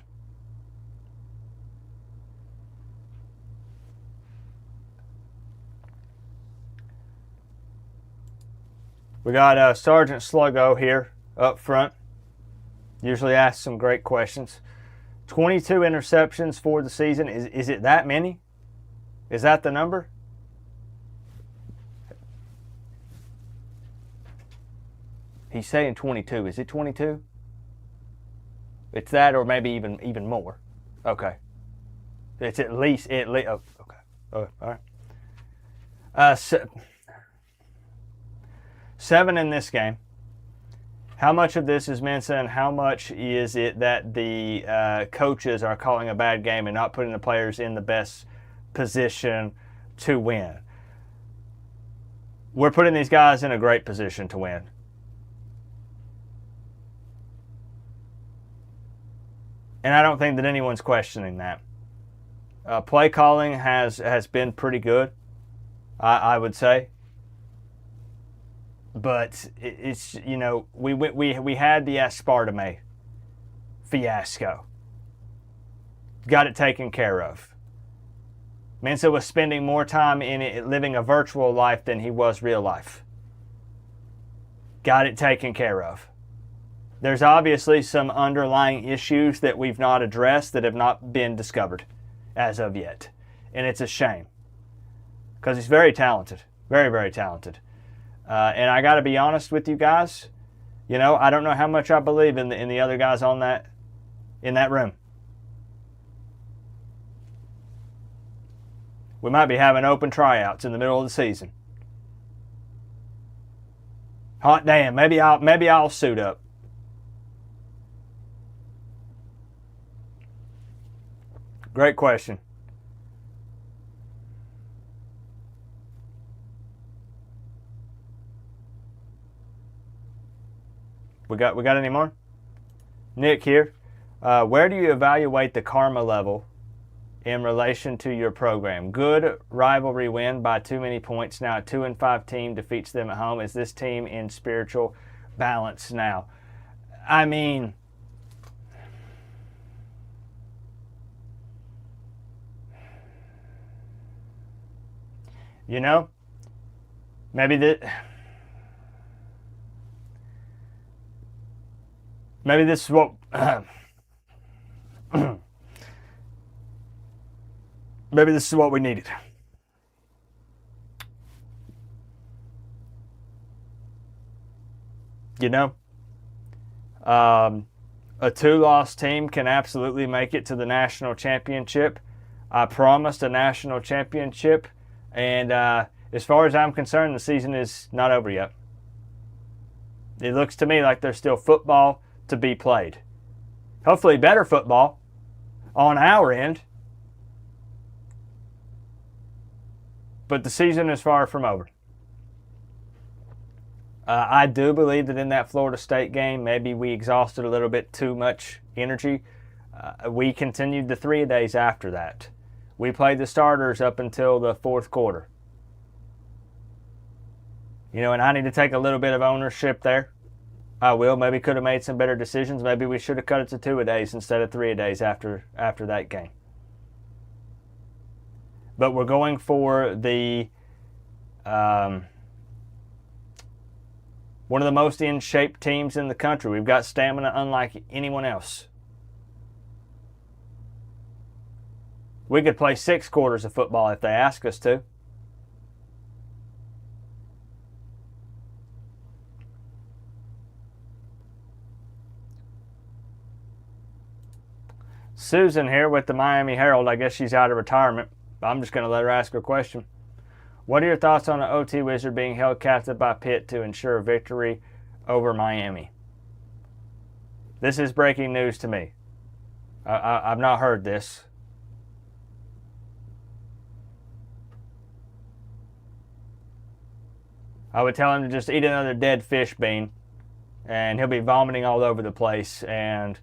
We got Sergeant Sluggo here up front. Usually asks some great questions. 22 interceptions for the season. Is it that many? Is that the number? He's saying 22. Is it 22? It's that or maybe even more. Okay. It's at least oh, okay. Oh, all right. 7 in this game. How much of this is Mensa and how much is it that the coaches are calling a bad game and not putting the players in the best position to win? We're putting these guys in a great position to win. And I don't think that anyone's questioning that. Play calling has been pretty good, I would say. But it's, you know, we had the aspartame fiasco. Got it taken care of. Mensa was spending more time in it living a virtual life than he was real life. Got it taken care of. There's obviously some underlying issues that we've not addressed that have not been discovered as of yet. And it's a shame. Because he's very talented. Very, very talented. And I got to be honest with you guys. You know, I don't know how much I believe in the other guys in that room. We might be having open tryouts in the middle of the season. Hot damn, maybe I'll suit up. Great question. We got any more? Nick here. Where do you evaluate the karma level in relation to your program? Good rivalry win by too many points. Now a 2-5 team defeats them at home. Is this team in spiritual balance now? I mean, you know, maybe this is what maybe this is what we needed. You know, a 2-loss team can absolutely make it to the national championship. I promised a national championship, and as far as I'm concerned, the season is not over yet. It looks to me like there's still football to be played. Hopefully better football on our end. But the season is far from over. I do believe that in that Florida State game, maybe we exhausted a little bit too much energy. We continued the 3 days after that. We played the starters up until the 4th quarter. You know, and I need to take a little bit of ownership there. I will. Maybe could have made some better decisions. Maybe we should have cut it to 2-a-days instead of 3-a-days after that game. But we're going for the one of the most in-shape teams in the country. We've got stamina unlike anyone else. We could play 6 quarters of football if they ask us to. Susan here with the Miami Herald. I guess she's out of retirement. I'm just going to let her ask her question. What are your thoughts on the OT Wizard being held captive by Pitt to ensure victory over Miami? This is breaking news to me. I've not heard this. I would tell him to just eat another dead fish bean, and he'll be vomiting all over the place, and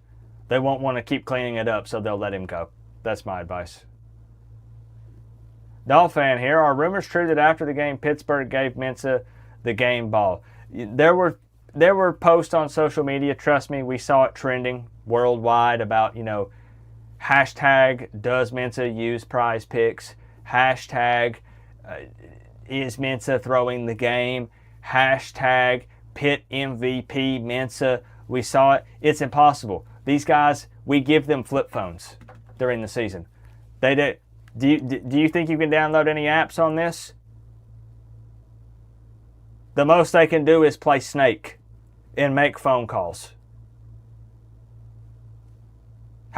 they won't want to keep cleaning it up, so they'll let him go. That's my advice. Dolphin here. Are rumors true that after the game, Pittsburgh gave Mensa the game ball? There were posts on social media. Trust me, we saw it trending worldwide about, you know, hashtag does Mensa use prize picks? Hashtag is Mensa throwing the game? Hashtag Pitt MVP Mensa. We saw it. It's impossible. These guys, we give them flip phones during the season. They do. Do you think you can download any apps on this? The most they can do is play Snake and make phone calls.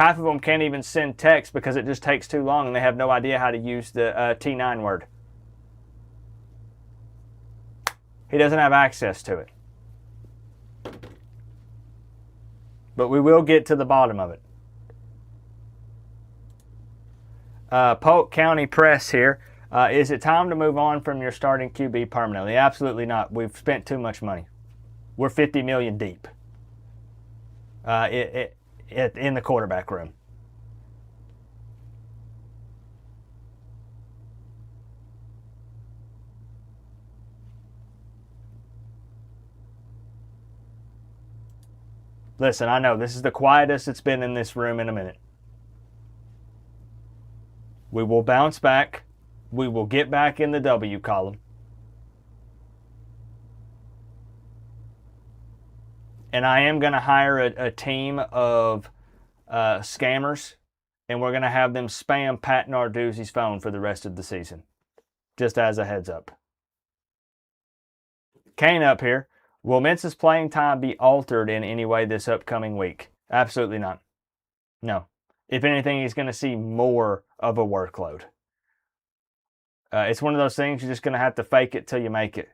Half of them can't even send text because it just takes too long and they have no idea how to use the T9 word. He doesn't have access to it. But we will get to the bottom of it. Polk County Press here. Is it time to move on from your starting QB permanently? Absolutely not. We've spent too much money. We're $50 million deep in the quarterback room. Listen, I know this is the quietest it's been in this room in a minute. We will bounce back. We will get back in the W column. And I am going to hire a team of scammers, and we're going to have them spam Pat Narduzzi's phone for the rest of the season. Just as a heads up. Kane up here. Will Mensa's playing time be altered in any way this upcoming week? Absolutely not. No. If anything, he's going to see more of a workload. It's one of those things you're just going to have to fake it till you make it.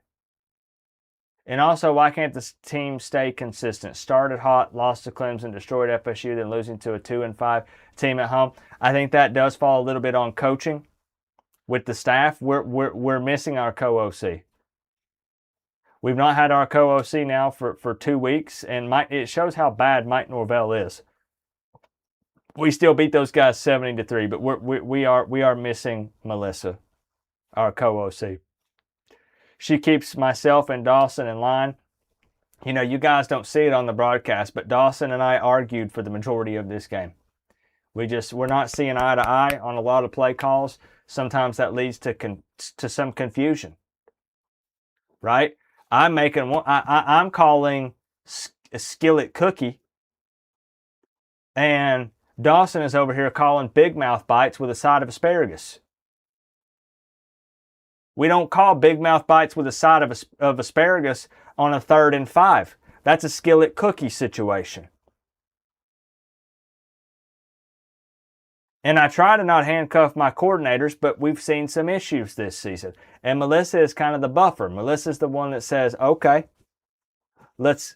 And also, why can't this team stay consistent? Started hot, lost to Clemson, destroyed FSU, then losing to a 2-5 team at home. I think that does fall a little bit on coaching with the staff. We're missing our co-OC. We've not had our co-OC now for 2 weeks, and it shows how bad Mike Norvell is. We still beat those guys 70-3, but we are missing Melissa, our co-OC. She keeps myself and Dawson in line. You know, you guys don't see it on the broadcast, but Dawson and I argued for the majority of this game. We're not seeing eye to eye on a lot of play calls. Sometimes that leads to some confusion, right? I'm calling a skillet cookie, and Dawson is over here calling big mouth bites with a side of asparagus. We don't call big mouth bites with a side of asparagus on a 3rd and 5. That's a skillet cookie situation. And I try to not handcuff my coordinators, but we've seen some issues this season. And Melissa is kind of the buffer. Melissa's the one that says, okay, let's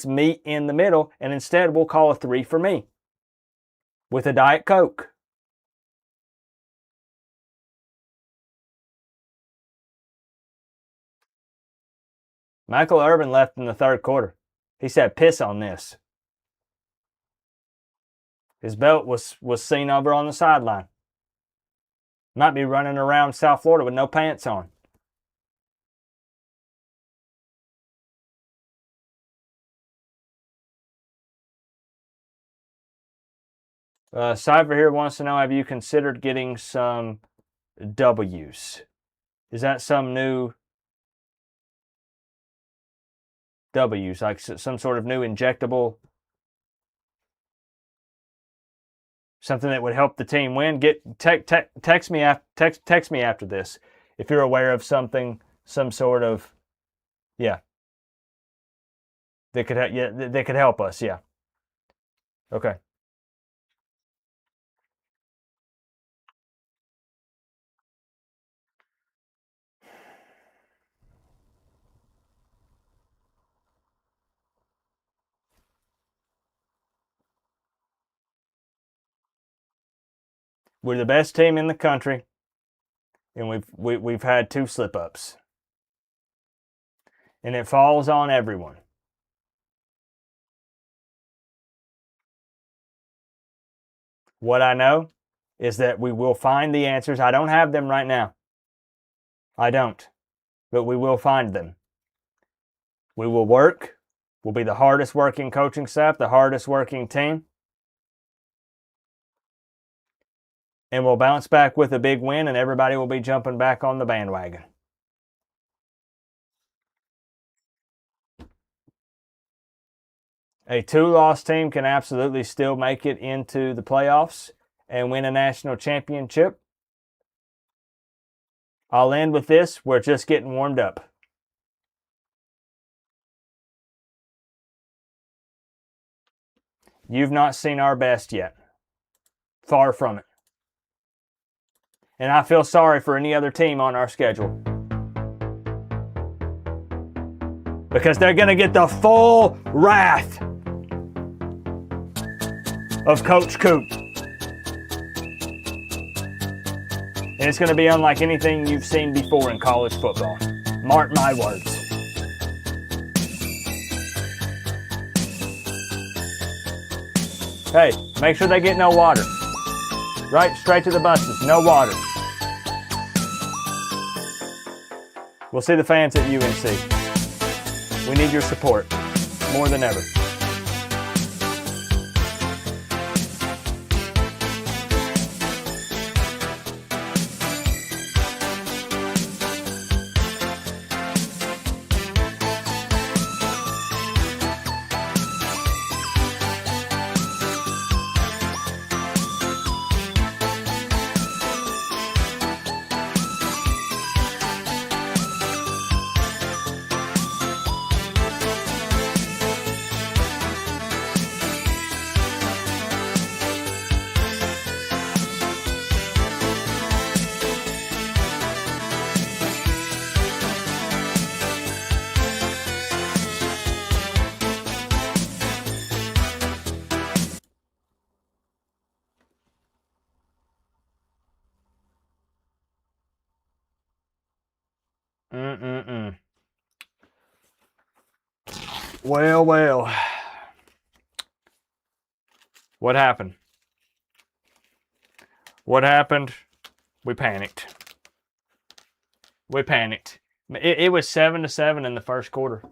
meet in the middle, and instead we'll call a 3 for me with a Diet Coke. Michael Irvin left in the 3rd quarter. He said, piss on this. His belt was seen over on the sideline. Might be running around South Florida with no pants on. Cypher here wants to know, have you considered getting some W's? Is that some new W's, like some sort of new injectable, something that would help the team win? Text me after this if you're aware of something, some sort of, that could help us. Yeah. Okay. We're the best team in the country, and we've had 2 slip-ups. And it falls on everyone. What I know is that we will find the answers. I don't have them right now. I don't. But we will find them. We will work. We'll be the hardest working coaching staff, the hardest working team. And we'll bounce back with a big win, and everybody will be jumping back on the bandwagon. A 2-loss team can absolutely still make it into the playoffs and win a national championship. I'll end with this. We're just getting warmed up. You've not seen our best yet. Far from it. And I feel sorry for any other team on our schedule. Because they're going to get the full wrath of Coach Coop. And it's going to be unlike anything you've seen before in college football. Mark my words. Hey, make sure they get no water. Right, straight to the buses, no water. We'll see the fans at UNC. We need your support more than ever. Well. What happened? What happened? We panicked. It was 7-7 in the first quarter.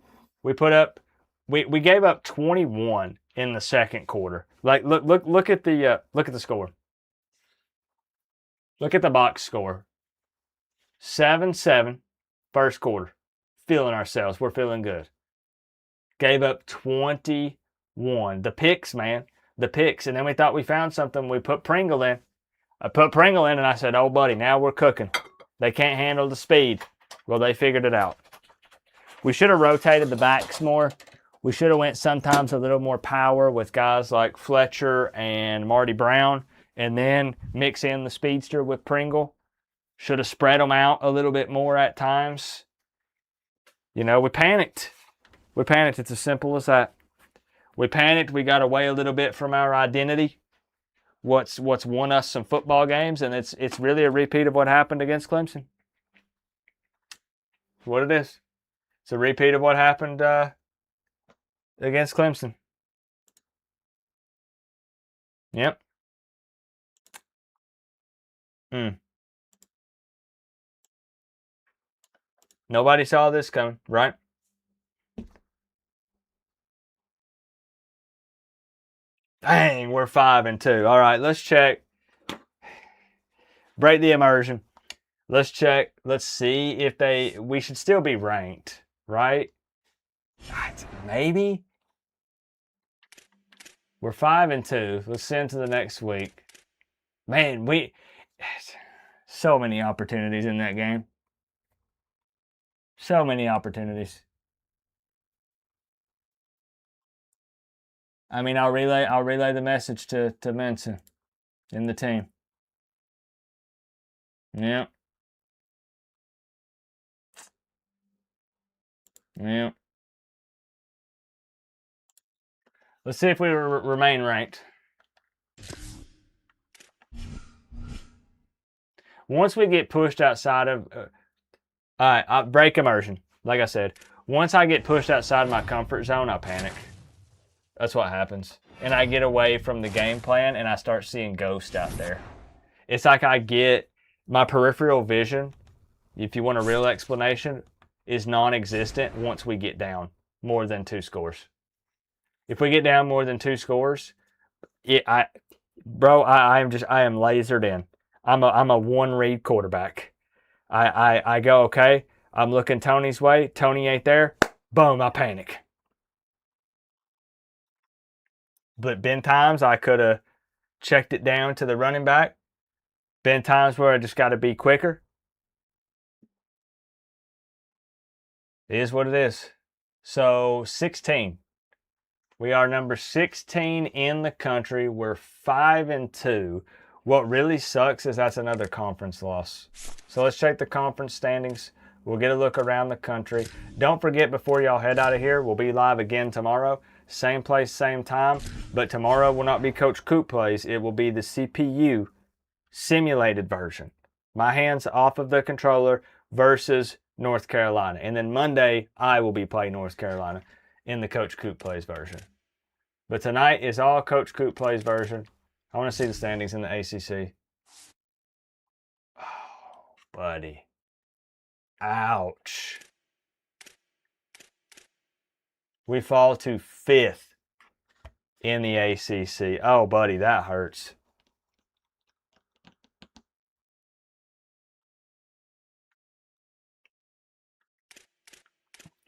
We gave up 21 in the second quarter. Like look at the score. Look at the box score. 7-7 first quarter. Feeling ourselves. We're feeling good. Gave up 21. The picks, man. The picks. And then we thought we found something. We put Pringle in. I put Pringle in and I said, oh, buddy, now we're cooking. They can't handle the speed. Well, they figured it out. We should have rotated the backs more. We should have went sometimes a little more power with guys like Fletcher and Marty Brown and then mix in the speedster with Pringle. Should have spread them out a little bit more at times. You know, we panicked. It's as simple as that. We panicked. We got away a little bit from our identity. What's won us some football games, and it's really a repeat of what happened against Clemson. It's what it is. It's a repeat of what happened against Clemson. Yep. Nobody saw this coming, right? Dang, we're 5-2. All right, let's check. Break the immersion. Let's check. Let's see if we should still be ranked, right? Maybe. We're 5-2. Let's send to the next week. Man, so many opportunities in that game. So many opportunities. I mean, I'll relay the message to Mensa and the team. Yeah. Yeah. Let's see if we remain ranked. Once we get pushed outside of... all right, I'll break immersion. Like I said, once I get pushed outside of my comfort zone, I panic. That's what happens. And I get away from the game plan and I start seeing ghosts out there. It's like I get my peripheral vision, if you want a real explanation, is non-existent once we get down more than 2 scores. If we get down more than 2 scores, I am lasered in. I'm a one-read quarterback. I go, okay, I'm looking Tony's way. Tony ain't there. Boom, I panic. But been times I could have checked it down to the running back. Been times where I just got to be quicker. It is what it is. So 16. We are number 16 in the country. We're 5-2. What really sucks is that's another conference loss. So let's check the conference standings. We'll get a look around the country. Don't forget, before y'all head out of here, we'll be live again tomorrow. Same place, same time. But tomorrow will not be Coach Coop Plays. It will be the CPU simulated version. My hands off of the controller versus North Carolina. And then Monday, I will be playing North Carolina in the Coach Coop Plays version. But tonight is all Coach Coop Plays version. I want to see the standings in the ACC. Oh, buddy. Ouch. We fall to 5th in the ACC. Oh, buddy, that hurts.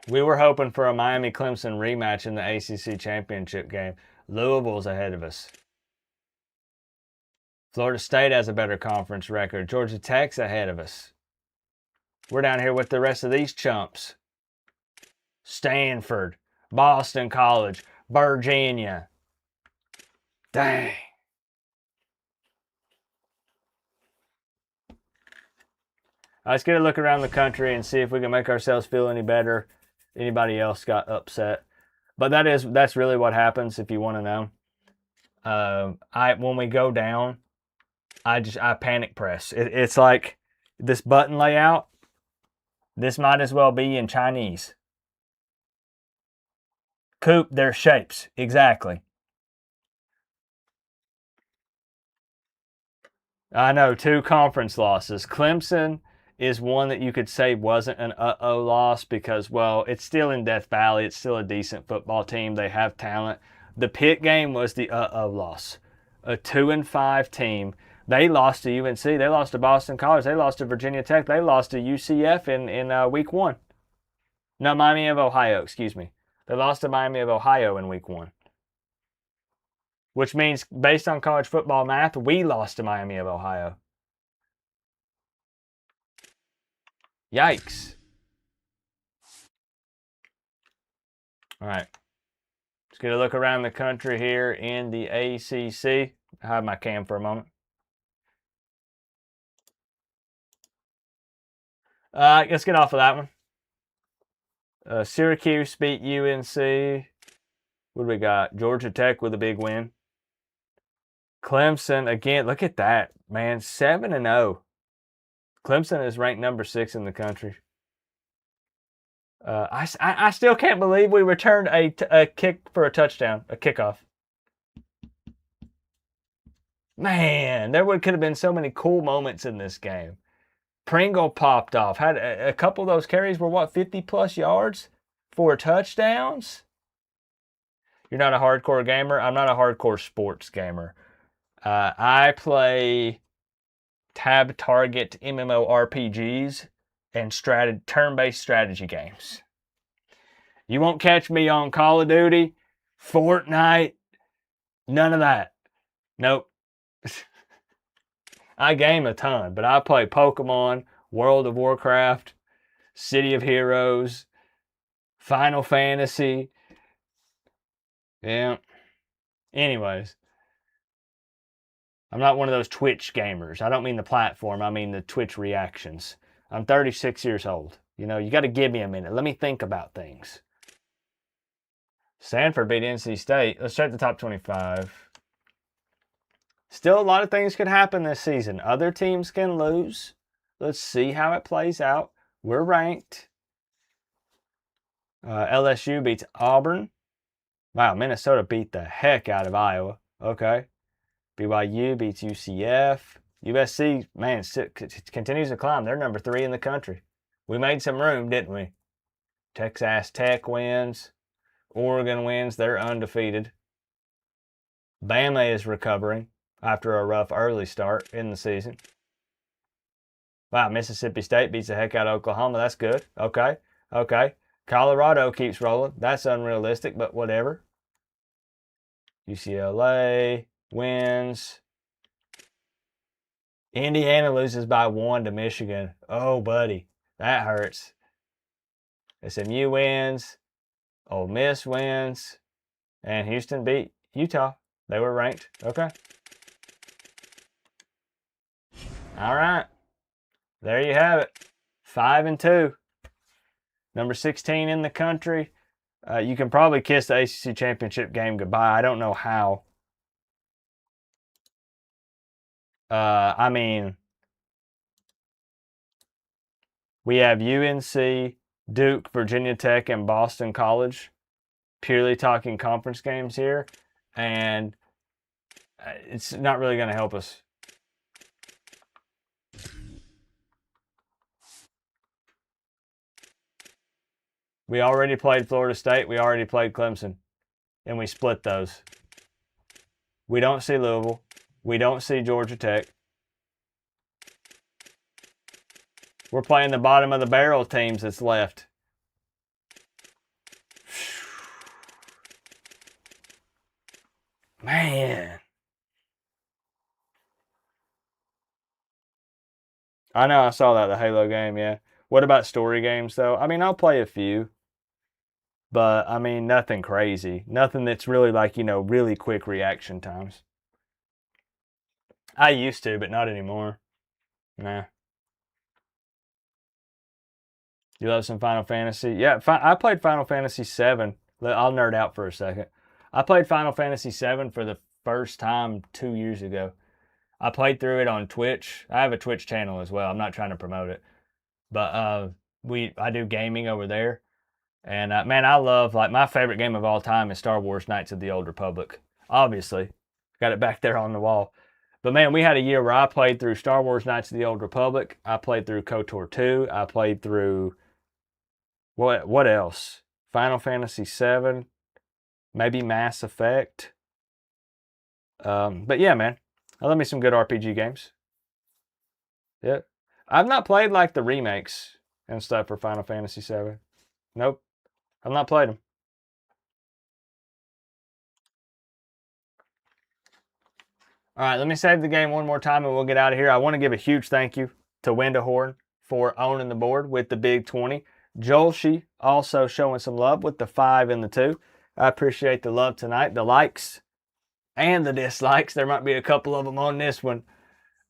We were hoping for a Miami-Clemson rematch in the ACC championship game. Louisville's ahead of us. Florida State has a better conference record. Georgia Tech's ahead of us. We're down here with the rest of these chumps. Stanford, Boston College, Virginia. Dang. Let's get a look around the country and see if we can make ourselves feel any better. Anybody else got upset. But that's really what happens if you want to know. When we go down, I panic press. It's like this button layout. This might as well be in Chinese. Coop, their shapes. Exactly. I know, 2 conference losses. Clemson is one that you could say wasn't an uh-oh loss because, well, it's still in Death Valley. It's still a decent football team. They have talent. The Pitt game was the uh-oh loss. A 2-5 team. They lost to UNC. They lost to Boston College. They lost to Virginia Tech. They lost to UCF in week 1. No, Miami of Ohio, excuse me. They lost to Miami of Ohio in week 1. Which means, based on college football math, we lost to Miami of Ohio. Yikes. All right. Let's get a look around the country here in the ACC. I have my cam for a moment. Let's get off of that one. Syracuse beat UNC. What do we got? Georgia Tech with a big win. Clemson, again, look at that, man. 7-0. Clemson is ranked number 6 in the country. I still can't believe we returned a kick for a touchdown, a kickoff. Man, there could have been so many cool moments in this game. Pringle popped off. Had a couple of those carries were, 50-plus yards? 4 touchdowns? You're not a hardcore gamer? I'm not a hardcore sports gamer. I play tab target MMORPGs and turn-based strategy games. You won't catch me on Call of Duty, Fortnite, none of that. Nope. I game a ton, but I play Pokemon, World of Warcraft, City of Heroes, Final Fantasy. Yeah. Anyways. I'm not one of those Twitch gamers. I don't mean the platform. I mean the Twitch reactions. I'm 36 years old. You know, you got to give me a minute. Let me think about things. Stanford beat NC State. Let's check the top 25. Still a lot of things could happen this season. Other teams can lose. Let's see how it plays out. We're ranked. LSU beats Auburn. Wow, Minnesota beat the heck out of Iowa. Okay. BYU beats UCF. USC, man, continues to climb. They're number 3 in the country. We made some room, didn't we? Texas Tech wins. Oregon wins. They're undefeated. Bama is recovering after a rough early start in the season. Wow, Mississippi State beats the heck out of Oklahoma. That's good. Okay. Colorado keeps rolling. That's unrealistic, but whatever. UCLA wins. Indiana loses by 1 to Michigan. Oh, buddy. That hurts. SMU wins. Ole Miss wins. And Houston beat Utah. They were ranked. Okay. All right. There you have it. 5-2. Number 16 in the country. You can probably kiss the ACC championship game goodbye. I don't know how. I mean, we have UNC, Duke, Virginia Tech, and Boston College. Purely talking conference games here. And it's not really going to help us. We already played Florida State. We already played Clemson. And we split those. We don't see Louisville. We don't see Georgia Tech. We're playing the bottom of the barrel teams that's left. Man. I know I saw that, the Halo game, yeah. What about story games, though? I mean, I'll play a few. But, I mean, nothing crazy. Nothing that's really like, really quick reaction times. I used to, but not anymore. Nah. You love some Final Fantasy? Yeah, I played Final Fantasy VII. I'll nerd out for a second. I played Final Fantasy VII for the first time 2 years ago. I played through it on Twitch. I have a Twitch channel as well. I'm not trying to promote it. But I do gaming over there. And, man, I love, my favorite game of all time is Star Wars Knights of the Old Republic. Obviously. Got it back there on the wall. But, man, we had a year where I played through Star Wars Knights of the Old Republic. I played through KOTOR 2. I played through, what else? Final Fantasy VII. Maybe Mass Effect. But, yeah, man. I love me some good RPG games. Yeah. I've not played, the remakes and stuff for Final Fantasy VII. Nope. I've not played them. All right, let me save the game one more time and we'll get out of here. I want to give a huge thank you to Wendahorn for owning the board with the big 20. Jolshi also showing some love with the 5 and the 2. I appreciate the love tonight, the likes and the dislikes. There might be a couple of them on this one,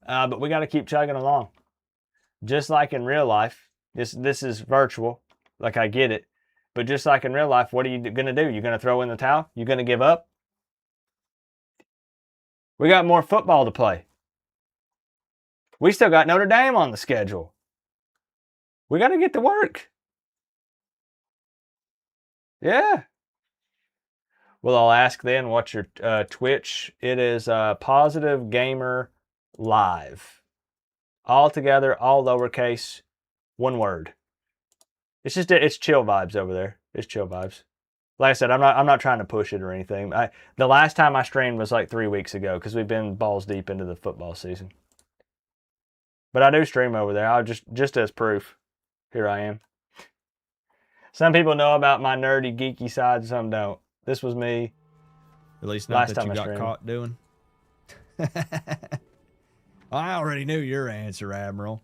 but we got to keep chugging along. Just like in real life, this is virtual, like I get it. But just like in real life, what are you going to do? You're going to throw in the towel? You're going to give up? We got more football to play. We still got Notre Dame on the schedule. We got to get to work. Yeah. Well, I'll ask then, what's your Twitch? It is Positive Gamer Live. All together, all lowercase, one word. It's chill vibes over there. It's chill vibes. Like I said, I'm not trying to push it or anything. The last time I streamed was 3 weeks ago because we've been balls deep into the football season. But I do stream over there. I'll just as proof. Here I am. Some people know about my nerdy, geeky side, some don't. This was me. At least not that you got caught doing. I already knew your answer, Admiral.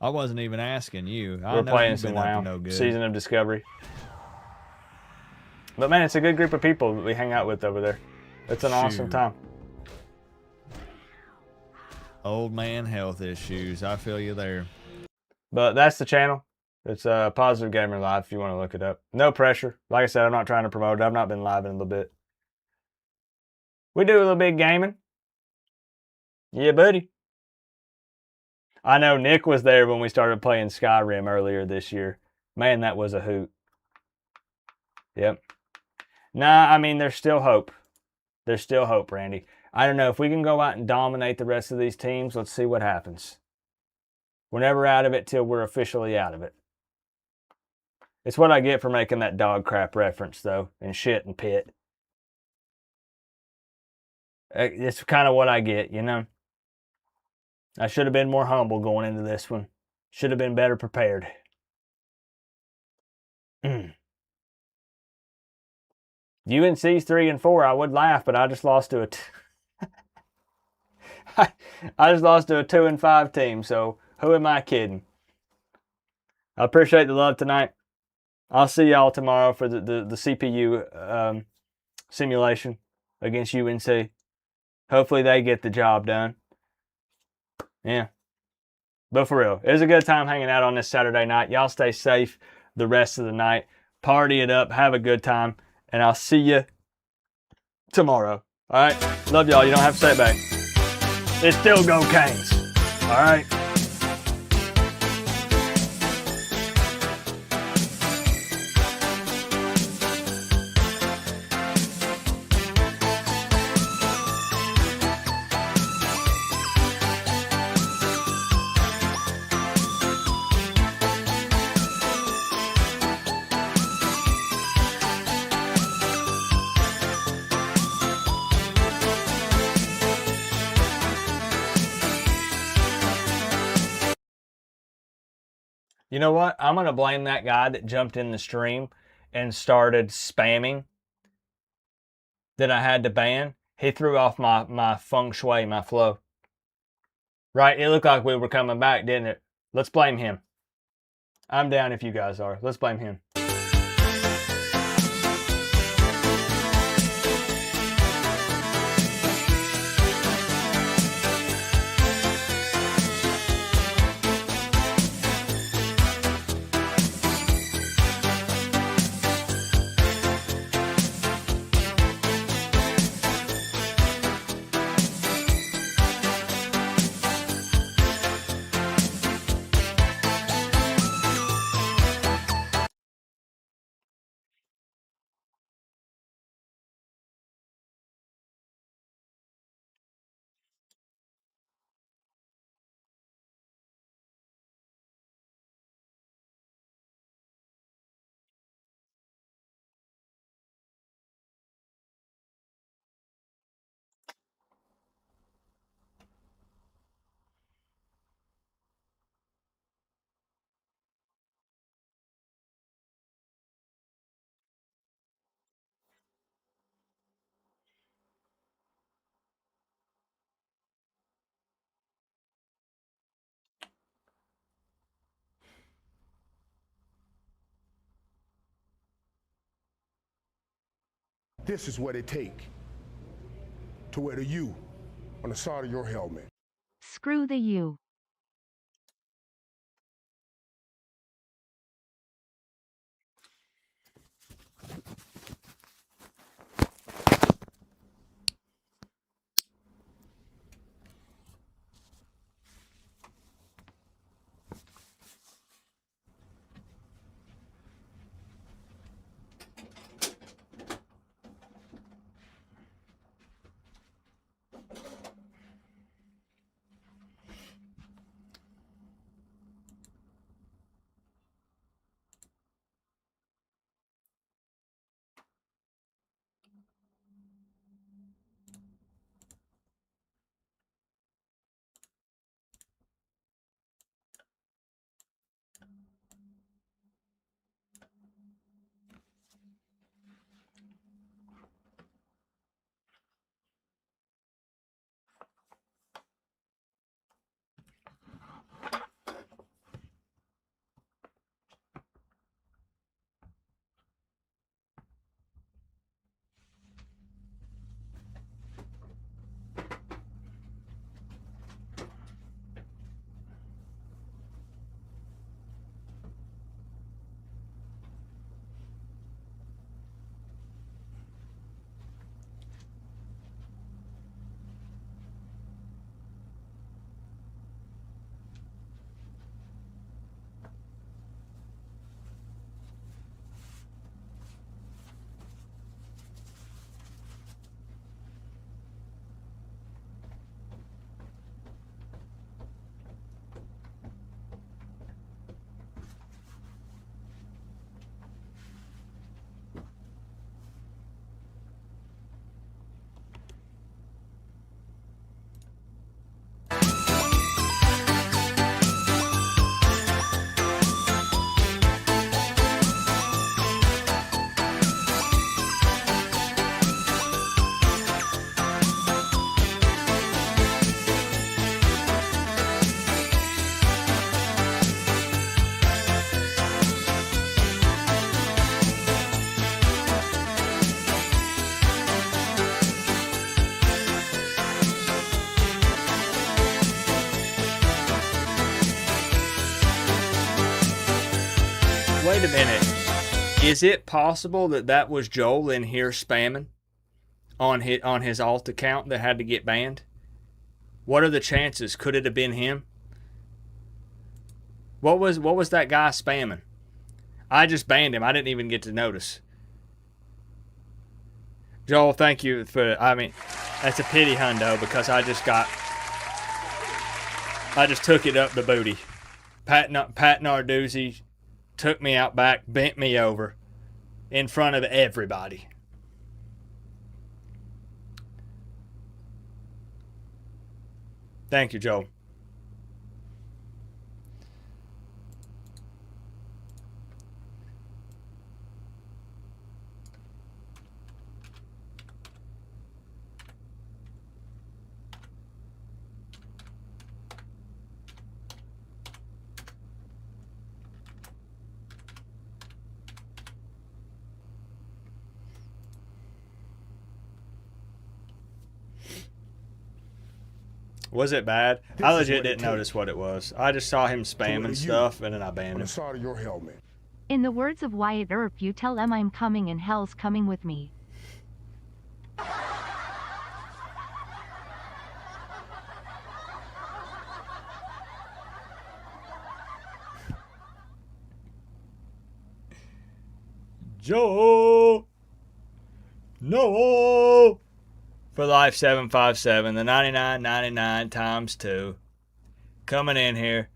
I wasn't even asking you. We're playing some WoW, Season of Discovery. But man, it's a good group of people that we hang out with over there. It's an awesome time. Old man health issues. I feel you there. But that's the channel. It's Positive Gamer Live if you want to look it up. No pressure. Like I said, I'm not trying to promote it. I've not been live in a little bit. We do a little bit gaming. Yeah, buddy. I know Nick was there when we started playing Skyrim earlier this year. Man, that was a hoot. Yep. Nah, I mean, there's still hope. There's still hope, Randy. I don't know. If we can go out and dominate the rest of these teams, let's see what happens. We're never out of it till we're officially out of it. It's what I get for making that dog crap reference, though, and shit and Pitt. It's kind of what I get, you know? I should have been more humble going into this one. Should have been better prepared. UNC's 3-4. I would laugh, but I just lost to I just lost to a 2-5 team. So who am I kidding? I appreciate the love tonight. I'll see y'all tomorrow for the CPU simulation against UNC. Hopefully they get the job done. Yeah. But for real, it was a good time hanging out on this Saturday night. Y'all stay safe the rest of the night. Party it up. Have a good time. And I'll see you tomorrow. All right? Love y'all. You don't have to say it back. It's still go Canes. All right? You know what? I'm going to blame that guy that jumped in the stream and started spamming that I had to ban. He threw off my feng shui, my flow. Right? It looked like we were coming back, didn't it? Let's blame him. I'm down if you guys are. Let's blame him. This is what it takes to wear the U on the side of your helmet. Screw the U. Wait a minute. Is it possible that that was Joel in here spamming on his alt account that had to get banned? What are the chances? Could it have been him? What was that guy spamming? I just banned him. I didn't even get to notice. Joel, thank you for. I mean, that's a pity, hundo, because I just took it up the booty. Pat Narduzzi took me out back, bent me over in front of everybody. Thank you, Joel. Was it bad? I legit didn't notice what it was. I just saw him spamming stuff, and then I banned him. On the side of your helmet. In the words of Wyatt Earp, you tell them I'm coming and hell's coming with me. Joe! No! For Life 757, the 99.99 times 2. Coming in here,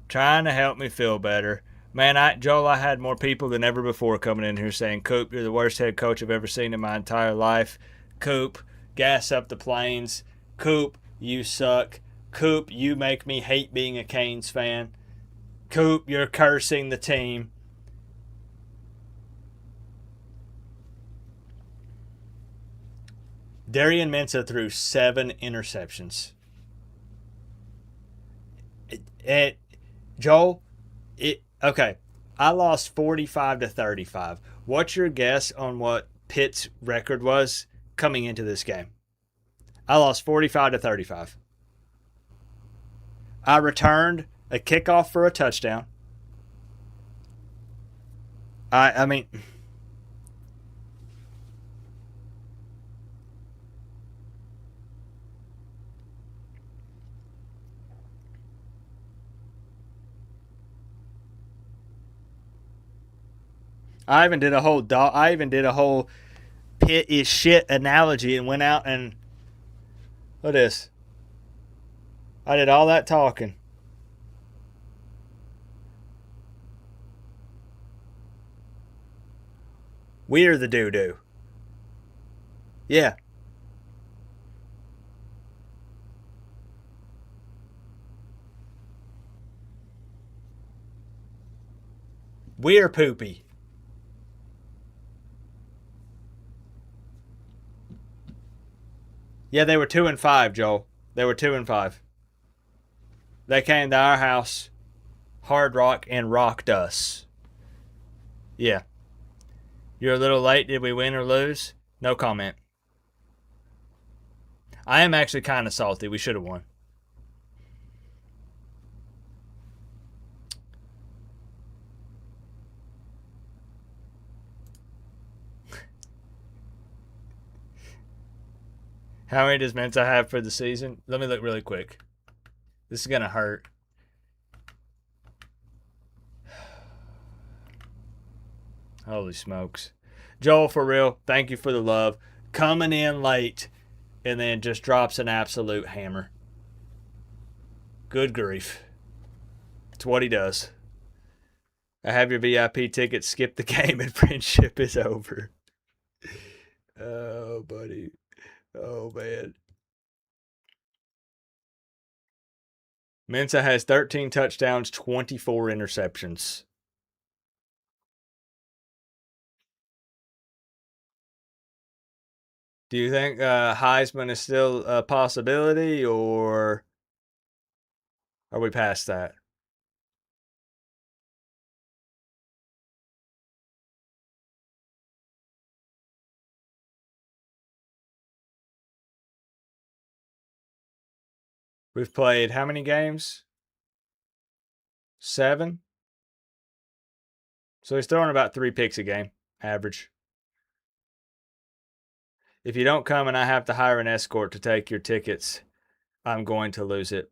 trying to help me feel better. Man, Joel, I had more people than ever before coming in here saying, Coop, you're the worst head coach I've ever seen in my entire life. Coop, gas up the planes. Coop, you suck. Coop, you make me hate being a Canes fan. Coop, you're cursing the team. Darian Mensah threw 7 interceptions. Joel, okay, I lost 45-35. What's your guess on what Pitt's record was coming into this game? I lost 45-35. I returned a kickoff for a touchdown. I mean... I even did a whole Pitt is shit analogy and went out and look at this. I did all that talking. We're the doo-doo. Yeah. We're poopy. Yeah, they were 2-5, Joel. They were 2-5. They came to our house, Hard Rock, and rocked us. Yeah. You're a little late. Did we win or lose? No comment. I am actually kind of salty. We should have won. How many does Mensah have for the season? Let me look really quick. This is going to hurt. Holy smokes. Joel, for real, thank you for the love. Coming in late and then just drops an absolute hammer. Good grief. It's what he does. I have your VIP ticket. Skip the game and friendship is over. Oh, buddy. Oh, man. Mensah has 13 touchdowns, 24 interceptions. Do you think Heisman is still a possibility, or are we past that? We've played how many games? 7? So he's throwing about 3 picks a game, average. If you don't come and I have to hire an escort to take your tickets, I'm going to lose it.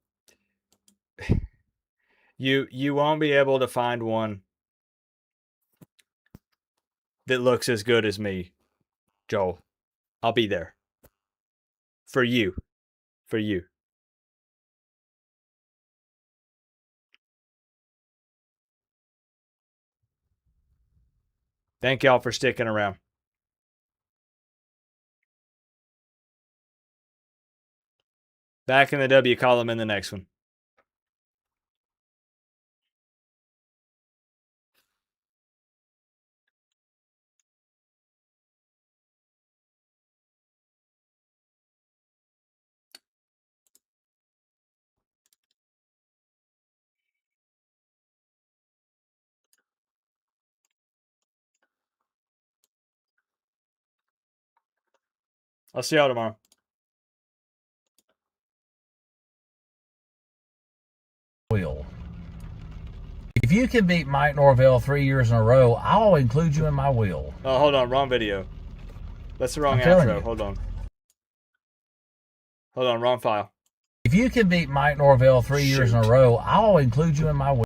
You won't be able to find one that looks as good as me, Joel. I'll be there. For you. For you. Thank y'all for sticking around. Back in the W column in the next one. I'll see y'all tomorrow. Will. If you can beat Mike Norvell 3 years in a row, I'll include you in my will. Oh, hold on. Wrong video. That's the wrong I'm telling outro. you. Hold on. Hold on. Wrong file. If you can beat Mike Norvell 3 years in a row, I'll include you in my will.